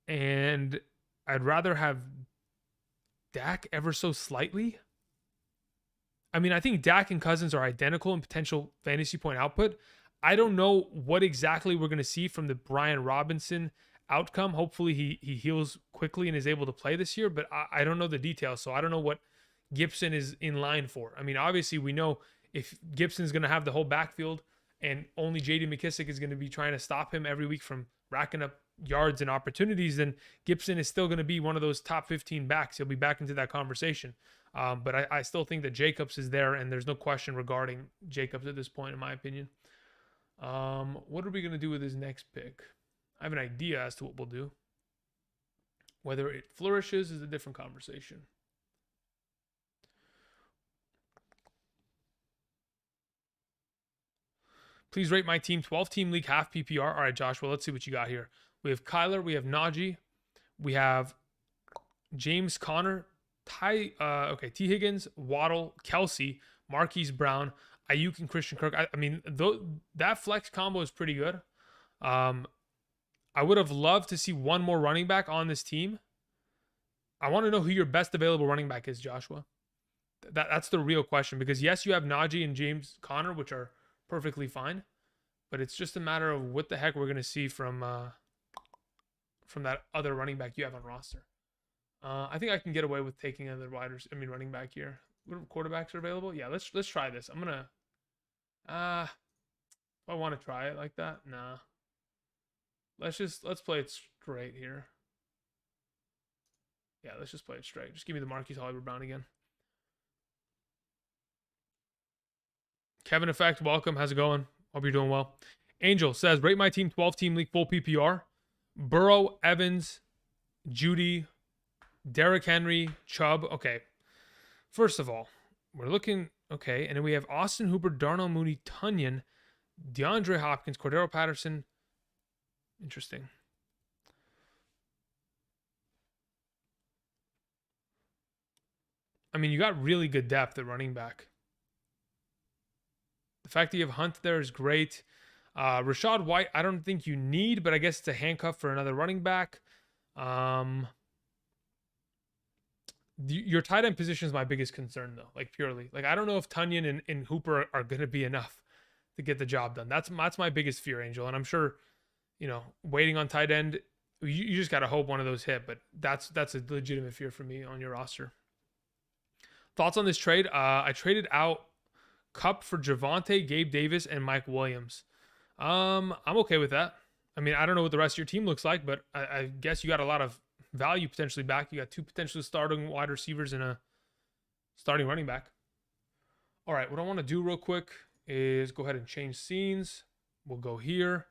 and I'd rather have Dak ever so slightly. I mean, I think Dak and Cousins are identical in potential fantasy point output. I don't know what exactly we're going to see from the Brian Robinson outcome. Hopefully he heals quickly and is able to play this year, but I don't know the details, so I don't know what Gibson is in line for. I mean, obviously we know if Gibson's going to have the whole backfield and only J.D. McKissic is going to be trying to stop him every week from racking up yards and opportunities, then Gibson is still going to be one of those top 15 backs. He'll be back into that conversation. But I still think that Jacobs is there, and there's no question regarding Jacobs at this point, in my opinion. What are we going to do with his next pick? I have an idea as to what we'll do. Whether it flourishes is a different conversation. Please rate my team 12-team league half PPR. All right, Joshua, let's see what you got here. We have Kyler, we have Najee, we have James Conner, T. Higgins, Waddle, Kelsey, Marquise Brown, Ayuk, and Christian Kirk. I mean, that flex combo is pretty good. I would have loved to see one more running back on this team. I want to know who your best available running back is, Joshua. That's the real question, because yes, you have Najee and James Conner, which are perfectly fine, but it's just a matter of what the heck we're going to see from that other running back you have on roster. I think I can get away with taking another running back here. What quarterbacks are available? Yeah, let's try this. I'm gonna I want to try it like that. Nah. Let's play it straight here. Yeah, let's just play it straight. Just give me the Marquise Hollywood Brown again. Kevin Effect, welcome. How's it going? Hope you're doing well. Angel says, rate my team 12-team league full PPR. Burrow, Evans, Judy, Derrick Henry, Chubb. Okay. First of all, we're looking, okay, and then we have Austin Hooper, Darnell Mooney, Tunyon, DeAndre Hopkins, Cordero Patterson. Interesting. I mean, you got really good depth at running back. The fact that you have Hunt there is great. Rachaad White, I don't think you need, but I guess it's a handcuff for another running back. Your tight end position is my biggest concern, though. Like purely, like I don't know if Tonyan and Hooper are going to be enough to get the job done. That's my biggest fear, Angel. And I'm sure, waiting on tight end, you just got to hope one of those hit. But that's a legitimate fear for me on your roster. Thoughts on this trade? I traded out Kupp for Javonte, Gabe Davis, and Mike Williams. I'm okay with that. I mean, I don't know what the rest of your team looks like, but I guess you got a lot of value potentially back. You got 2 potentially starting wide receivers and a starting running back. All right, what I want to do real quick is go ahead and change scenes. We'll go here.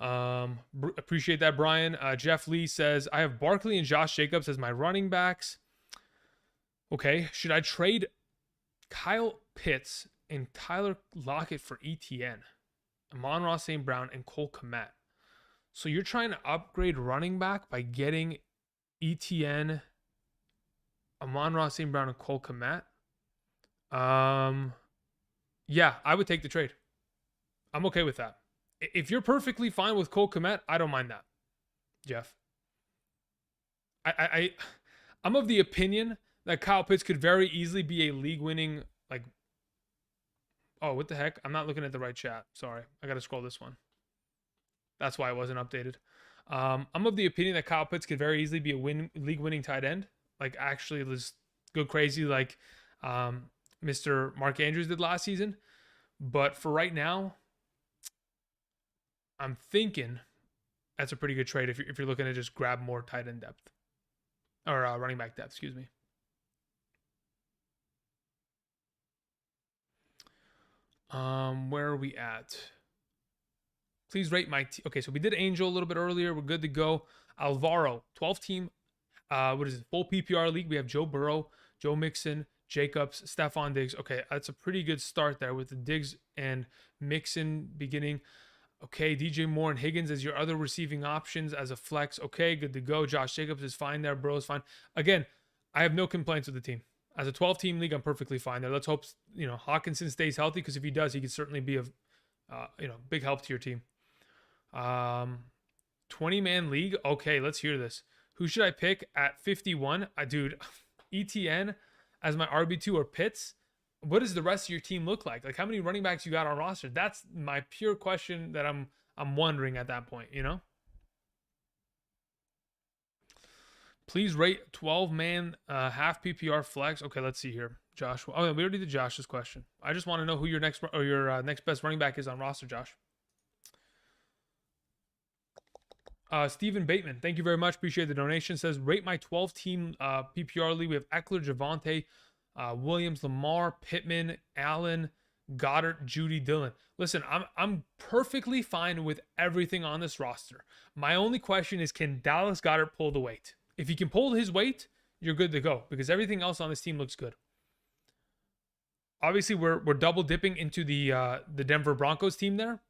Appreciate that, Brian. Jeff Lee says, I have Barkley and Josh Jacobs as my running backs. Okay, should I trade Kyle Pitts and Tyler Lockett for ETN, Amon-Ra St. Brown, and Cole Kmet? So you're trying to upgrade running back by getting ETN, Amon-Ra St. Brown, and Cole Kmet? Yeah, I would take the trade. I'm okay with that. If you're perfectly fine with Cole Kmet, I don't mind that, Jeff. I'm of the opinion that Kyle Pitts could very easily be a league-winning, oh, what the heck? I'm not looking at the right chat. Sorry. I got to scroll this one. That's why it wasn't updated. I'm of the opinion that Kyle Pitts could very easily be a league-winning tight end. Actually, let's go crazy like Mr. Mark Andrews did last season. But for right now, I'm thinking that's a pretty good trade if you're looking to just grab more tight end depth. Or running back depth, excuse me. Where are we at? Please rate my team. Okay, so we did Angel a little bit earlier. We're good to go. Alvaro, 12 team. What is it? Full PPR league. We have Joe Burrow, Joe Mixon, Jacobs, Stephon Diggs. Okay, that's a pretty good start there with the Diggs and Mixon beginning. Okay, DJ Moore and Higgins as your other receiving options as a flex. Okay, good to go. Josh Jacobs is fine there. Burrow's fine. Again, I have no complaints with the team. As a 12-team league, I'm perfectly fine there. Let's hope Hawkinson stays healthy, because if he does, he could certainly be a big help to your team. 20-man league. Okay, let's hear this. Who should I pick at 51? Dude, ETN as my RB2 or Pitts. What does the rest of your team look like? How many running backs you got on roster? That's my pure question that I'm wondering at that point, Please rate 12-man half PPR flex. Okay, let's see here. Josh. Oh, we already did Josh's question. I just want to know who your next best running back is on roster, Josh. Stephen Bateman, thank you very much. Appreciate the donation. Says, rate my 12-team PPR league. We have Eckler, Javonte, Williams, Lamar, Pittman, Allen, Goddard, Judy, Dillon. Listen, I'm perfectly fine with everything on this roster. My only question is, can Dallas Goedert pull the weight? If he can pull his weight, you're good to go, because everything else on this team looks good. Obviously, we're double dipping into the Denver Broncos team there.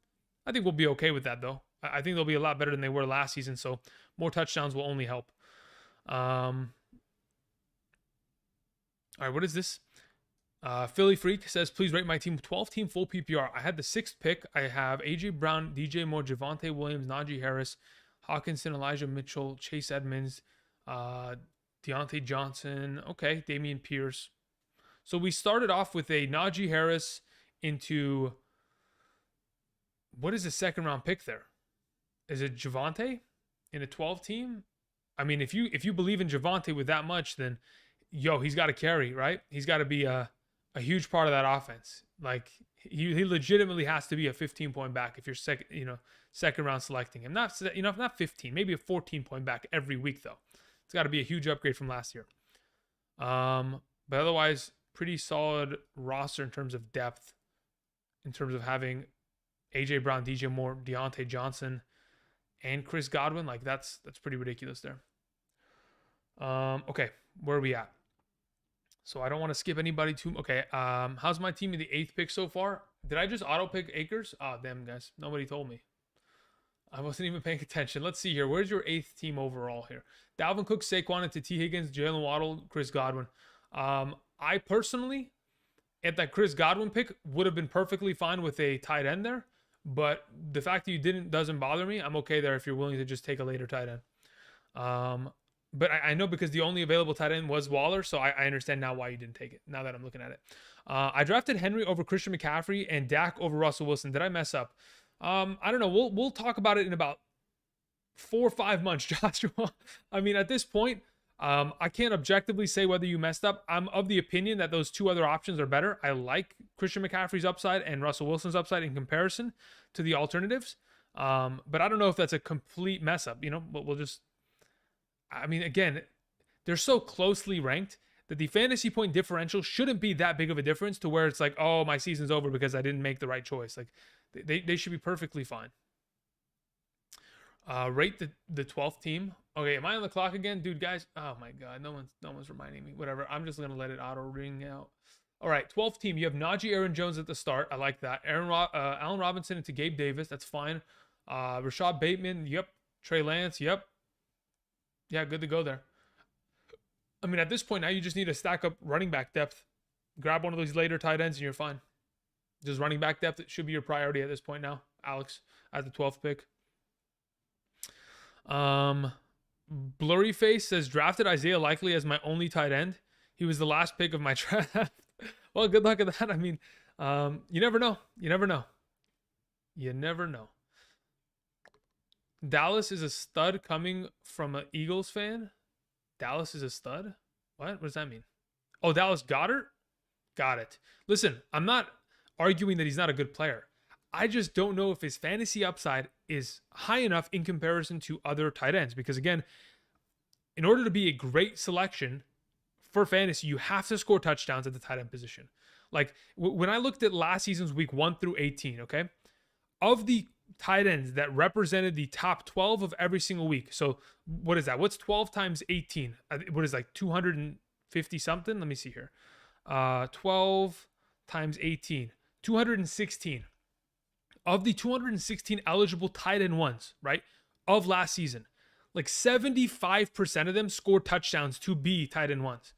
I think we'll be okay with that, though. I think they'll be a lot better than they were last season, so more touchdowns will only help. All right, what is this? Philly Freak says, please rate my team 12-team full PPR. I had the 6th pick. I have A.J. Brown, DJ Moore, Javonte Williams, Najee Harris, Hawkinson, Elijah Mitchell, Chase Edmonds, Deontay Johnson. Okay, Dameon Pierce. So we started off with a Najee Harris into... What is the second-round pick there? Is it Javonte in a 12-team? I mean, if you believe in Javonte with that much, then, he's got to carry, right? He's got to be a huge part of that offense. He legitimately has to be a 15-point back if you're second round selecting him. Not 15, maybe a 14-point back every week though. It's got to be a huge upgrade from last year. But otherwise, pretty solid roster in terms of depth, in terms of having A.J. Brown, DJ Moore, Deontay Johnson, and Chris Godwin. That's pretty ridiculous there. Okay, where are we at? So I don't want to skip anybody too. Okay, how's my team in the 8th pick so far? Did I just auto pick Akers? Oh, damn, guys. Nobody told me. I wasn't even paying attention. Let's see here. Where's your 8th team overall here? Dalvin Cook, Saquon, and T. Higgins, Jalen Waddle, Chris Godwin. I personally, at that Chris Godwin pick, would have been perfectly fine with a tight end there. But the fact that you didn't doesn't bother me. I'm okay there if you're willing to just take a later tight end. But I know because the only available tight end was Waller, so I understand now why you didn't take it, now that I'm looking at it. I drafted Henry over Christian McCaffrey and Dak over Russell Wilson. Did I mess up? I don't know. We'll talk about it in about 4 or 5 months, Joshua. I mean, at this point, I can't objectively say whether you messed up. I'm of the opinion that those two other options are better. I like Christian McCaffrey's upside and Russell Wilson's upside in comparison to the alternatives. But I don't know if that's a complete mess up, but we'll just, I mean, again, they're so closely ranked that the fantasy point differential shouldn't be that big of a difference to where it's like, oh, my season's over because I didn't make the right choice. Like they should be perfectly fine. Rate the 12th team. Okay, am I on the clock again? Dude, guys. Oh my God, no one's reminding me. Whatever, I'm just gonna let it auto ring out. All right, 12th team. You have Najee Aaron Jones at the start. I like that. Allen Robinson into Gabe Davis. That's fine. Rashad Bateman. Yep. Trey Lance. Yep. Yeah, good to go there. I mean, at this point now, you just need to stack up running back depth. Grab one of those later tight ends and you're fine. Just running back depth, it should be your priority at this point now, Alex, at the 12th pick. Blurry Face says, drafted Isaiah Likely as my only tight end. He was the last pick of my draft. Well, good luck at that. I mean, you never know. You never know. You never know. Dallas is a stud coming from an Eagles fan. Dallas is a stud? What does that mean? Oh, Dallas Goedert? Got it. Listen, I'm not arguing that he's not a good player. I just don't know if his fantasy upside is high enough in comparison to other tight ends. Because again, in order to be a great selection for fantasy, you have to score touchdowns at the tight end position. Like when I looked at last season's week 1 through 18, okay, of the tight ends that represented the top 12 of every single week. So what is that? What's 12 times 18? What is like 250 something? Let me see here. 12 times 18, 216. Of the 216 eligible tight end ones, right, of last season, like 75% of them scored touchdowns to be tight end ones.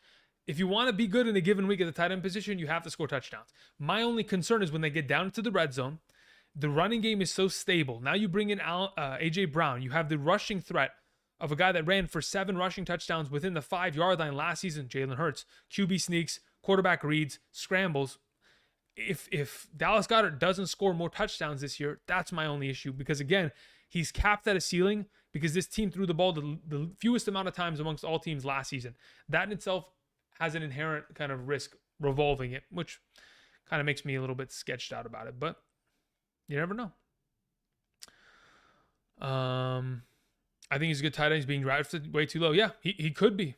If you want to be good in a given week at the tight end position, you have to score touchdowns. My only concern is when they get down into the red zone, the running game is so stable. Now you bring in A.J. Brown. You have the rushing threat of a guy that ran for 7 rushing touchdowns within the 5-yard line last season, Jalen Hurts. QB sneaks, quarterback reads, scrambles. If Dallas Goedert doesn't score more touchdowns this year, that's my only issue. Because again, he's capped at a ceiling because this team threw the ball the fewest amount of times amongst all teams last season. That in itself has an inherent kind of risk revolving it, which kind of makes me a little bit sketched out about it. But you never know. I think he's a good tight end. He's being drafted way too low. Yeah, he could be.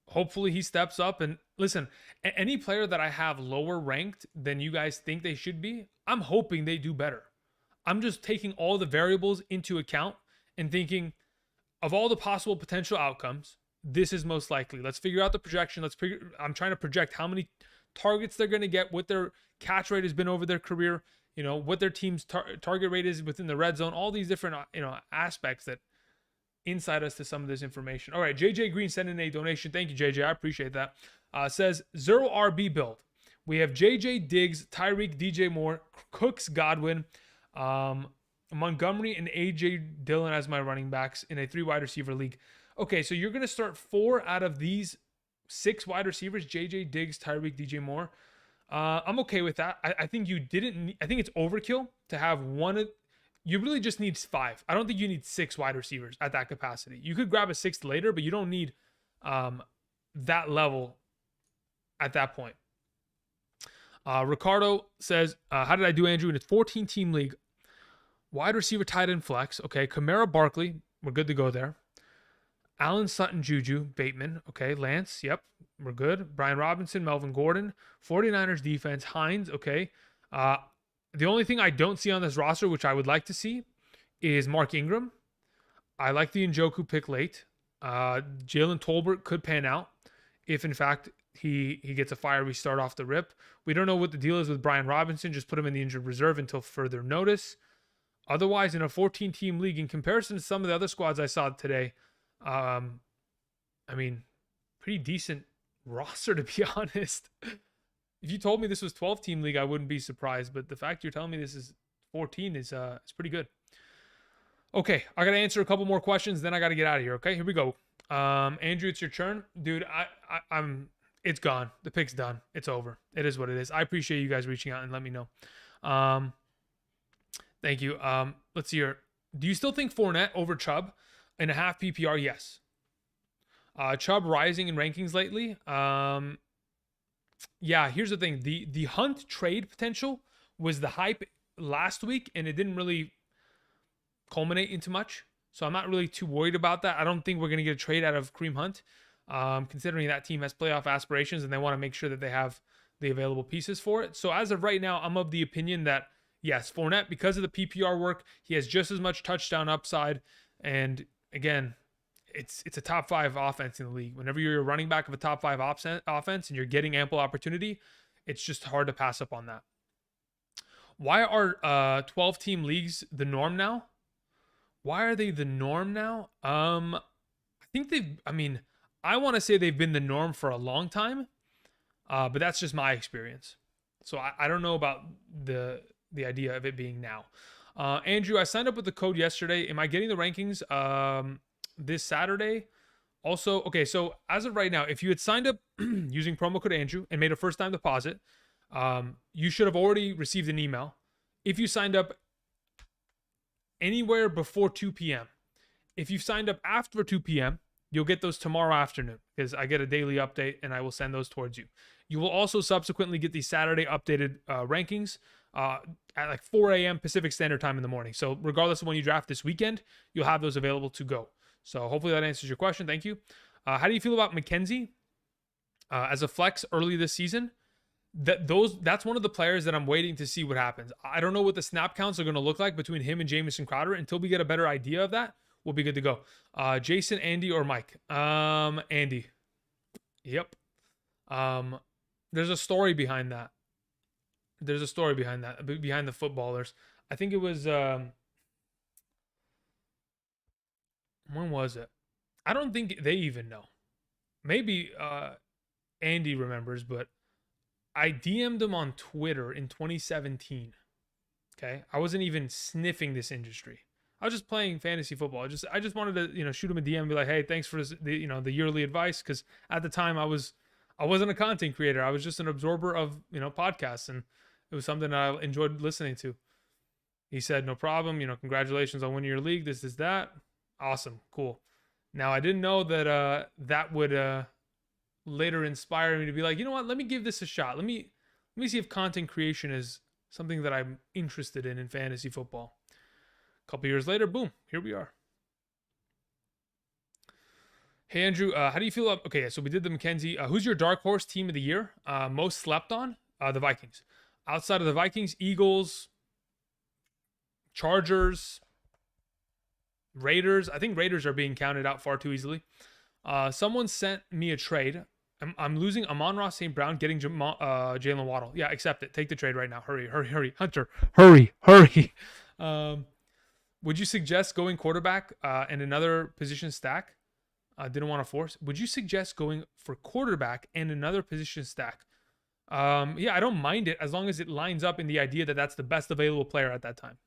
Hopefully he steps up. And listen, any player that I have lower ranked than you guys think they should be, I'm hoping they do better. I'm just taking all the variables into account and thinking of all the possible potential outcomes, this is most likely. Let's figure out the projection. I'm trying to project how many targets they're going to get, what their catch rate has been over their career, what their team's target rate is within the red zone, all these different, aspects that insight us to some of this information. All right, JJ Green sent in a donation. Thank you, JJ. I appreciate that. Says 0 RB build. We have JJ Diggs, Tyreek, DJ Moore, Cooks, Godwin, Montgomery, and AJ Dillon as my running backs in a 3 wide receiver league. Okay, so you're going to start 4 out of these 6 wide receivers, JJ Diggs, Tyreek, DJ Moore. I'm okay with that. I think I think it's overkill to have one. You really just need 5. I don't think you need 6 wide receivers at that capacity. You could grab a 6th later, but you don't need that level at that point. Ricardo says, how did I do, Andrew? In a 14-team league, wide receiver, tight end, flex. Okay, Kamara, Barkley, we're good to go there. Allen, Sutton, Juju, Bateman. Okay, Lance, yep, we're good. Brian Robinson, Melvin Gordon. 49ers defense, Hines, okay. The only thing I don't see on this roster, which I would like to see, is Mark Ingram. I like the Njoku pick late. Jalen Tolbert could pan out if, in fact, he gets a fiery start off the rip. We don't know what the deal is with Brian Robinson. Just put him in the injured reserve until further notice. Otherwise, in a 14-team league, in comparison to some of the other squads I saw today, I mean, pretty decent roster, to be honest. If you told me this was 12-team league, I wouldn't be surprised. But the fact you're telling me this is 14 is pretty good. Okay, I gotta answer a couple more questions, then I gotta get out of here. Okay, here we go. Andrew, it's your turn, dude. I'm. It's gone. The pick's done. It's over. It is what it is. I appreciate you guys reaching out and let me know. Thank you. Let's see here. Do you still think Fournette over Chubb in a half PPR? Yes. Chubb rising in rankings lately. Yeah, here's the thing. The Hunt trade potential was the hype last week, and it didn't really culminate into much. So I'm not really too worried about that. I don't think we're going to get a trade out of Kareem Hunt, considering that team has playoff aspirations and they want to make sure that they have the available pieces for it. So as of right now, I'm of the opinion that, yes, Fournette, because of the PPR work, he has just as much touchdown upside. And again, it's a top 5 offense in the league. Whenever you're a running back of a top 5 offense and you're getting ample opportunity, it's just hard to pass up on that. Why are 12-team leagues the norm now? Why are they the norm now? I think I want to say they've been the norm for a long time, but that's just my experience. So I don't know about the idea of it being now. Andrew, I signed up with the code yesterday. Am I getting the rankings this Saturday? Also, okay, so as of right now, if you had signed up using promo code Andrew and made a first-time deposit, you should have already received an email. If you signed up anywhere before 2 p.m. If you've signed up after 2 p.m., you'll get those tomorrow afternoon because I get a daily update and I will send those towards you. You will also subsequently get the Saturday updated rankings at like 4 a.m. Pacific Standard Time in the morning. So regardless of when you draft this weekend, you'll have those available to go. So hopefully that answers your question. Thank you. How do you feel about McKenzie as a flex early this season? That's one of the players that I'm waiting to see what happens. I don't know what the snap counts are going to look like between him and Jamison Crowder. Until we get a better idea of that, we'll be good to go. Jason, Andy, or Mike? Andy. Yep. There's a story behind that. Behind the footballers. I think it was when was it? I don't think they even know. Maybe Andy remembers, but I DM'd him on Twitter in 2017. Okay, I wasn't even sniffing this industry. I was just playing fantasy football. I just wanted to shoot him a DM and be like, hey, thanks for the yearly advice, because at the time I wasn't a content creator. I was just an absorber of podcasts, and it was something that I enjoyed listening to. He said, no problem. Congratulations on winning your league. This, that. Awesome, cool. Now I didn't know that that would later inspire me to be like, you know what, let me give this a shot. Let me see if content creation is something that I'm interested in fantasy football. A couple years later, boom, here we are. Hey Andrew, how do you feel about, okay, so we did the McKenzie. Who's your dark horse team of the year? Most slept on? The Vikings. Outside of the Vikings, Eagles, Chargers, Raiders. I think Raiders are being counted out far too easily. Someone sent me a trade. I'm losing Amon-Ra St. Brown, getting Jalen Waddle. Yeah, accept it. Take the trade right now. Hurry. Hunter, hurry. Would you suggest going quarterback and another position stack? Didn't want to force. Would you suggest going for quarterback and another position stack? Yeah, I don't mind it as long as it lines up in the idea that that's the best available player at that time.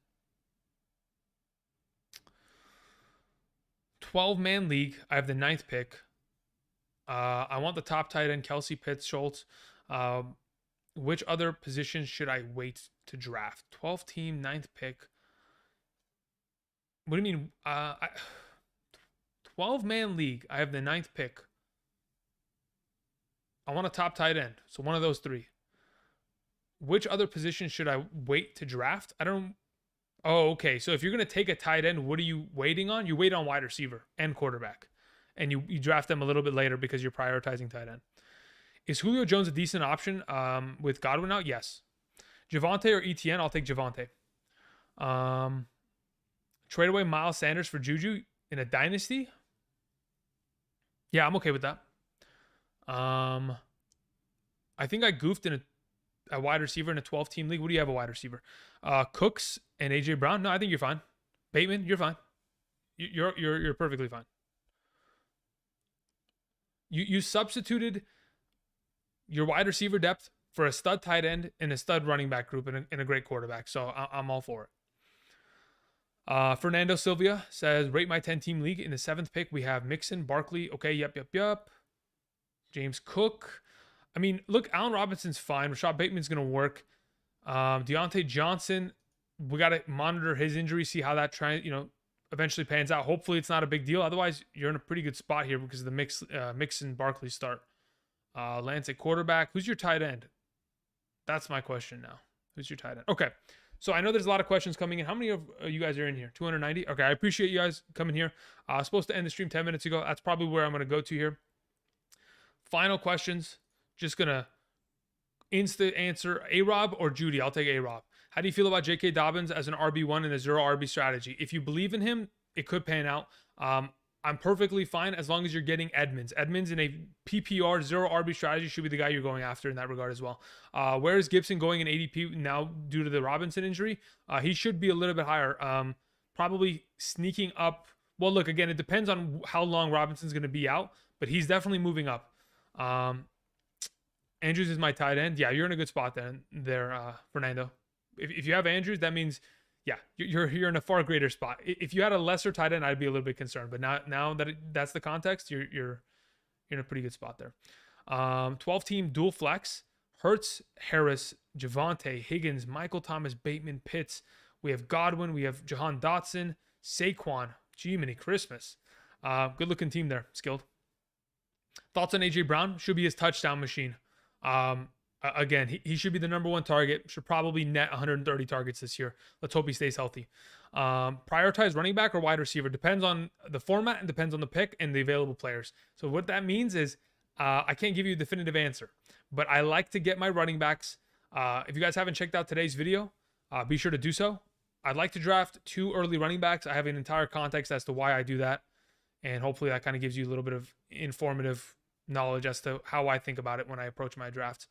12-man league. I have the 9th pick. I want the top tight end, Kelsey, Pitts, Schultz. Which other positions should I wait to draft? 12-team, 9th pick. What do you mean? 12-man league. I have the 9th pick. I want a top tight end. So one of those 3. Which other position should I wait to draft? I don't... Oh, okay. So if you're going to take a tight end, what are you waiting on? You wait on wide receiver and quarterback. And you draft them a little bit later because you're prioritizing tight end. Is Julio Jones a decent option with Godwin out? Yes. Javonte or ETN? I'll take Javonte. Trade away Miles Sanders for Juju in a dynasty? Yeah, I'm okay with that. I think I goofed in a wide receiver in a 12-team league. What do you have a wide receiver? Cooks and AJ Brown? No, I think you're fine. Bateman, you're fine. You're perfectly fine. You substituted your wide receiver depth for a stud tight end and a stud running back group and a great quarterback. So I'm all for it. Fernando Silvia says, rate my 10-team league. In the 7th pick, we have Mixon, Barkley. Okay, yep. James Cook. I mean, look, Allen Robinson's fine. Rashad Bateman's going to work. Deontay Johnson, we got to monitor his injury, see how that eventually pans out. Hopefully it's not a big deal. Otherwise, you're in a pretty good spot here because of the Mixon Barkley start. Lance at quarterback. Who's your tight end? That's my question now. Who's your tight end? Okay. So I know there's a lot of questions coming in. How many of you guys are in here? 290? Okay, I appreciate you guys coming here. I was supposed to end the stream 10 minutes ago. That's probably where I'm going to go to here. Final questions. Just going to instant answer. A-Rob or Judy? I'll take A-Rob. How do you feel about J.K. Dobbins as an RB1 in a zero RB strategy? If you believe in him, it could pan out. I'm perfectly fine as long as you're getting Edmonds. Edmonds in a PPR zero RB strategy should be the guy you're going after in that regard as well. Where is Gibson going in ADP now due to the Robinson injury? He should be a little bit higher. Probably sneaking up. Well, look, again, it depends on how long Robinson's going to be out, but he's definitely moving up. Andrews is my tight end. Yeah, you're in a good spot there, Fernando. If you have Andrews, that means, yeah, you're in a far greater spot. If you had a lesser tight end, I'd be a little bit concerned. But now that that's the context, you're in a pretty good spot there. 12-team dual flex: Hurts, Harris, Javonte, Higgins, Michael Thomas, Bateman, Pitts. We have Godwin. We have Jahan Dotson, Saquon. Gee, many Christmas. Good looking team there. Skilled. Thoughts on AJ Brown? Should be his touchdown machine. Again, he should be the number one target. Should probably net 130 targets this year. Let's hope he stays healthy. Prioritize running back or wide receiver. Depends on the format and depends on the pick and the available players. So what that means is I can't give you a definitive answer, but I like to get my running backs. If you guys haven't checked out today's video, be sure to do so. I'd like to draft 2 early running backs. I have an entire context as to why I do that. And hopefully that kind of gives you a little bit of informative knowledge as to how I think about it when I approach my drafts.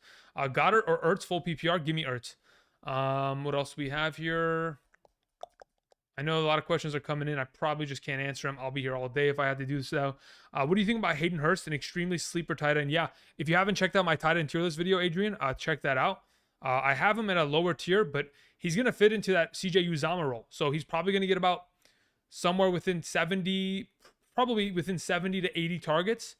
Goddard or Ertz full PPR? Give me Ertz. What else we have here? I know a lot of questions are coming in. I probably just can't answer them. I'll be here all day if I had to do so. What do you think about Hayden Hurst, an extremely sleeper tight end? Yeah, if you haven't checked out my tight end tier list video, Adrian, check that out. I have him at a lower tier, but he's going to fit into that CJ Uzomah role. So he's probably going to get about somewhere within 70, probably within 70 to 80 targets.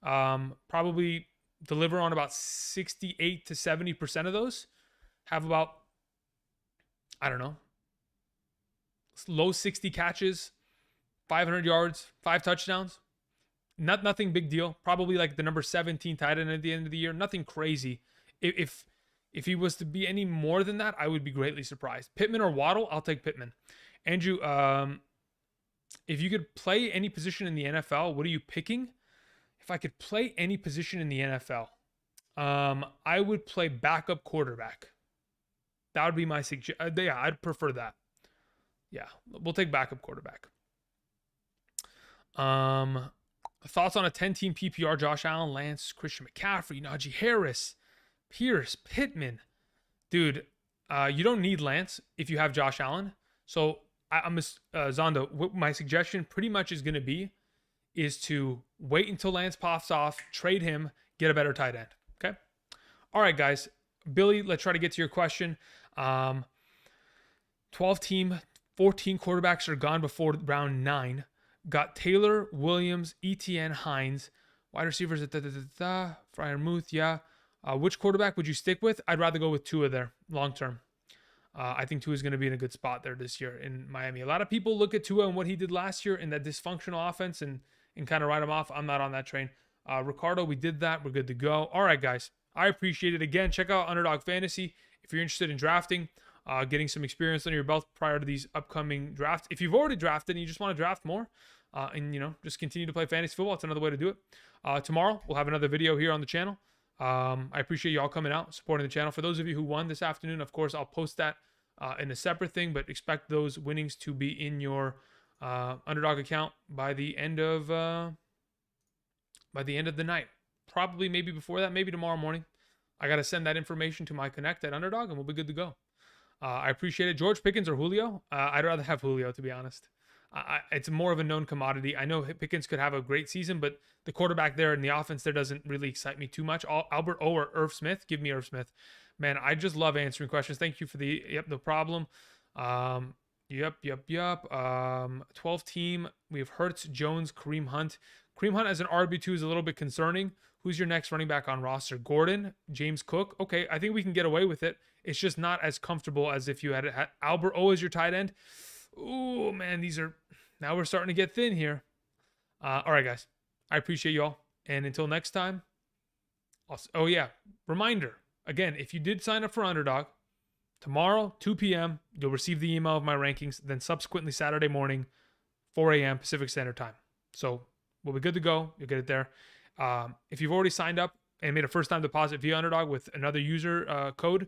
Probably deliver on about 68 to 70% of those. Have about, I don't know, low 60 catches, 500 yards, 5 touchdowns. Nothing big deal. Probably like the number 17 tight end at the end of the year. Nothing crazy. If he was to be any more than that, I would be greatly surprised. Pittman or Waddle? I'll take Pittman. Andrew, if you could play any position in the NFL, what are you picking? If I could play any position in the NFL, I would play backup quarterback. That would be my suggestion. Yeah, I'd prefer that. Yeah, we'll take backup quarterback. Thoughts on a 10-team PPR? Josh Allen, Lance, Christian McCaffrey, Najee Harris, Pierce, Pittman. Dude, you don't need Lance if you have Josh Allen. So Zondo, what my suggestion pretty much is going to be is to wait until Lance pops off, trade him, get a better tight end. Okay? All right, guys. Billy, let's try to get to your question. 12-team, 14 quarterbacks are gone before round 9. Got Taylor, Williams, ETN, Hines. Wide receivers, Freiermuth, yeah. Which quarterback would you stick with? I'd rather go with Tua there, long term. I think Tua is going to be in a good spot there this year in Miami. A lot of people look at Tua and what he did last year in that dysfunctional offense and kind of write him off. I'm not on that train. Ricardo, we did that. We're good to go. All right, guys. I appreciate it. Again, check out Underdog Fantasy if you're interested in drafting, getting some experience under your belt prior to these upcoming drafts. If you've already drafted and you just want to draft more and, just continue to play fantasy football, it's another way to do it. Tomorrow, we'll have another video here on the channel. I appreciate you all coming out, supporting the channel. For those of you who won this afternoon, of course, I'll post that in a separate thing, but expect those winnings to be in your Underdog account by the end of the night. Probably maybe before that, maybe tomorrow morning. I got to send that information to my Connect at Underdog, and we'll be good to go. I appreciate it. George Pickens or Julio? I'd rather have Julio, to be honest. It's more of a known commodity. I know Pickens could have a great season, but the quarterback there and the offense there doesn't really excite me too much. Albert O or Irv Smith, give me Irv Smith. Man, I just love answering questions. Thank you for the no problem. Yep. 12 team. We have Hurts, Jones, Kareem Hunt. Kareem Hunt as an RB2 is a little bit concerning. Who's your next running back on roster? Gordon, James Cook. Okay, I think we can get away with it. It's just not as comfortable as if you had Albert O as your tight end. Ooh, man, now we're starting to get thin here. All right, guys. I appreciate you all. And until next time, reminder. Again, if you did sign up for Underdog, tomorrow, 2 p.m., you'll receive the email of my rankings. Then subsequently Saturday morning, 4 a.m. Pacific Standard Time. So we'll be good to go. You'll get it there. If you've already signed up and made a first-time deposit via Underdog with another user code,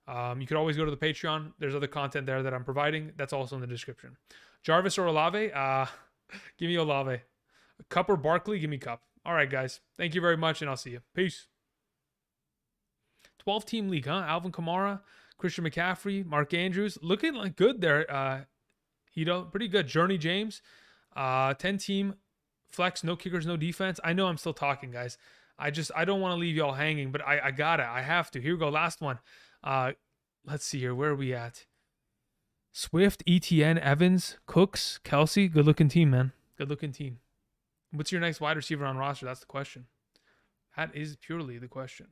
you could always go to the Patreon. There's other content there that I'm providing. That's also in the description. Jarvis or Olave? Give me Olave. Cup or Barkley? Give me Cup. All right, guys. Thank you very much, and I'll see you. Peace. 12-team league, huh? Alvin Kamara, Christian McCaffrey, Mark Andrews. Looking like good there. Hito, pretty good. Journey James. 10-team flex, no kickers, no defense. I know I'm still talking, guys. I don't want to leave y'all hanging, but I got it. I have to. Here we go. Last one. Let's see here. Where are we at? Swift, ETN, Evans, Cooks, Kelsey. Good looking team, man. Good looking team. What's your next wide receiver on roster? That's the question. That is purely the question.